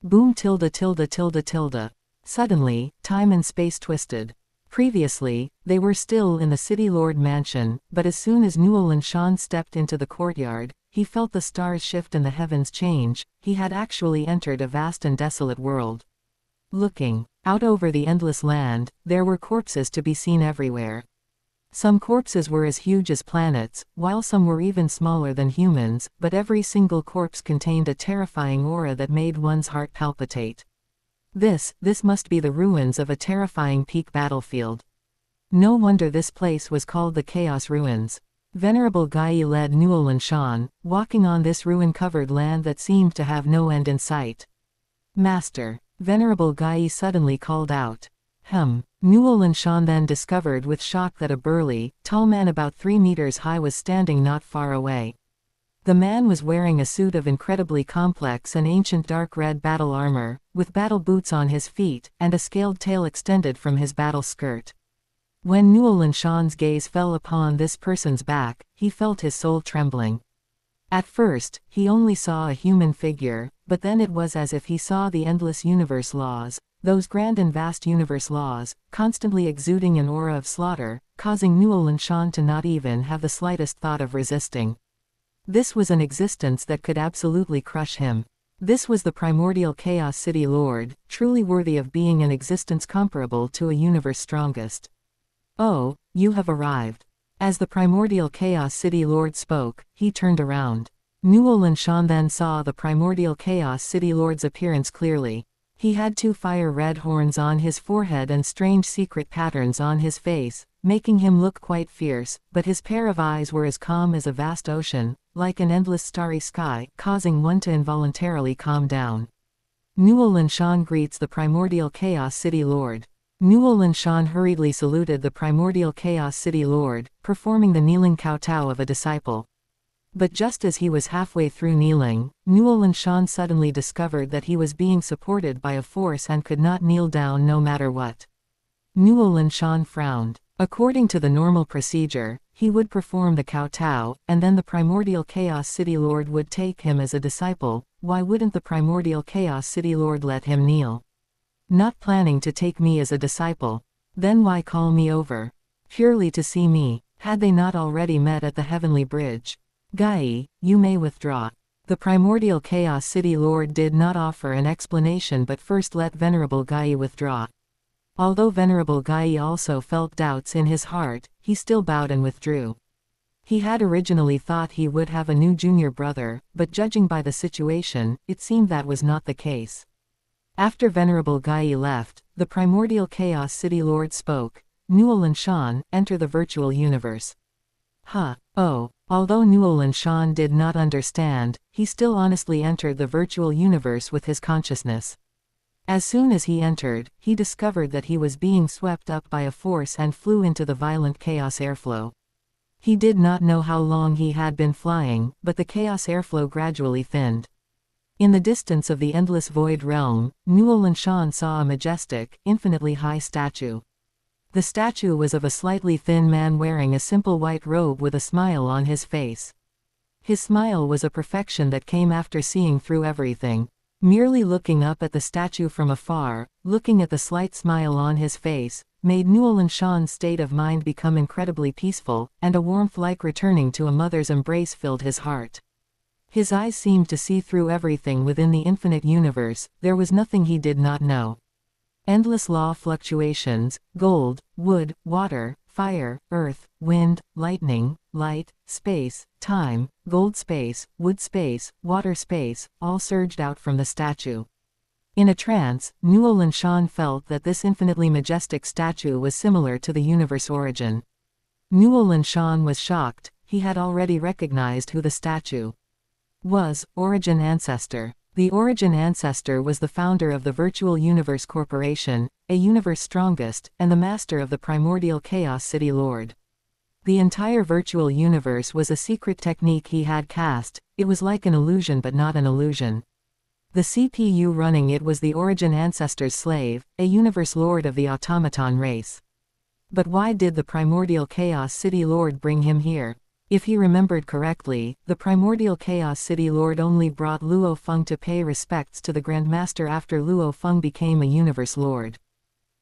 A: Boom tilde tilde tilde tilde. Suddenly, time and space twisted. Previously, they were still in the City Lord mansion, but as soon as Nuolan Shan stepped into the courtyard, he felt the stars shift and the heavens change. He had actually entered a vast and desolate world. Looking out over the endless land, there were corpses to be seen everywhere. Some corpses were as huge as planets, while some were even smaller than humans, but every single corpse contained a terrifying aura that made one's heart palpitate. This must be the ruins of a terrifying peak battlefield. No wonder this place was called the Chaos Ruins. Venerable Gai led Nuolan Shan, walking on this ruin-covered land that seemed to have no end in sight. Master. Venerable Gai suddenly called out. Nuolan Shan then discovered with shock that a burly, tall man about 3 meters high was standing not far away. The man was wearing a suit of incredibly complex and ancient dark red battle armor, with battle boots on his feet, and a scaled tail extended from his battle skirt. When Nuolan Shan's gaze fell upon this person's back, he felt his soul trembling. At first, he only saw a human figure, but then it was as if he saw the endless universe laws, those grand and vast universe laws, constantly exuding an aura of slaughter, causing Nuolan Shan to not even have the slightest thought of resisting. This was an existence that could absolutely crush him. This was the primordial Chaos City Lord, truly worthy of being an existence comparable to a universe strongest. Oh, you have arrived. As the primordial Chaos City Lord spoke, he turned around. Nuolan Shan then saw the primordial Chaos City Lord's appearance clearly. He had 2 fire-red horns on his forehead and strange secret patterns on his face, making him look quite fierce, but his pair of eyes were as calm as a vast ocean, like an endless starry sky, causing one to involuntarily calm down. Nuolan Shan greets the primordial Chaos City Lord. Nuolan Shan hurriedly saluted the primordial Chaos City Lord, performing the kneeling kowtow of a disciple. But just as he was halfway through kneeling, Nuolan Shan suddenly discovered that he was being supported by a force and could not kneel down no matter what. Nuolan Shan frowned. According to the normal procedure, he would perform the kowtow, and then the primordial Chaos City Lord would take him as a disciple. Why wouldn't the primordial Chaos City Lord let him kneel? Not planning to take me as a disciple. Then why call me over? Purely to see me. Had they not already met at the heavenly bridge? Gai, you may withdraw. The primordial Chaos City Lord did not offer an explanation but first let Venerable Gai withdraw. Although Venerable Gai also felt doubts in his heart, he still bowed and withdrew. He had originally thought he would have a new junior brother, but judging by the situation, it seemed that was not the case. After Venerable Gai left, the primordial Chaos City Lord spoke. Nuolan Shan, enter the virtual universe. Although Nuolan Shan did not understand, he still honestly entered the virtual universe with his consciousness. As soon as he entered, he discovered that he was being swept up by a force and flew into the violent chaos airflow. He did not know how long he had been flying, but the chaos airflow gradually thinned. In the distance of the endless void realm, Nuolan Shan saw a majestic, infinitely high statue. The statue was of a slightly thin man wearing a simple white robe with a smile on his face. His smile was a perfection that came after seeing through everything. Merely looking up at the statue from afar, looking at the slight smile on his face, made Nuolan Shan's state of mind become incredibly peaceful, and a warmth like returning to a mother's embrace filled his heart. His eyes seemed to see through everything within the infinite universe. There was nothing he did not know. Endless law fluctuations, gold, wood, water, fire, earth, wind, lightning, light, space, time, gold space, wood space, water space, all surged out from the statue. In a trance, Nuolan Shan felt that this infinitely majestic statue was similar to the universe origin. Nuolan Shan was shocked. He had already recognized who the statue was: Origin Ancestor. The Origin Ancestor was the founder of the Virtual Universe Corporation, a universe strongest, and the master of the primordial Chaos City Lord. The entire virtual universe was a secret technique he had cast. It was like an illusion but not an illusion. The CPU running it was the Origin Ancestor's slave, a universe lord of the automaton race. But why did the primordial Chaos City Lord bring him here? If he remembered correctly, the primordial Chaos City Lord only brought Luo Feng to pay respects to the Grandmaster after Luo Feng became a universe lord.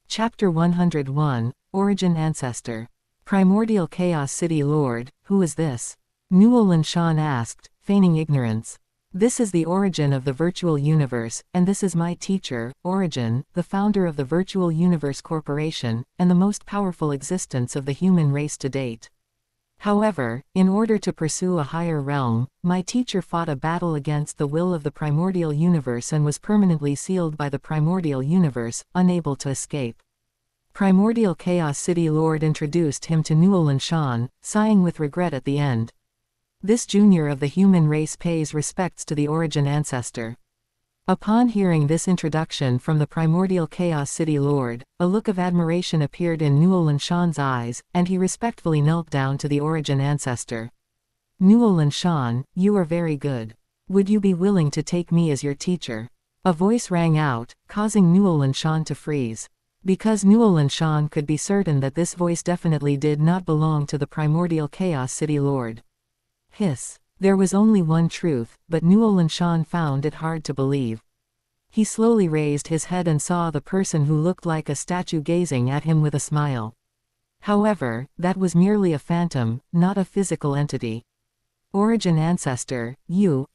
A: Chapter 101, Origin Ancestor. Primordial Chaos City Lord, who is this? Nuolan Shan asked, feigning ignorance. This is the origin of the virtual universe, and this is my teacher, Origin, the founder of the Virtual Universe Corporation, and the most powerful existence of the human race to date. However, in order to pursue a higher realm, my teacher fought a battle against the will of the primordial universe and was permanently sealed by the primordial universe, unable to escape. Primordial Chaos City Lord introduced him to Nuolan Shan, sighing with regret at the end. This junior of the human race pays respects to the Origin Ancestor. Upon hearing this introduction from the primordial Chaos City Lord, a look of admiration appeared in Nuolan Shan's eyes, and he respectfully knelt down to the Origin Ancestor. Nuolan Shan, you are very good. Would you be willing to take me as your teacher? A voice rang out, causing Nuolan Shan to freeze. Because Nuolan Shan could be certain that this voice definitely did not belong to the primordial Chaos City Lord. Hiss. There was only one truth, but Nuolan Shan found it hard to believe. He slowly raised his head and saw the person who looked like a statue gazing at him with a smile. However, that was merely a phantom, not a physical entity. Origin Ancestor,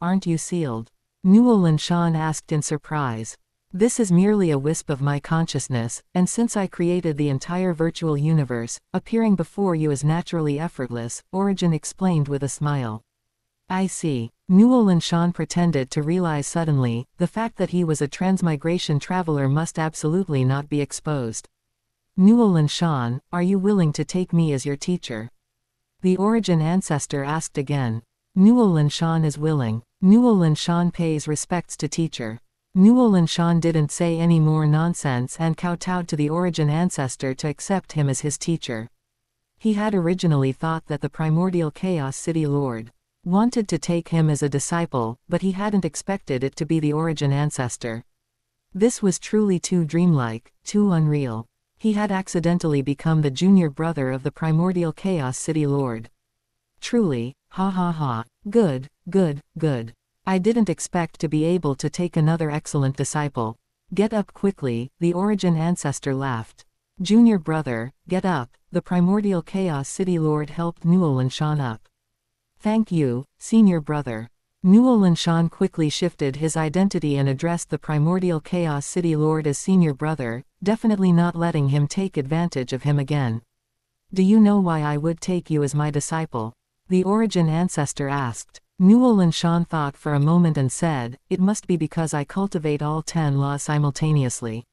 A: aren't you sealed? Nuolan Shan asked in surprise. This is merely a wisp of my consciousness, and since I created the entire virtual universe, appearing before you is naturally effortless, Origin explained with a smile. I see. Nuolan Shan pretended to realize suddenly, the fact that he was a transmigration traveler must absolutely not be exposed. Nuolan Shan, are you willing to take me as your teacher? The Origin Ancestor asked again. Nuolan Shan is willing. Nuolan Shan pays respects to teacher. Nuolan Shan didn't say any more nonsense and kowtowed to the Origin Ancestor to accept him as his teacher. He had originally thought that the primordial Chaos City Lord wanted to take him as a disciple, but he hadn't expected it to be the Origin Ancestor. This was truly too dreamlike, too unreal. He had accidentally become the junior brother of the primordial Chaos City Lord. Truly, ha ha ha, good, good, good. I didn't expect to be able to take another excellent disciple. Get up quickly, the Origin Ancestor laughed. Junior brother, get up. The primordial Chaos City Lord helped Nuolan Shan up. Thank you, senior brother. Nuolan Shan quickly shifted his identity and addressed the primordial Chaos City Lord as senior brother, definitely not letting him take advantage of him again. Do you know why I would take you as my disciple? The Origin Ancestor asked. Nuolan Shan thought for a moment and said, it must be because I cultivate all 10 laws simultaneously.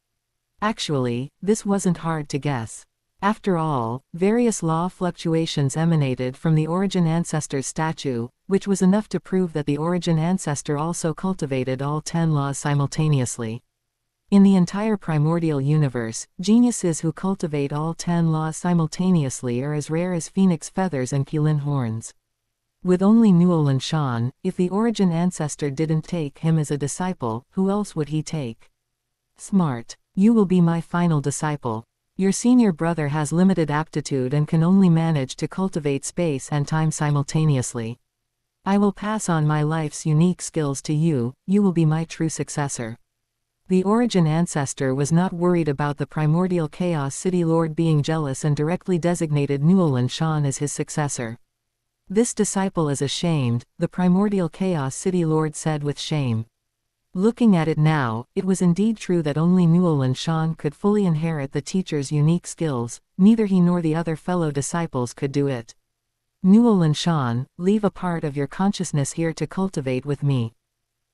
A: Actually, this wasn't hard to guess. After all, various law fluctuations emanated from the Origin Ancestor's statue, which was enough to prove that the Origin Ancestor also cultivated all 10 laws simultaneously. In the entire primordial universe, geniuses who cultivate all 10 laws simultaneously are as rare as phoenix feathers and Qilin horns. With only Nuolan Shan, if the origin ancestor didn't take him as a disciple, who else would he take? Smart. You will be my final disciple. Your senior brother has limited aptitude and can only manage to cultivate space and time simultaneously. I will pass on my life's unique skills to you, you will be my true successor. The origin ancestor was not worried about the primordial Chaos City Lord being jealous and directly designated Nuolan Shan as his successor. This disciple is ashamed, the primordial Chaos City Lord said with shame. Looking at it now, it was indeed true that only Nuolan Shan could fully inherit the teacher's unique skills, neither he nor the other fellow disciples could do it. Nuolan Shan, leave a part of your consciousness here to cultivate with me.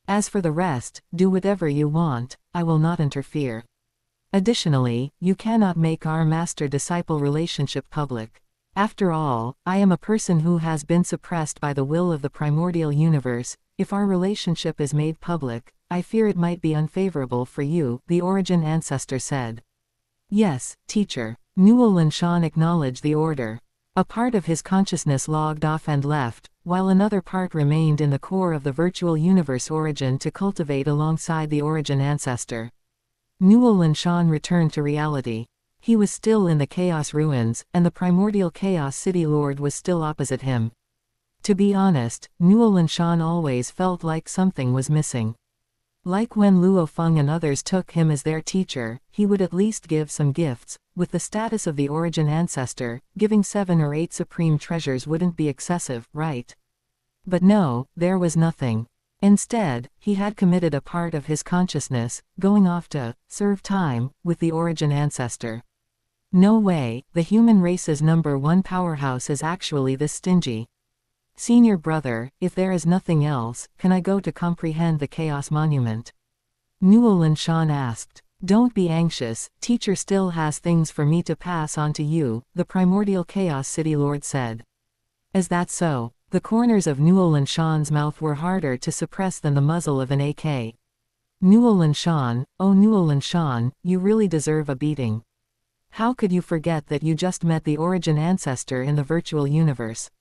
A: As for the rest, do whatever you want, I will not interfere. Additionally, you cannot make our master-disciple relationship public. After all, I am a person who has been suppressed by the will of the primordial universe. If our relationship is made public, I fear it might be unfavorable for you, the origin ancestor said. Yes, teacher. Nuolan Shan acknowledged the order. A part of his consciousness logged off and left, while another part remained in the core of the virtual universe origin to cultivate alongside the origin ancestor. Nuolan Shan returned to reality. He was still in the Chaos Ruins, and the primordial Chaos City Lord was still opposite him. To be honest, Nuolan Shan always felt like something was missing. Like when Luo Feng and others took him as their teacher, he would at least give some gifts. With the status of the origin ancestor, giving 7 or 8 supreme treasures wouldn't be excessive, right? But no, there was nothing. Instead, he had committed a part of his consciousness, going off to serve time with the origin ancestor. No way, the human race's #1 powerhouse is actually this stingy. Senior brother, if there is nothing else, can I go to comprehend the Chaos Monument? Nuolan Shan asked. Don't be anxious, teacher still has things for me to pass on to you, the primordial Chaos City Lord said. Is that so? The corners of Nuolan Shan's mouth were harder to suppress than the muzzle of an AK. Nuolan Shan, oh Nuolan Shan, you really deserve a beating. How could you forget that you just met the origin ancestor in the virtual universe?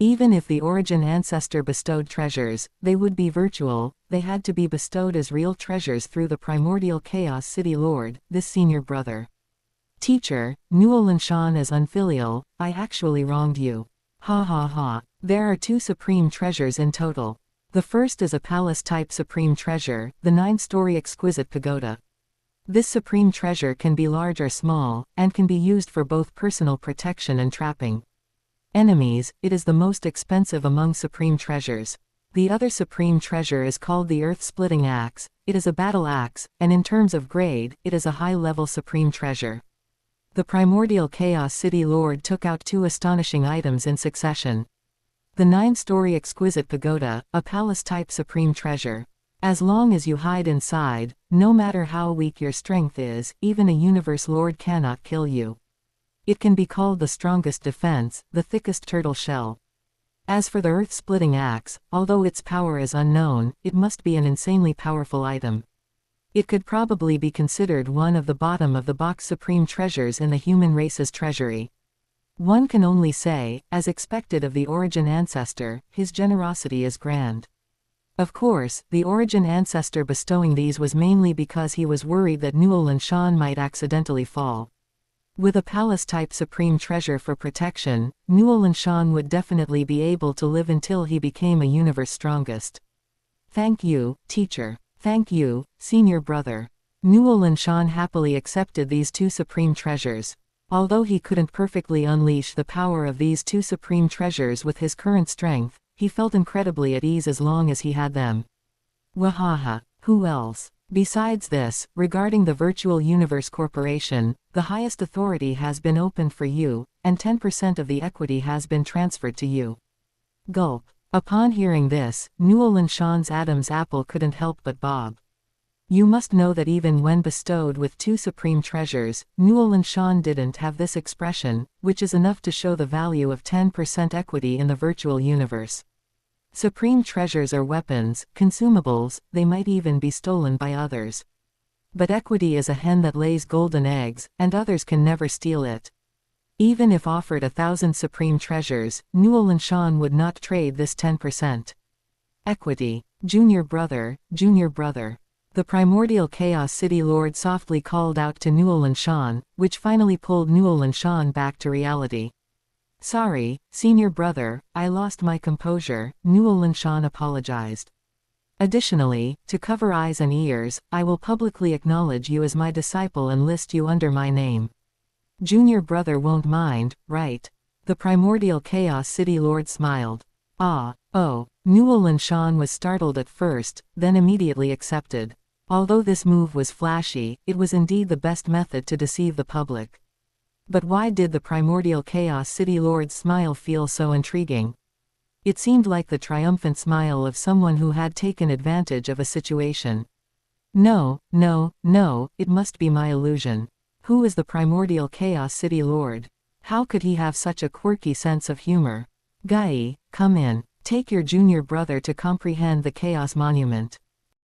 A: Even if the origin ancestor bestowed treasures, they would be virtual. They had to be bestowed as real treasures through the primordial Chaos City Lord, this senior brother. Teacher, Nuolan Shan is unfilial, I actually wronged you. Ha ha ha. There are 2 supreme treasures in total. The first is a palace-type supreme treasure, the 9-story exquisite pagoda. This supreme treasure can be large or small, and can be used for both personal protection and trapping enemies. It is the most expensive among supreme treasures. The other supreme treasure is called the earth-splitting axe. It is a battle axe, and in terms of grade, it is a high-level supreme treasure. The primordial Chaos City Lord took out 2 astonishing items in succession. The 9-story exquisite pagoda, a palace-type supreme treasure. As long as you hide inside, no matter how weak your strength is, even a universe lord cannot kill you. It can be called the strongest defense, the thickest turtle shell. As for the earth-splitting axe, although its power is unknown, it must be an insanely powerful item. It could probably be considered one of the bottom-of-the-box supreme treasures in the human race's treasury. One can only say, as expected of the origin ancestor, his generosity is grand. Of course, the origin ancestor bestowing these was mainly because he was worried that Nuolan Shan might accidentally fall. With a palace-type supreme treasure for protection, Nuolan Shan would definitely be able to live until he became a universe strongest. Thank you, teacher. Thank you, senior brother. Nuolan Shan happily accepted these 2 supreme treasures. Although he couldn't perfectly unleash the power of these 2 supreme treasures with his current strength, he felt incredibly at ease as long as he had them. Wahaha, who else? Besides this, regarding the Virtual Universe Corporation, the highest authority has been opened for you, and 10% of the equity has been transferred to you. Gulp. Upon hearing this, Nuolan Shan's Adam's apple couldn't help but bob. You must know that even when bestowed with 2 supreme treasures, Nuolan Shan didn't have this expression, which is enough to show the value of 10% equity in the virtual universe. Supreme treasures are weapons, consumables, they might even be stolen by others. But equity is a hen that lays golden eggs, and others can never steal it. Even if offered 1,000 supreme treasures, Nuolan Shan would not trade this 10%. Equity. Junior brother, junior brother. The primordial Chaos City Lord softly called out to Nuolan Shan, which finally pulled Nuolan Shan back to reality. Sorry, senior brother, I lost my composure, Nuolan Shan apologized. Additionally, to cover eyes and ears, I will publicly acknowledge you as my disciple and list you under my name. Junior brother won't mind, right? The primordial Chaos City Lord smiled. Ah, oh, Nuolan Shan was startled at first, then immediately accepted. Although this move was flashy, it was indeed the best method to deceive the public. But why did the primordial Chaos City Lord's smile feel so intriguing? It seemed like the triumphant smile of someone who had taken advantage of a situation. No, no, no, it must be my illusion. Who is the primordial Chaos City Lord? How could he have such a quirky sense of humor? Gai, come in. Take your junior brother to comprehend the Chaos Monument.